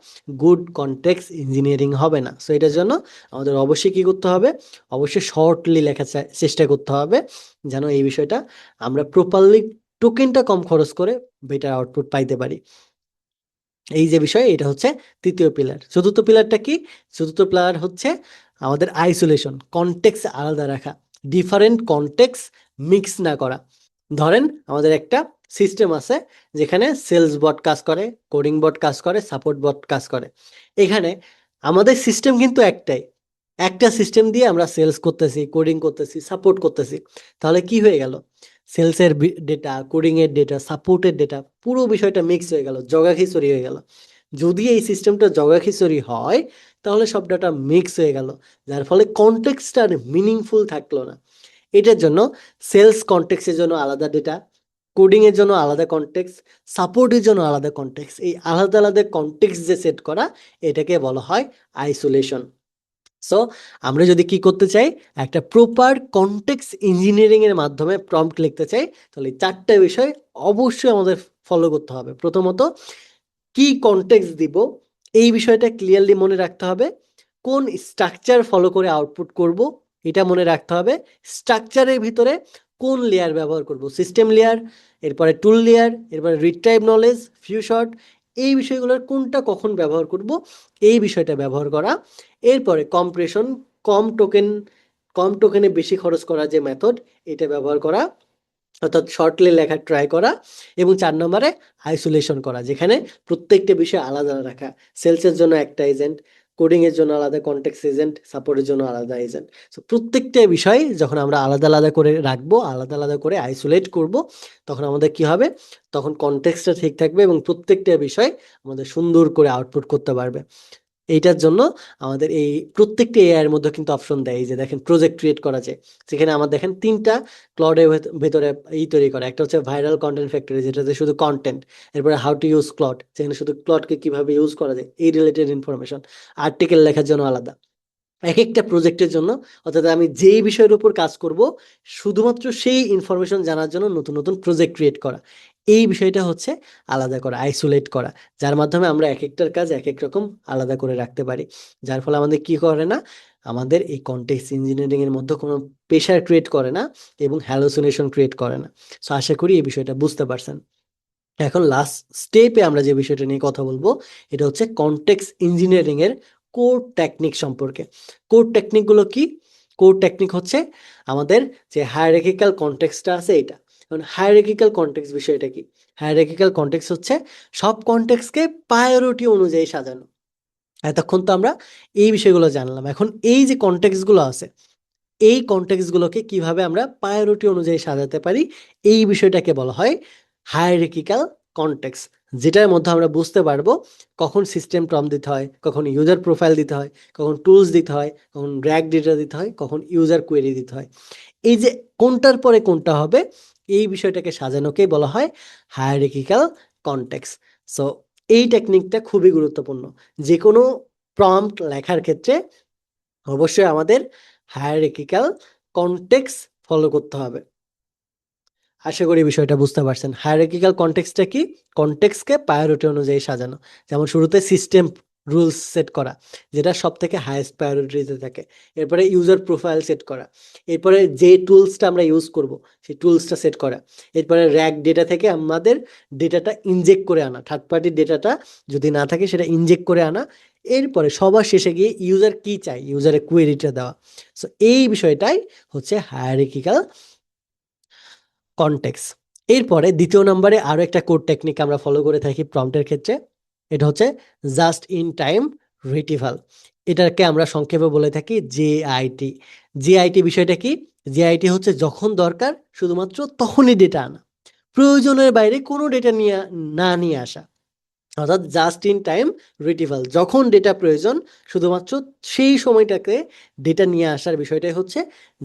গুড কনটেক্সট ইঞ্জিনিয়ারিং হবে না। সো এটার জন্য আমাদের অবশ্যই কি করতে হবে, অবশ্যই শর্টলি লেখার চেষ্টা করতে হবে, যেন এই বিষয়টা আমরা প্রপারলি টোকেনটা কম খরচ করে বেটার আউটপুট পাইতে পারি। এই যে বিষয়, এটা হচ্ছে তৃতীয় পিলার। চতুর্থ পিলারটা কি? চতুর্থ পিলার হচ্ছে আমাদের আইসোলেশন, কনটেক্সট আলাদা রাখা, ডিফারেন্ট কনটেক্সট মিক্স না করা। ধরেন আমাদের একটা সিস্টেম আছে যেখানে সেলস বট কাজ করে, কোডিং বট কাজ করে, সাপোর্ট বট কাজ করে। এখানে আমাদের সিস্টেম কিন্তু একটাই, একটা সিস্টেম দিয়ে আমরা সেলস করতেছি, কোডিং করতেছি, সাপোর্ট করতেছি। তাহলে কি হয়ে গেল, সেলসের ডেটা, কোডিং এর ডেটা, সাপোর্টের ডেটা, পুরো বিষয়টা মিক্স হয়ে গেল, জগাখিচুড়ি হয়ে গেল। যদি এই সিস্টেমটা জগাখিচুড়ি হয়, তাহলে সব ডাটা মিক্স হয়ে গেল, যার ফলে কনটেক্সটটা আর মিনিংফুল থাকলো না। এটার জন্য সেলস কনটেক্সটের জন্য আলাদা ডেটা, কোডিং এর জন্য আলাদা কনটেক্সট, সাপোর্টের জন্য আলাদা কনটেক্সট, এই আলাদা আলাদা কনটেক্সট যে সেট করা, এটাকে বলা হয় আইসোলেশন। সো আমরা যদি কি করতে চাই, একটা প্রপার কনটেক্সট ইঞ্জিনিয়ারিং এর মাধ্যমে প্রম্পট লিখতে চাই, তাহলে এই 4টা বিষয় অবশ্যই আমাদের ফলো করতে হবে। প্রথমত, কি কনটেক্সট দিব, এই বিষয়টা ক্লিয়ারলি মনে রাখতে হবে। কোন স্ট্রাকচার ফলো করে আউটপুট করব, এটা মনে রাখতে হবে। স্ট্রাকচারের ভিতরে কোন লেয়ার ব্যবহার করব, সিস্টেম লেয়ার, এরপরে টুল লেয়ার, এরপরে রিট্রাইভ নলেজ, ফিউ শর্ট, এই বিষয়গুলোর কোনটা কখন ব্যবহার করব, এই বিষয়টা ব্যবহার করা। এরপরে কম্প্রেশন, কম টোকেন, কম টোকেনে বেশি খরচ করা যে মেথড, এটা ব্যবহার করা, অর্থাৎ শর্টলি লেখা ট্রাই করা। এবং 4 নম্বরে আইসোলেশন করা, যেখানে প্রত্যেকটা বিষয় আলাদা রাখা, সেলসের জন্য একটা এজেন্ট, কোডিং এর জন্য আলাদা কনটেক্সট এজেন্ট, সাপোর্টের জন্য আলাদা এজেন্ট। সো প্রত্যেকটা বিষয় যখন আমরা আলাদা আলাদা করে রাখবো, আলাদা আলাদা করে আইসোলেট করব, তখন আমাদের কি হবে, তখন কনটেক্সটটা ঠিক থাকবে এবং প্রত্যেকটা বিষয় আমাদের সুন্দর করে আউটপুট করতে পারবে। এইটার জন্য আমাদের এই প্রত্যেকটা এআই এর মধ্যে কিন্তু অপশন দেয়, এই যে দেখেন প্রজেক্ট ক্রিয়েট করা যায়, সেখানে আমার দেখেন 3টা ক্লডের ভেতরে তৈরি করা। একটা হচ্ছে ভাইরাল কন্টেন্ট ফ্যাক্টরি, যেটাতে শুধু কন্টেন্ট, এরপরে হাউ টু ইউজ ক্লড, যেখানে শুধু ক্লডকে কিভাবে ইউজ করা যায় এই রিলেটেড ইনফরমেশন, আর্টিকেল লেখার জন্য আলাদা, এক একটা প্রজেক্টের জন্য। অর্থাৎ আমি যেই বিষয়ের উপর কাজ করব, শুধুমাত্র সেই ইনফরমেশন জানার জন্য নতুন নতুন প্রজেক্ট ক্রিয়েট করা, এই বিষয়টা হচ্ছে আলাদা করা, আইসোলেট করা, যার মাধ্যমে আমরা এক একটার কাজ এক এক রকম আলাদা করে রাখতে পারি। যার ফলে আমাদের কি করে না, আমাদের এই কনটেক্সট ইঞ্জিনিয়ারিং এর মধ্যে কোনো প্রেশার ক্রিয়েট করে না এবং হ্যালোসিনেশন ক্রিয়েট করে না। সো আশা করি এই বিষয়টা বুঝতে পারছেন। এখন লাস্ট স্টেপে আমরা যে বিষয়টা নিয়ে কথা বলবো, এটা হচ্ছে কনটেক্সট ইঞ্জিনিয়ারিং এর কোর টেকনিক সম্পর্কে। কোর টেকনিকগুলো কি? কোর টেকনিক হচ্ছে আমাদের যে হায়ারার্কিক্যাল কনটেক্সটটা আছে এটা। এখন হায়ারার্কিক্যাল কনটেক্সট বিষয়টা কি? হায়ারার্কিক্যাল কনটেক্সট হচ্ছে সব কনটেক্সটকে প্রায়োরিটি অনুযায়ী সাজানো। এতক্ষণ তো আমরা এই বিষয়গুলো জানলাম। এখন এই যে কনটেক্সটগুলো আছে, এই কনটেক্সটগুলোকে কিভাবে আমরা প্রায়োরিটি অনুযায়ী সাজাতে পারি, এই বিষয়টাকে বলা হয় হায়ারার্কিক্যাল কনটেক্সট, যেটার মধ্যে আমরা বুঝতে পারবো কখন সিস্টেম প্রম্পট দিতে হয়, কখন ইউজার প্রোফাইল দিতে হয়, কখন টুলস দিতে হয়, কখন র্যাক ডেটা দিতে হয়, কখন ইউজার কোয়েরি দিতে হয়। এই যে কোনটার পরে কোনটা হবে, এই বিষয়টাকে সাজানোকেই বলা হয় হায়ারার্কিক্যাল কনটেক্সট। সো এই টেকনিকটা খুবই গুরুত্বপূর্ণ। যে কোনো প্রম্পট লেখার ক্ষেত্রে অবশ্যই আমাদের হায়ারার্কিক্যাল কনটেক্সট ফলো করতে হবে। আশা করি বিষয়টা বুঝতে পারছেন। হায়ারার্কিক্যাল কনটেক্সটটা কি? কনটেক্সটকে প্রায়োরিটি অনুযায়ী সাজানো। যেমন শুরুতে সিস্টেম রুলস সেট করা, যেটা সবথেকে হাইয়েস্ট প্রায়োরিটিতে থাকে। এরপরে ইউজার প্রোফাইল সেট করা। এরপরে যে টুলসটা আমরা ইউজ করব, সেই টুলসটা সেট করা। এরপরে র্যাক ডেটা থেকে আমাদের ডেটাটা ইনজেক্ট করে আনা। থার্ড পার্টির ডেটাটা যদি না থাকে, সেটা ইনজেক্ট করে আনা। এরপরে সবার শেষে গিয়ে ইউজার কি চাই, ইউজারের কোয়েরিটা দেওয়া। সো এই বিষয়টাই হচ্ছে হায়ারার্কিক্যাল কনটেক্সট। এরপরে দ্বিতীয় নম্বরে আরো একটা কোড টেকনিক আমরা ফলো করে থাকি প্রম্পটের ক্ষেত্রে, এটা হচ্ছে জাস্ট ইন টাইম রিট্রিভাল। এটাকে আমরা সংক্ষেপে বলে থাকি জেআইটি। জেআইটি বিষয়টা কি? জেআইটি হচ্ছে যখন দরকার শুধুমাত্র তখনই ডেটা আনা, প্রয়োজনের বাইরে কোনো ডেটা নিয়ে আসা। অর্থাৎ জাস্ট ইন টাইম রিট্রিভাল, যখন ডেটা প্রয়োজন শুধুমাত্র সেই সময়টাকে ডেটা নিয়ে আসার বিষয়টাই হচ্ছে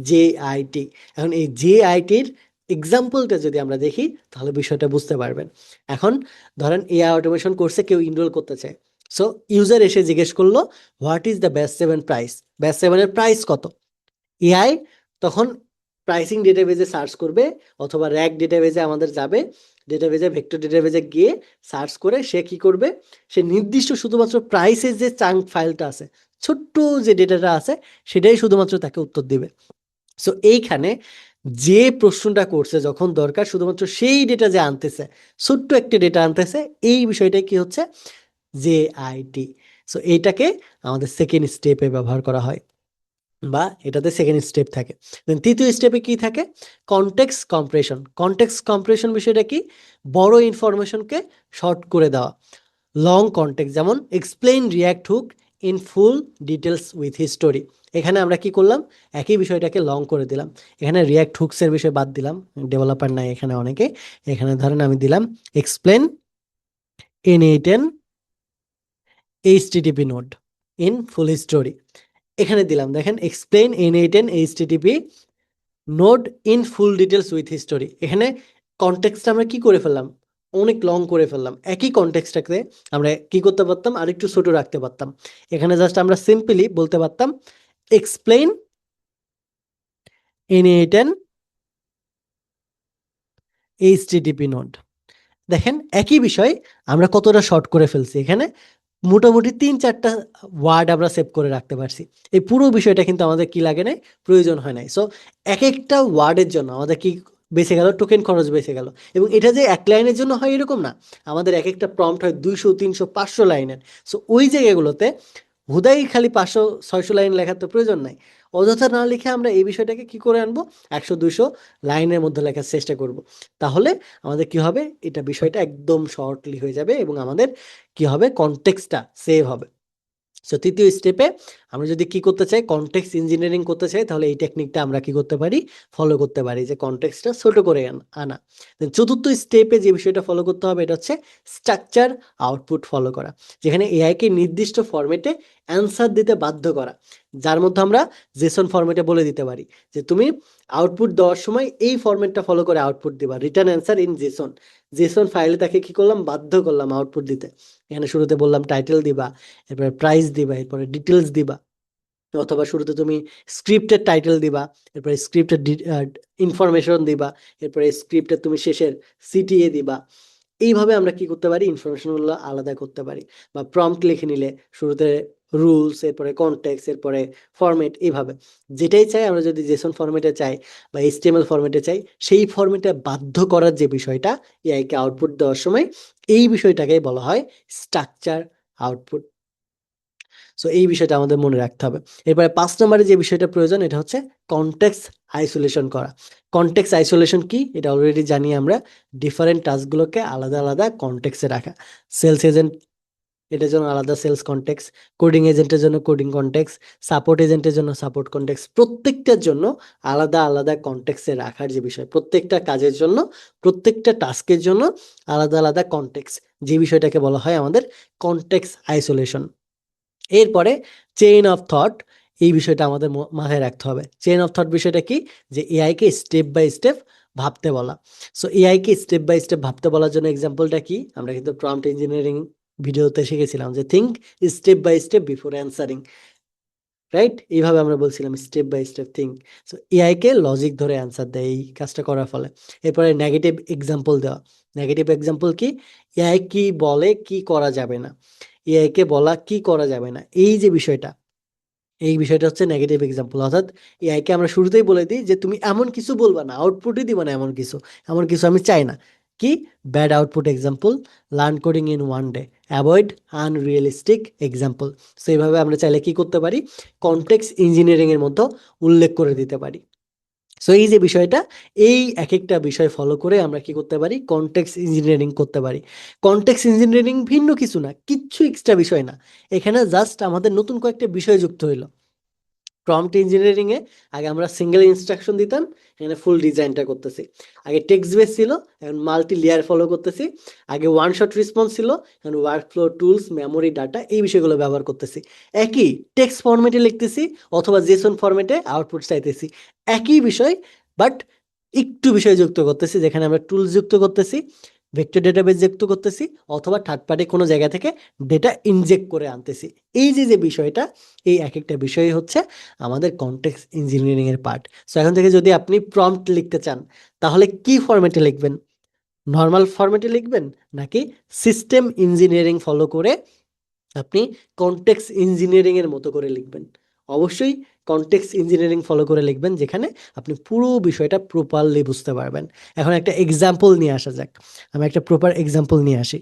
জেআইটি। এখন এই জেআইটির এক্সাম্পলটা যদি আমরা দেখি, তাহলে বিষয়টা বুঝতে পারবেন। এখন ধরেন এআই অটোমেশন কোর্সে কেউ ইনরোল করতে চায়। সো ইউজার এসে জিজ্ঞেস করলো, what is the batch 7 price, batch 7-এর প্রাইস কত? এআই তখন প্রাইসিং ডেটাবেজে সার্চ করবে অথবা র্যাক ডেটাবেজে আমাদের যাবে, ডেটাবেজে ভেক্টর ডেটাবেজে গিয়ে সার্চ করে সে কি করবে, সে নির্দিষ্ট শুধুমাত্র প্রাইসের যে চাঙ্ক ফাইলটা আছে, ছোট্ট যে ডেটাটা আছে, সেটাই শুধুমাত্র তাকে উত্তর দিবে। সো এইখানে যে প্রশ্নটা করছে যখন দরকার শুধুমাত্র সেই ডেটা যে আনতেছে, ছোট্ট একটি ডেটা আনতেছে, এই বিষয়টাই কি হচ্ছে, জে আইটি। সো এইটাকে আমাদের সেকেন্ড স্টেপে ব্যবহার করা হয়, বা এটাতে সেকেন্ড স্টেপ থাকে। দেন তৃতীয় স্টেপে কি থাকে, কনটেক্সট কম্প্রেশন। কনটেক্সট কম্প্রেশন বিষয়টা কি, বড় ইনফরমেশনকে শর্ট করে দেওয়া। লং কনটেক্সট, যেমন explain react hook in full details with history. এখানে আমরা কি করলাম, একই বিষয়টাকে লং করে দিলাম। এখানে রিয়াক্ট হুকসের বিষয় বাদ দিলাম, ডেভেলপার নাই এখানে অনেকে। এখানে ধরেন আমি দিলাম explain N8N HTTP node in full history. এখানে দিলাম, দেখেন explain N8N HTTP node in full details with history. এখানে কনটেক্সটটা আমরা কি করে ফেললাম, অনেক লং করে ফেললাম। একই কনটেক্সটটাকে আমরা কি করতে পারতাম, আরেকটু ছোট রাখতে পারতাম। এখানে জাস্ট আমরা সিম্পলি বলতে পারতাম এক্সপ্লেন N8N HTTP নোড। দেখেন একই বিষয় আমরা কতটা শর্ট করে ফেলছি। এখানে মোটামুটি 3-4টা ওয়ার্ড আমরা সেভ করে রাখতে পারছি। এই পুরো বিষয়টা কিন্তু আমাদের কি লাগে নাই, প্রয়োজন হয় নাই। সো এক একটা ওয়ার্ডের জন্য আমাদের কি বেঁচে গেল, টোকেন খরচ বেঁচে গেল। এবং এটা যে এক লাইনের জন্য হয় এরকম না, আমাদের এক একটা প্রম্পট হয় 200, 300, 500 লাইনের। সো ওই জায়গাগুলোতে হুদাই খালি 500, 600 লাইন লেখার তো প্রয়োজন নাই। অযথা না লিখে আমরা এই বিষয়টাকে কি করে আনবো, 100, 200 লাইনের মধ্যে লেখার চেষ্টা করব। তাহলে আমাদের কি হবে, এটা বিষয়টা একদম শর্টলি হয়ে যাবে এবং আমাদের কি হবে, কনটেক্সটটা সেভ হবে। সো তৃতীয় স্টেপে আমরা যদি কি করতে চাই, কনটেক্সট ইঞ্জিনিয়ারিং করতে চাই, তাহলে এই টেকনিকটা আমরা কি করতে পারি, ফলো করতে পারি, যে কনটেক্সটটা ছোট করে আনা। চতুর্থ স্টেপে যে বিষয়টা ফলো করতে হবে এটা হচ্ছে স্ট্রাকচার আউটপুট ফলো করা, যেখানে এআইকে নির্দিষ্ট ফরম্যাটে অ্যান্সার দিতে বাধ্য করা, যার মধ্যে আমরা জেসন ফরম্যাটে বলে দিতে পারি যে তুমি আউটপুট দেওয়ার সময় এই ফরম্যাটটা ফলো করে আউটপুট দিবা, return answer in Jason. Jason ফাইলে তাকে কি করলাম, বাধ্য করলাম আউটপুট দিতে। এখানে শুরুতে বললাম টাইটেল দিবা, এরপরে প্রাইস দিবা, এরপরে ডিটেলস দিবা, অথবা শুরুতে তুমি স্ক্রিপ্টের টাইটেল দিবা, এরপরে স্ক্রিপ্টের ইনফরমেশন দিবা, এরপরে স্ক্রিপ্টের তুমি শেষের সিটিএ দিবা। এইভাবে আমরা কি করতে পারি, ইনফরমেশনগুলো আলাদা করতে পারি। বা প্রম্পট লিখে নিলে শুরুতে রুলস, এরপরে কনটেক্সট, এরপরে ফরম্যাট, এইভাবে যেটাই চাই আমরা, যদি জেসন ফরম্যাটে চাই বা এইচটিএমএল ফরম্যাটে চাই, সেই ফরম্যাটে বাধ্য করার যে বিষয়টা এআইকে আউটপুট দেওয়ার সময়, এই বিষয়টাকেই বলা হয় স্ট্রাকচার আউটপুট। সো এই বিষয়টা আমাদের মনে রাখতে হবে। এরপরে 5 নম্বরে যে বিষয়টা প্রয়োজন এটা হচ্ছে কনটেক্সট আইসোলেশন করা। কনটেক্সট আইসোলেশন কি, এটা অলরেডি জানি আমরা, ডিফারেন্ট টাস্কগুলোকে আলাদা আলাদা কনটেক্সটে রাখা। সেলস এজেন্ট, এটার জন্য আলাদা সেলস কনটেক্সট, কোডিং এজেন্টের জন্য কোডিং কনটেক্সট, সাপোর্ট এজেন্টের জন্য সাপোর্ট কনটেক্সট, প্রত্যেকটার জন্য আলাদা আলাদা কনটেক্সটে রাখার যে বিষয়, প্রত্যেকটা কাজের জন্য, প্রত্যেকটা টাস্কের জন্য আলাদা আলাদা কনটেক্সট, যে বিষয়টাকে বলা হয় আমাদের কনটেক্সট আইসোলেশন। এরপরে চেইন অফ থট, এই বিষয়টা আমাদের মাথায় রাখতে হবে। চেইন অফ থট বিষয়টা কি, যে এআইকে স্টেপ বাই স্টেপ ভাবতে বলা। সো এআইকে স্টেপ বাই স্টেপ ভাবতে বলার জন্য এক্সাম্পলটা কি, আমরা কিন্তু প্রম্পট ইঞ্জিনিয়ারিং ভিডিওতে শিখেছিলাম যে think step by step before answering, right? এইভাবে আমরা বলছিলাম step by step think. So এআইকে লজিক ধরে অ্যান্সার দেয় এই কাজটা করার ফলে। এরপরে নেগেটিভ এক্সাম্পল দেওয়া। নেগেটিভ এক্সাম্পল কি, এআই কি বলে কি করা যাবে না, এআইকে বলা কি করা যাবে না, এই যে বিষয়টা, এই বিষয়টা হচ্ছে নেগেটিভ এক্সাম্পল। অর্থাৎ এআইকে আমরা শুরুতেই বলে দিই যে তুমি এমন কিছু বলবা না, আউটপুটই দিবা না, এমন কিছু আমি চাই না। কি, bad output example, learn coding in one day, avoid unrealistic example. So এইভাবে আমরা চাইলে কি করতে পারি, কনটেক্সট ইঞ্জিনিয়ারিংয়ের মধ্যে উল্লেখ করে দিতে পারি। সো এই যে বিষয়টা, এই এক একটা বিষয় ফলো করে আমরা কি করতে পারি, কনটেক্সট ইঞ্জিনিয়ারিং করতে পারি। কনটেক্সট ইঞ্জিনিয়ারিং ভিন্ন কিছু না, কিচ্ছু এক্সট্রা বিষয় না, এখানে জাস্ট আমাদের নতুন কয়েকটা বিষয় যুক্ত হইলো। প্রম্পট ইঞ্জিনিয়ারিংয়ে আগে আমরা সিঙ্গেল ইনস্ট্রাকশন দিতাম, এখানে ফুল ডিজাইনটা করতেছি। আগে টেক্সট বেস ছিল, এখন মাল্টি লেয়ার ফলো করতেছি। আগে ওয়ান শট রেসপন্স ছিল, এখন work flow, tools, memory, data, এই বিষয়গুলো ব্যবহার করতেছি। একই টেক্সট ফরম্যাটে লিখতেছি অথবা জেসন ফরম্যাটে আউটপুট চাইতেছি, একই বিষয়, বাট একটু বিষয় যুক্ত করতেছি, যেখানে আমরা টুলস যুক্ত করতেছি, ভেক্টর ডেটাবেস যুক্ত করতেছি অথবা থার্ড পার্টি কোনো জায়গা থেকে ডেটা ইনজেক্ট করে আনতেছি। এই যে বিষয়টা, এই এক একটা বিষয় হচ্ছে আমাদের কনটেক্সট ইঞ্জিনিয়ারিং এর পার্ট। সো এখন থেকে যদি আপনি প্রম্পট লিখতে চান তাহলে কি ফরম্যাটে লিখবেন? নর্মাল ফরম্যাটে লিখবেন নাকি সিস্টেম ইঞ্জিনিয়ারিং ফলো করে আপনি কনটেক্সট ইঞ্জিনিয়ারিং এর মতো করে লিখবেন? অবশ্যই কনটেক্সট ইঞ্জিনিয়ারিং ফলো করে লিখবেন, যেখানে আপনি পুরো বিষয়টা প্রপারলি বুঝতে পারবেন। এখন একটা এক্সাম্পল নিয়ে আসা যাক, আমি একটা প্রপার এক্সাম্পল নিয়ে আসি।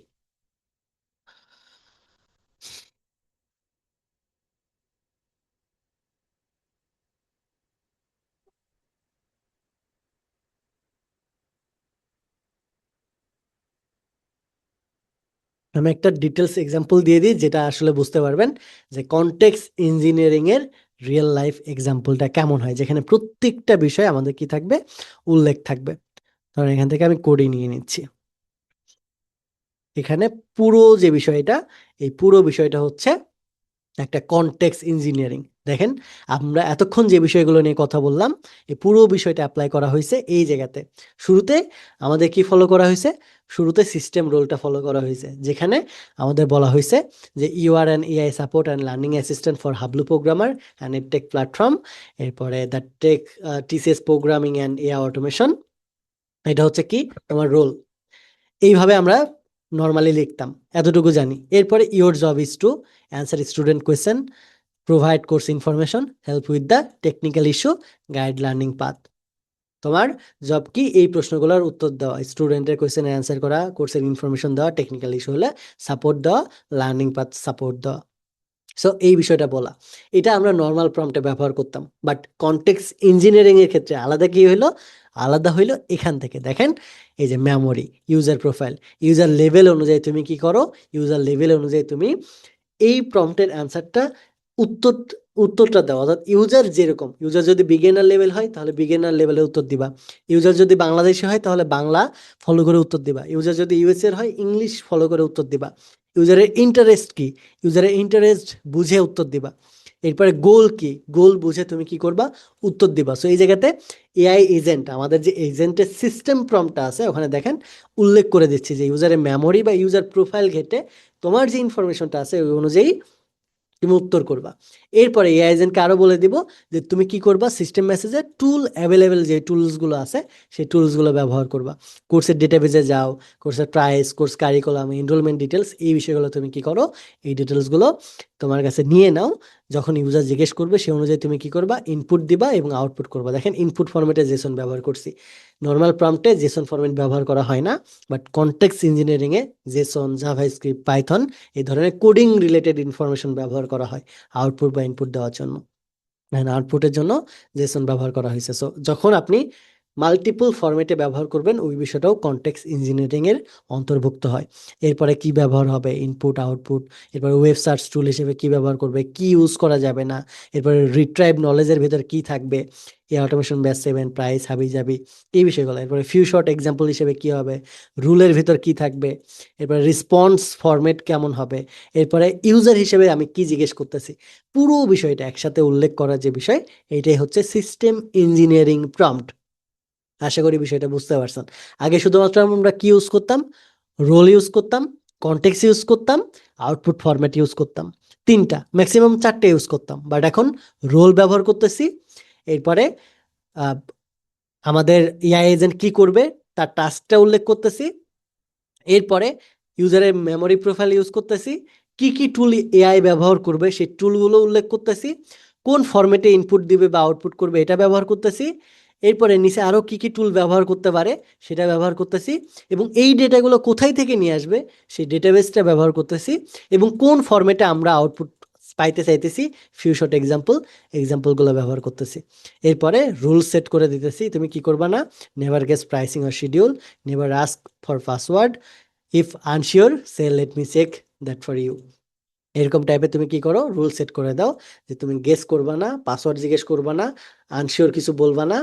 আমি একটা ডিটেলস এক্সাম্পল দিয়ে দিই যেটা আসলে বুঝতে পারবেন যে কনটেক্সট ইঞ্জিনিয়ারিং এর রিয়েল লাইফ এক্সাম্পলটা কেমন হয়, যেখানে প্রত্যেকটা বিষয় আমাদের কি থাকবে, উল্লেখ থাকবে। ধরেন এখান থেকে আমি কোডই নিয়ে নিচ্ছি। এখানে পুরো যে বিষয়টা, এই পুরো বিষয়টা হচ্ছে একটা কনটেক্সট ইঞ্জিনিয়ারিং। দেখেন, আমরা এতক্ষণ যে বিষয়গুলো নিয়ে কথা বললাম, এই পুরো বিষয়টা অ্যাপ্লাই করা হয়েছে এই জায়গাতে। শুরুতে আমাদের কি ফলো করা হয়েছে? শুরুতে সিস্টেম রোলটা ফলো করা হয়েছে, যেখানে আমাদের বলা হয়েছে যে you are an AI support and learning assistant for Hablu programmer and tech platform. এরপরে the tech TCS programming and AI automation. এটা হচ্ছে কি তোমার রোল। এইভাবে আমরা নর্মালি লিখতাম, এতটুকু জানি। এরপরে your job is to answer student question, provide course information, help with the technical issue, guide learning path. তোমার জব কি? এই প্রশ্নগুলোর উত্তর দেওয়া, স্টুডেন্টের কোয়েশ্চেনের অ্যান্সার করা, কোর্সের ইনফরমেশন দেওয়া, টেকনিক্যাল ইস্যু হলে সাপোর্ট দেওয়া, লার্নিং পাথ সাপোর্ট দেওয়া। সো এই বিষয়টা বলা, এটা আমরা নর্মাল প্রম্পটে ব্যবহার করতাম। বাট কনটেক্সট ইঞ্জিনিয়ারিং এর ক্ষেত্রে আলাদা কি হইলো? আলাদা হইলো এখান থেকে। দেখেন, এই যে memory, user profile, user level অনুযায়ী তুমি কি করো? ইউজার লেভেল অনুযায়ী তুমি এই প্রম্পটের অ্যান্সারটা, উত্তর উত্তরটা দাও। অর্থাৎ ইউজার যেরকম, ইউজার যদি বিগিনার লেভেল হয় তাহলে বিগিনার লেভেলে উত্তর দিবা। ইউজার যদি বাংলাদেশি হয় তাহলে বাংলা ফলো করে উত্তর দিবা। ইউজার যদি ইউএস এর হয় ইংলিশ ফলো করে উত্তর দিবা। ইউজারের ইন্টারেস্ট কি? ইউজারের ইন্টারেস্ট বুঝে উত্তর দিবা। এরপরে গোল কি? গোল বুঝে তুমি কি করবা? উত্তর দিবা। সো এই জায়গাতে এআই এজেন্ট, আমাদের যে এজেন্টের সিস্টেম প্রম্পটটা আছে ওখানে দেখেন উল্লেখ করে দিচ্ছি যে ইউজারের মেমোরি বা ইউজার প্রোফাইল ঘেটে তোমার যে ইনফরমেশনটা আছে ওই অনুযায়ী তুমি উত্তর করবা। এরপরে এআই এজেন্টকে আরও বলে দিব যে তুমি কি করবা, সিস্টেম মেসেজে টুল অ্যাভেলেবেল যে টুলসগুলো আছে সেই টুলসগুলো ব্যবহার করবা। কোর্সের ডেটাবেজে যাও, কোর্সের price, course curriculum, enrolment details, এই বিষয়গুলো তুমি কি করো, এই ডিটেলসগুলো তোমার কাছে নিয়ে নাও। যখন ইউজার জিজ্ঞেস করবে সেই অনুযায়ী তুমি কি করবা, ইনপুট দিবা এবং আউটপুট করবা। দেখেন, ইনপুট ফরম্যাটে জেসন ব্যবহার করছি। নর্মাল প্রম্পটে জেসন ফরম্যাট ব্যবহার করা হয় না, বাট কনটেক্সট ইঞ্জিনিয়ারিংয়ে জেসন, জাভাস্ক্রিপ্ট, পাইথন এই ধরনের কোডিং রিলেটেড ইনফরমেশন ব্যবহার করা হয় আউটপুট বা ইনপুট দেওয়ার জন্য। আউটপুটের জন্য জেসন ব্যবহার করা হয়েছে। সো যখন আপনি মাল্টিপল ফরম্যাটে ব্যবহার করবেন ওই বিষয়টাও কনটেক্সট ইঞ্জিনিয়ারিং এর অন্তর্ভুক্ত হয়। এরপরে কি ব্যবহার হবে, ইনপুট আউটপুট। এরপরে ওয়েব সার্চ টুল হিসেবে কি ব্যবহার করবে, কি ইউজ করা যাবে না। এরপরে রিট্রাইভ নলেজের ভিতর কি থাকবে, এই অটোমেশন ব্যাস 7, প্রাইস, হাবি জাবি, এই বিষয়গুলো। এরপরে ফিউ শর্ট এক্সাম্পল হিসেবে কি হবে, রুলের ভিতর কি থাকবে। এরপরে রেসপন্স ফরম্যাট কেমন হবে। এরপরে ইউজার হিসেবে আমি কি জিজ্ঞেস করতেছি, পুরো বিষয়টা একসাথে উল্লেখ করার যে বিষয়, এইটাই হচ্ছে সিস্টেম ইঞ্জিনিয়ারিং প্রম্পট। আশা করি বিষয়টা বুঝতে পারছেন। আগে শুধুমাত্র আমরা কি ইউজ করতাম? রোল ইউজ করতাম, কনটেক্সট ইউজ করতাম, আউটপুট ফরম্যাট ইউজ করতাম। তিনটা, ম্যাক্সিমাম চারটে ইউজ করতাম। বাট এখন রোল ব্যবহার করতেছি। এরপরে আহ, আমাদের এআই এজেন্ট কি করবে তার টাস্কটা উল্লেখ করতেছি। এরপরে ইউজারের মেমোরি প্রোফাইল ইউজ করতেছি। কি কি টুল এআই ব্যবহার করবে সেই টুলগুলো উল্লেখ করতেছি। কোন ফরম্যাটে ইনপুট দিবে বা আউটপুট করবে এটা ব্যবহার করতেছি। এরপরে নিচে আরও কি কি টুল ব্যবহার করতে পারে সেটা ব্যবহার করতেছি। এবং এই ডেটাগুলো কোথায় থেকে নিয়ে আসবে সেই ডেটাবেসটা ব্যবহার করতেছি। এবং কোন ফরম্যাটে আমরা আউটপুট পাইতে চাইতেছি, ফিউ শর্ট এক্সাম্পলগুলো ব্যবহার করতেছি। এরপরে রুল সেট করে দিতেছি, তুমি কি করবা না, never guess pricing or schedule, never ask for password, if unsure say let me check that for you. এরকম টাইপের তুমি কি করো, রুল সেট করে দাও যে তুমি গেস করবা না, পাসওয়ার্ড জিজ্ঞেস করবা না, আনশিওর কিছু বলবা না,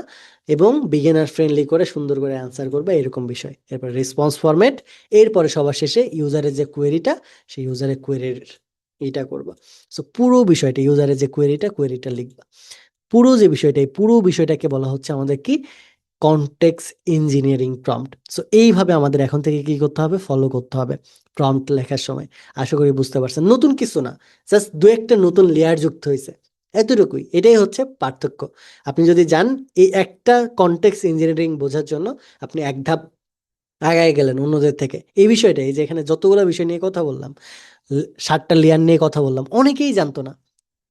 এবং বিগিনার ফ্রেন্ডলি করে সুন্দর করে অ্যান্সার করবে, এরকম বিষয়। এরপর রেসপন্স ফরম্যাট। এরপরে সবার শেষে ইউজারের যে কোয়েরিটা, সেই ইউজারের কোয়েরির এইটা করবা। সো পুরো বিষয়টা, ইউজারের যে কোয়েরিটা লিখবা। পুরো যে বিষয়টা, এই পুরো বিষয়টাকে বলা হচ্ছে আমাদের কি, কনটেক্সট ইঞ্জিনিয়ারিং প্রম্পট। সো এইভাবে আমাদের এখন থেকে কি করতে হবে, ফলো করতে হবে প্রম্পট লেখার সময়। আশা করি বুঝতে পারছেন, নতুন কিছু না, জাস্ট দু একটা নতুন লেয়ার যুক্ত হয়েছে, এতটুকুই। এটাই হচ্ছে পার্থক্য। আপনি যদি যান এই একটা কনটেক্সট ইঞ্জিনিয়ারিং বোঝার জন্য, আপনি এক ধাপ আগায় গেলেন অন্যদের থেকে। এই বিষয়টা, এই যে এখানে যতগুলো বিষয় নিয়ে কথা বললাম, 7টা লেয়ার নিয়ে কথা বললাম, অনেকেই জানতো না।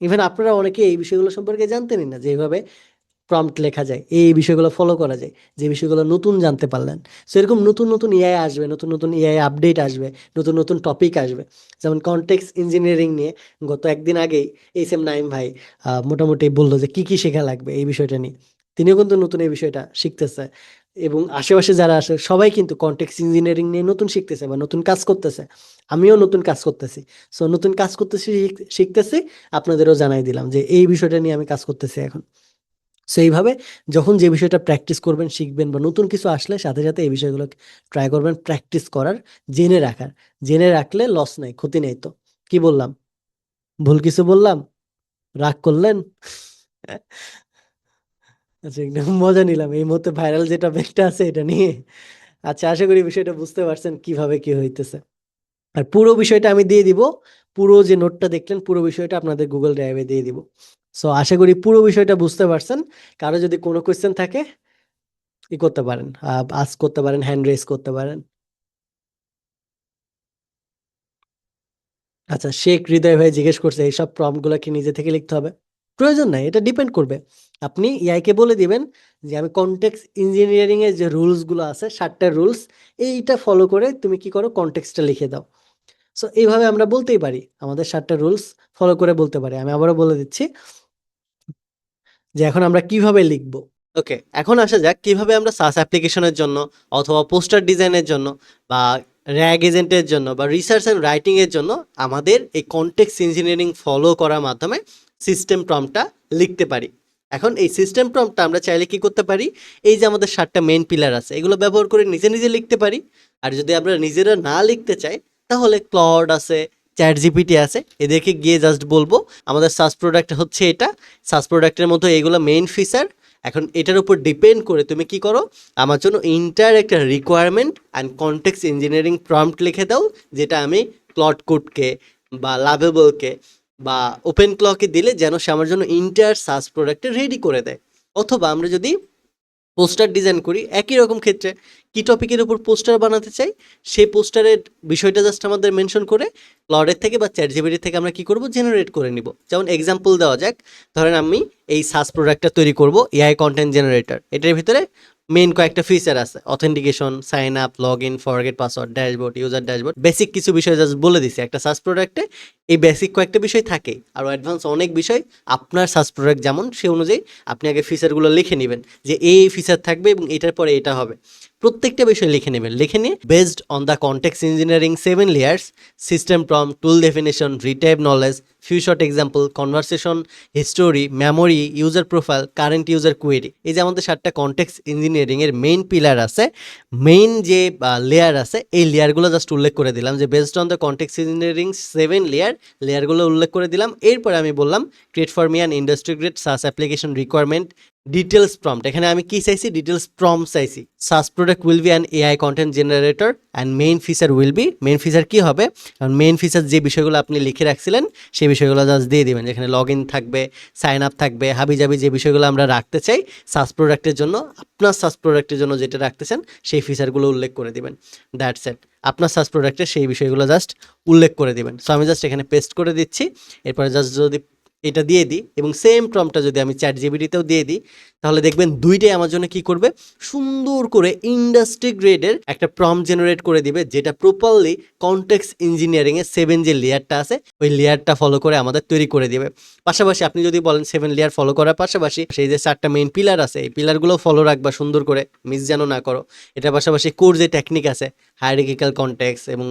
ইভেন আপনারা অনেকে এই বিষয়গুলো সম্পর্কে জানতেনই না, যে এইভাবে প্রম্পট লেখা যায়, এই বিষয়গুলো ফলো করা যায়, যে বিষয়গুলো নতুন জানতে পারলেন। সো এরকম নতুন নতুন এআই আসবে, নতুন নতুন এআই আপডেট আসবে, নতুন নতুন টপিক আসবে। যেমন কনটেক্সট ইঞ্জিনিয়ারিং নিয়ে গত একদিন আগেই এইচ এম নাইম ভাই মোটামুটি বললো যে কি কি শেখা লাগবে এই বিষয়টা নিয়ে। তিনিও কিন্তু নতুন এই বিষয়টা শিখতেছে, এবং আশেপাশে যারা আসে সবাই কিন্তু কনটেক্সট ইঞ্জিনিয়ারিং নিয়ে নতুন শিখতেছে বা নতুন কাজ করতেছে। আমিও নতুন কাজ করতেছি। সো নতুন কাজ করতেছি, শিখতেছি, আপনাদেরও জানাই দিলাম যে এই বিষয়টা নিয়ে আমি কাজ করতেছি এখন। সো এইভাবে যখন যে বিষয়টা প্র্যাকটিস করবেন, শিখবেন, বা নতুন কিছু আসলে সাথে সাথে এই বিষয়গুলো ট্রাই করবেন, প্র্যাকটিস করার, জেনে রাখার। জেনে রাখলে লস নাই, ক্ষতি নেই। তো কি বললাম, ভুল কিছু বললাম, রাগ করলেন? আচ্ছা, একটু মজা নিলাম এই মুহূর্তে ভাইরাল যে টপিকটা আছে এটা নিয়ে। আচ্ছা, আশা করি বিষয়টা বুঝতে পারছেন কিভাবে কি হইতেছে। আর পুরো বিষয়টা আমি দিয়ে দিব, পুরো যে নোটটা দেখলেন পুরো বিষয়টা আপনাদের গুগল ড্রাইভে দিয়ে দিব। সো আশা করি পুরো বিষয়টা বুঝতে পারছেন। কারো যদি কোনো কোয়েশ্চেন থাকে করতে পারেন, আস্ক করতে পারেন, হ্যান্ড রেজ করতে পারেন। আচ্ছা, শেখ হৃদয় ভাই জিজ্ঞেস করছে এইসব প্রম্পট গুলা কি নিজে থেকে লিখতে হবে? প্রয়োজন নাই, এটা ডিপেন্ড করবে। আপনি এআই কে বলে দিবেন যে আমি কনটেক্সট ইঞ্জিনিয়ারিং এর যে রুলস গুলো আছে, 7টা রুলস, এইটা ফলো করে তুমি কি করো, কনটেক্সটটা লিখে দাও। সো এইভাবে আমরা বলতেই পারি, আমাদের 7টা রুলস ফলো করে বলতে পারি। আমি আবারও বলে দিচ্ছি যে এখন আমরা কিভাবে লিখবো। ওকে, এখন আসা যাক কিভাবে আমরা সাস অ্যাপ্লিকেশনের জন্য, অথবা পোস্টার ডিজাইনের জন্য, বা র্যাগ এজেন্টের জন্য, বা রিসার্চ অ্যান্ড রাইটিংয়ের জন্য আমাদের এই কনটেক্সট ইঞ্জিনিয়ারিং ফলো করার মাধ্যমে সিস্টেম প্রম্পটটা লিখতে পারি। এখন এই সিস্টেম প্রম্পটটা আমরা চাইলে কি করতে পারি, এই যে আমাদের 7টা মেইন পিলার আছে এগুলো ব্যবহার করে নিজে নিজে লিখতে পারি। আর যদি আমরা নিজেরা না লিখতে চাই, তাহলে ক্লড আছে, চ্যাট জিপিটি আছে, এদেরকে গিয়ে জাস্ট বলবো আমাদের সাস প্রোডাক্ট হচ্ছে এটা, সাস প্রোডাক্টের মধ্যে এগুলো মেইন ফিচার। এখন এটার উপর ডিপেন্ড করে তুমি কি করো, আমার জন্য ইন্টার একটা requirement and context engineering prompt লিখে দাও, যেটা আমি ক্লড কোডকে বা লাভেবলকে বা ওপেন ক্লকে দিলে যেন সে আমার জন্য ইন্টার সাস প্রোডাক্টে রেডি করে দেয়। অথবা আমরা যদি পোস্টার ডিজাইন করি, একই রকম ক্ষেত্রে কি টপিকের উপর পোস্টার বানাতে চাই, সেই পোস্টারের বিষয়টা জাস্ট আমাদের মেনশন করে ক্লডের থেকে বা চ্যাট জিপিটি থেকে আমরা কি করব, জেনারেট করে নিব। যেমন এক্সাম্পল দেওয়া যাক, ধরেন আমি এই সাস প্রোডাক্টটা তৈরি করব, এআই কন্টেন্ট জেনারেটর। এটার ভিতরে মেইন কয়েকটা ফিচার আছে, authentication, sign up, log in, forget password, dashboard, user dashboard, basic কিছু বিষয় জাস্ট বলে দিছি। একটা সাস প্রোডাক্টে এই বেসিক কয়েকটা বিষয় থাকে, আর অ্যাডভান্স অনেক বিষয়। আপনার সাস প্রোডাক্ট যেমন, সে অনুযায়ী আপনি আগে ফিচারগুলো লিখে নেবেন যে এই ফিচার থাকবে এবং এটার পরে এটা হবে। প্রত্যেকটা বিষয় লিখে নেবেন। লিখে নিয়ে based on the context engineering 7 layers, system prompt, tool definition, retrieved knowledge, few shot example, conversation history, memory, user profile, current user query, এই যে আমাদের 7টা কনটেক্সট ইঞ্জিনিয়ারিং এর মেইন পিলার আছে, মেইন যে লেয়ার আছে, এই লেয়ারগুলো জাস্ট উল্লেখ করে দিলাম যে based on the context engineering 7 লেয়ারগুলো উল্লেখ করে দিলাম। এরপরে আমি বললাম create for me an industry grade SaaS application requirement details prompt. এখানে আমি কি চাইছি, ডিটেলস প্রম্পট চাইছি। SaaS product will be an AI content generator and main feature will be, main feature কি হবে, কারণ মেইন ফিচার যে বিষয়গুলো আপনি লিখে রাখছিলেন সেই বিষয়গুলো জাস্ট দিয়ে দিবেন, যেখানে লগ ইন থাকবে, সাইন আপ থাকবে, হাবিজাবি যে বিষয়গুলো আমরা রাখতে চাই সাস প্রোডাক্টের জন্য, আপনার সাস প্রোডাক্টের জন্য যেটা রাখতেছেন সেই ফিচারগুলো উল্লেখ করে দিবেন। দ্যাটস ইট, আপনার সাস প্রোডাক্টের সেই বিষয়গুলো জাস্ট উল্লেখ করে দিবেন। সো আমি জাস্ট এখানে পেস্ট করে দিচ্ছি। এরপরে জাস্ট যদি এটা দিয়ে দিই এবং সেম প্রম্পটটা যদি আমি চ্যাট জিপিটিতেও দিয়ে দিই, তাহলে দেখবেন দুইটাই আমার জন্য কি করবে, সুন্দর করে ইন্ডাস্ট্রি গ্রেডের একটা প্রম্পট জেনারেট করে দিবে, যেটা প্রপারলি কনটেক্সট ইঞ্জিনিয়ারিং এর 7 যে লেয়ারটা আছে ওই লেয়ারটা ফলো করে আমাদের তৈরি করে দিবে। পাশাপাশি আপনি যদি বলেন 7 লেয়ার ফলো করার পাশাপাশি সেই যে 4টা মেইন পিলার আছে এই পিলারগুলো ফলো রাখবা সুন্দর করে, মিস যেন না করো। এটার পাশাপাশি কোর যে টেকনিক আছে হায়ারার্কিক্যাল কনটেক্সট এবং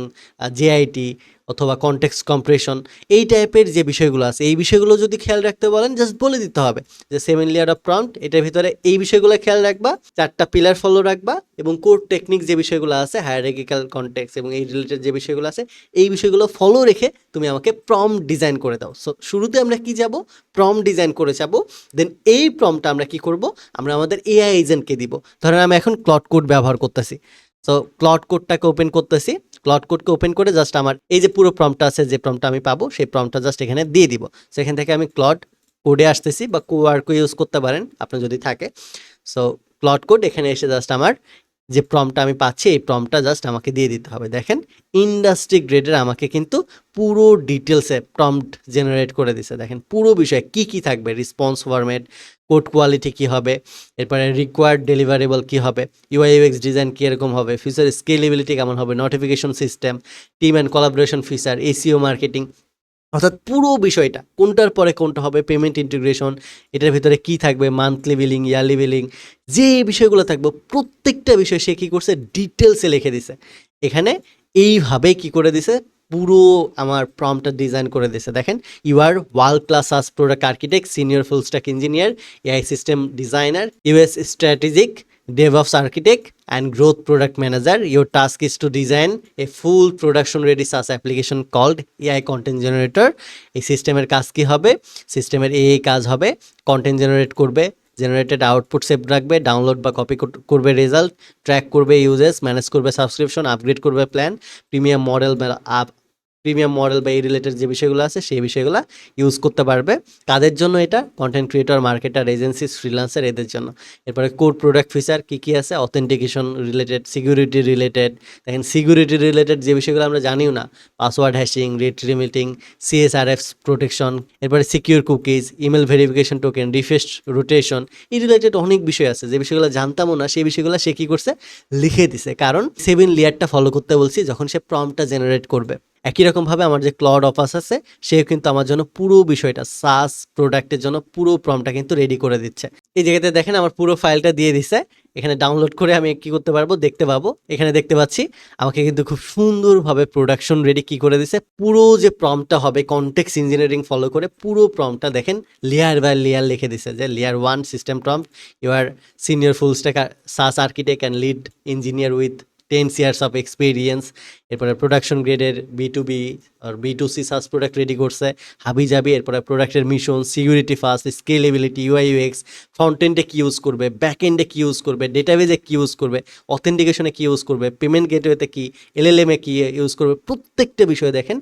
জেআইটি অথবা কনটেক্সট কম্প্রেশন, এই টাইপের যে বিষয়গুলো আছে এই বিষয়গুলো যদি খেয়াল রাখতে বলেন জাস্ট বলে দিতে হবে যে 7 লেয়ার অফ প্রম্পট, এটার ভিতরে এই বিষয়গুলো খেয়াল রাখবা, 4টা পিলার ফলো রাখবা এবং কোর টেকনিক যে বিষয়গুলো আছে হায়ারার্কিক্যাল কনটেক্সট এবং এই রিলেটেড যে বিষয়গুলো আছে এই বিষয়গুলো ফলো রেখে তুমি আমাকে প্রম্পট ডিজাইন করে দাও। সো শুরুতে আমরা কি যাব, প্রম্পট ডিজাইন করে যাব, দেন এই প্রম্পটটা আমরা কি করব, আমরা আমাদের এআই এজেন্টকে দিব। ধরেন আমি এখন ক্লড কোড ব্যবহার করতেছি, সো ক্লড কোডটাকে ওপেন করতেছি, ক্লড কোডকে ওপেন করে জাস্ট আমার এই যে পুরো প্রম্পটটা আছে, যে প্রম্পটটা আমি পাবো সেই প্রম্পটটা জাস্ট এখানে দিয়ে দিব। সো এখান থেকে আমি ক্লড কোডে আসতেছি বা কোয়ার্কও ইউজ করতে পারেন আপনার যদি থাকে। সো ক্লড কোড এখানে এসে জাস্ট আমার যে প্রম্পটটা আমি পাচ্ছি এই প্রম্পটটা জাস্ট আমাকে দিয়ে দিতে হবে। দেখেন ইন্ডাস্ট্রি গ্রেডের আমাকে কিন্তু পুরো ডিটেলসে প্রম্পট জেনারেট করে দিছে। দেখেন পুরো বিষয় কি কি থাকবে, রেসপন্স ফরম্যাট, কোড কোয়ালিটি কী হবে, এরপরে রিকোয়ার্ড ডেলিভারেবল কী হবে, ইউআই ইউএক্স ডিজাইন কীরকম হবে, ফিচার স্কেলেবিলিটি কেমন হবে, notification system, team and collaboration feature, SEO marketing, অর্থাৎ পুরো বিষয়টা কোনটার পরে কোনটা হবে, পেমেন্ট ইন্টিগ্রেশন, এটার ভিতরে কি থাকবে, মান্থলি বিলিং, ইয়ারলি বিলিং, যে বিষয়গুলো থাকবে প্রত্যেকটা বিষয় সে কী করছে ডিটেলসে লিখে দিছে। এখানে এইভাবে কি করে দিছে, পুরো আমার প্রম্পটটা ডিজাইন করে দিছে। দেখেন you are world class us product architect, senior full stack engineer, AI system designer, US strategic DevOps architect and growth product manager. Your task is to design a full production ready SaaS application called AI content generator. এই সিস্টেমের কাজ কি হবে, সিস্টেমের এই কাজ হবে content generate করবে, জেনারেটেড আউটপুট সেভ রাখবে, ডাউনলোড বা কপি করবে রেজাল্ট, ট্র্যাক করবে ইউজেস, ম্যানেজ করবে সাবস্ক্রিপশন, আপগ্রেড করবে প্ল্যান, প্রিমিয়াম মডেল বা এই রিলেটেড যে বিষয়গুলো আছে সেই বিষয়গুলো ইউজ করতে পারবে। কাদের জন্য এটা, content creator, marketer, agencies, freelancer, এদের জন্য। এরপরে কোর প্রোডাক্ট ফিচার কী কী আছে, অথেন্টিকেশন রিলেটেড, সিকিউরিটি রিলেটেড। দেখেন সিকিউরিটি রিলেটেড যে বিষয়গুলো আমরা জানিও না, password hashing, rate limiting, CSRF protection, এরপরে secure cookies, email verification token, refresh rotation, এই রিলেটেড অনেক বিষয় আছে যে বিষয়গুলো জানতামও না, সেই বিষয়গুলো সে কী করছে লিখে দিছে। কারণ 7 লেয়ারটা ফলো করতে বলছি যখন সে প্রম্পটটা জেনারেট করবে। একই রকমভাবে আমার যে ক্লড অফাস আছে সেও কিন্তু আমার জন্য পুরো বিষয়টা সাস প্রোডাক্টের জন্য পুরো প্রম্পটটা কিন্তু রেডি করে দিচ্ছে। এই জায়গাতে দেখেন আমার পুরো ফাইলটা দিয়ে দিছে, এখানে ডাউনলোড করে আমি কি করতে পারবো, দেখতে পাবো। এখানে দেখতে পাচ্ছি আমাকে কিন্তু খুব সুন্দরভাবে প্রোডাকশন রেডি কি করে দিছে, পুরো যে প্রম্পটটা হবে কনটেক্সট ইঞ্জিনিয়ারিং ফলো করে পুরো প্রম্পটটা দেখেন লেয়ার বাই লেয়ার লিখে দিছে যে layer 1 system prompt, you are senior full stack SaaS architect and lead engineer with 10 years of experience। এরপরে প্রোডাকশন গ্রেডের B2B আর B2C সাস প্রোডাক্ট রেডি করছে হাবি যাবি। এরপরে প্রোডাক্টের mission, security first, scalability, UI UX, front এন্ডে কী ইউজ করবে, ব্যাক এন্ডে কী ইউজ করবে, ডেটাবেজে কী ইউজ করবে, অথেন্টিকেশনে কী ইউজ করবে, পেমেন্ট গেটওয়েতে কী, LLM-এ কী ইউজ করবে, প্রত্যেকটা বিষয় দেখেন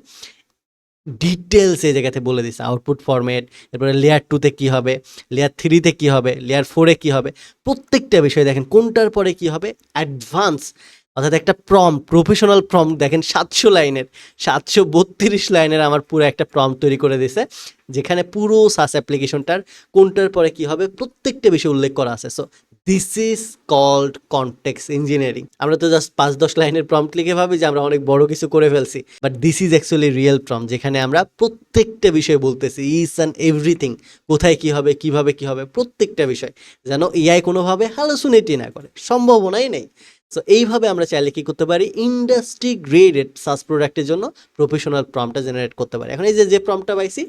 ডিটেলস এই জায়গাতে বলে দিচ্ছে। আউটপুট ফরম্যাট, এরপরে লেয়ার 2-তে কী হবে, লেয়ার 3-তে কী হবে, লেয়ার 4-এ কী হবে, প্রত্যেকটা বিষয় দেখেন কোনটার পরে কী হবে, অ্যাডভান্স। অর্থাৎ একটা প্রফেশনাল প্রম্পট দেখেন 700 লাইনের, 732 লাইনের আমার পুরো একটা প্রম্পট তৈরি করে দিয়েছে, যেখানে পুরো সাস অ্যাপ্লিকেশনটার কোনটার পরে কী হবে প্রত্যেকটা বিষয় উল্লেখ করা আছে। So this is called context engineering. আমরা তো জাস্ট 5-10 লাইনের প্রম্পট লিখে ভাবি যে আমরা অনেক বড় কিছু করে ফেলছি, but this is actually real prompt, যেখানে আমরা প্রত্যেকটা বিষয় বলতেছি, ইচ অ্যান্ড এভরিথিং, কোথায় কী হবে, কীভাবে কী হবে, প্রত্যেকটা বিষয় যেন এআই কোনোভাবে হ্যালোসিনেটি না করে, সম্ভাবনাই নেই। সো এইভাবে আমরা চাইলে কী করতে পারি, ইন্ডাস্ট্রি গ্রেডেড সাস প্রোডাক্টের জন্য প্রফেশনাল প্রম্পটটা জেনারেট করতে পারি। এখন এই যে প্রম্পটটা পাইছি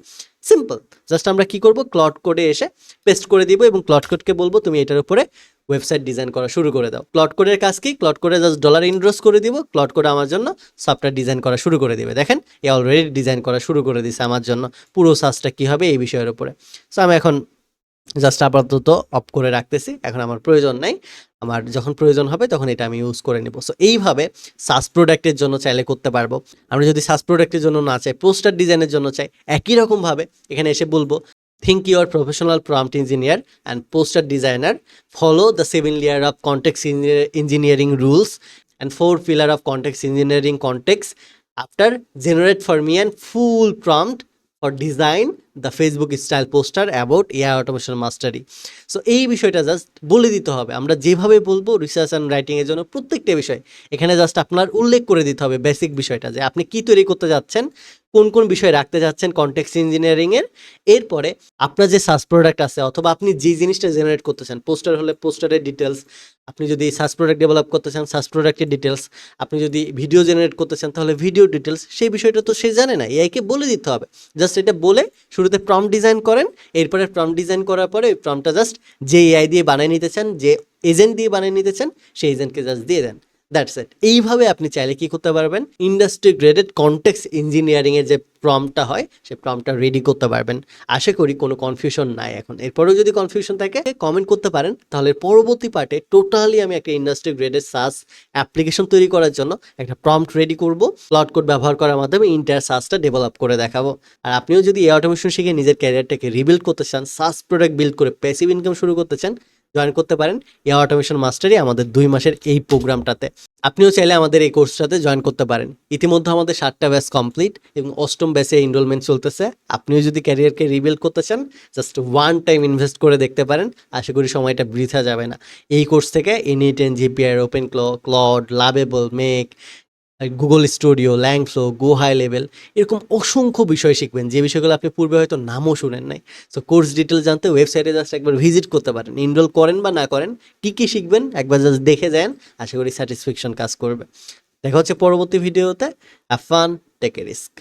সিম্পল, জাস্ট আমরা কি করব, ক্লড কোডে এসে পেস্ট করে দিব এবং ক্লড কোডকে বলবো তুমি এটার উপরে ওয়েবসাইট ডিজাইন করা শুরু করে দাও। ক্লড কোডের কাজ কি, ক্লড কোডে জাস্ট ডলার ইনভেস্ট করে দিব, ক্লড কোড আমার জন্য সফটওয়্যার ডিজাইন করা শুরু করে দিবে। দেখেন এ অলরেডি ডিজাইন করা শুরু করে দিছে আমার জন্য পুরো সাসটা কী হবে এই বিষয়ের উপরে। সো আমি এখন জাস্ট আপাতত অফ করে রাখতেছি, এখন আমার প্রয়োজন নাই, আমার যখন প্রয়োজন হবে তখন এটা আমি ইউজ করে নেব। সো এইভাবে সাস প্রোডাক্টের জন্য চাইলে করতে পারবো। আমরা যদি সাস প্রোডাক্টের জন্য না চাই, পোস্টার ডিজাইনের জন্য চাই, একই রকমভাবে এখানে এসে বলবো think your professional prompt engineer and poster designer, follow the 7 layer of context engineering rules and 4 pillar of context engineering context after generate for me and full prompt for design the Facebook style poster about AI automation mastery. So এই বিষয়টা just বলে দিতে হবে, আমরা যেভাবে বলবো research and রাইটিংয়ের জন্য প্রত্যেকটা বিষয় এখানে জাস্ট আপনার উল্লেখ করে দিতে হবে বেসিক বিষয়টা, যে আপনি কী তৈরি করতে যাচ্ছেন, কোন কোন বিষয় রাখতে যাচ্ছেন কনটেক্সট ইঞ্জিনিয়ারিংয়ের। এরপরে আপনার যে সাস প্রোডাক্ট আছে অথবা আপনি যে জিনিসটা জেনারেট করতে চান, পোস্টার হলে পোস্টারের ডিটেলস, আপনি যদি সাস প্রোডাক্ট ডেভেলপ করতে চান সাস প্রোডাক্টের ডিটেলস, আপনি যদি ভিডিও জেনারেট করতে চান তাহলে ভিডিও ডিটেলস, সেই বিষয়টা তো সে জানে না, এআইকে বলে দিতে হবে। জাস্ট এটা বলে শুরুতে প্রম্পট ডিজাইন করেন, এরপরে প্রম্পট ডিজাইন করার পরে ওই প্রম্পটটা জাস্ট যে এআই দিয়ে বানিয়ে নিতে চান, যে এজেন্ট দিয়ে বানিয়ে নিতে চান, সেই এজেন্টকে জাস্ট দিয়ে দেন। That's it. এইভাবে আপনি চাইলে কি করতে পারবেন, ইন্ডাস্ট্রি গ্রেডেড কনটেক্সট ইঞ্জিনিয়ারিংয়ের যে প্রম্পটটা হয় সেই প্রম্পটটা রেডি করতে পারবেন। আশা করি কোনো কনফিউশন নাই এখন। এরপরেও যদি কনফিউশন থাকে কমেন্ট করতে পারেন, তাহলে পরবর্তী পার্টে টোটালি আমি একটা ইন্ডাস্ট্রি গ্রেডেড সাস অ্যাপ্লিকেশন তৈরি করার জন্য একটা প্রম্পট রেডি করব, ক্লাউড কোড ব্যবহার করার মাধ্যমে ইন্টার সাসটা ডেভেলপ করে দেখাবো। আর আপনিও যদি এই অটোমেশন শিখে নিজের ক্যারিয়ারটাকে রিবিল্ড করতে চান, সাস প্রোডাক্ট বিল্ড করে প্যাসিভ ইনকাম শুরু করতে চান, জয়েন করতে পারেন এআই অটোমেশন মাস্টারি আমাদের 2 মাসের এই প্রোগ্রামটাতে। আপনিও চাইলে আমাদের এই কোর্সটাতে জয়েন করতে পারেন। ইতিমধ্যে আমাদের 7টা ব্যাচ কমপ্লিট এবং 8ম ব্যাচে এনরোলমেন্ট চলতেছে। আপনিও যদি ক্যারিয়ারকে রিবিল্ড করতে চান, জাস্ট ওয়ান টাইম ইনভেস্ট করে দেখতে পারেন। আশা করি সময়টা বৃথা যাবে না। এই কোর্স থেকে N8N, GPR, OpenClaw, Claude, Lovable, Make, Google Studio, Langflow, go high level, এরকম অসংখ্য বিষয় শিখবেন যে বিষয়গুলো আপনি পূর্বে হয়তো নামও শুনেন নাই। সো কোর্স ডিটেল জানতে ওয়েবসাইটে জাস্ট একবার ভিজিট করতে পারেন। এনরোল করেন বা না করেন, কী কী শিখবেন একবার জাস্ট দেখে যান। আশা করি স্যাটিসফ্যাকশন কাজ করবে। দেখা হচ্ছে পরবর্তী ভিডিওতে। Have fun, take a risk.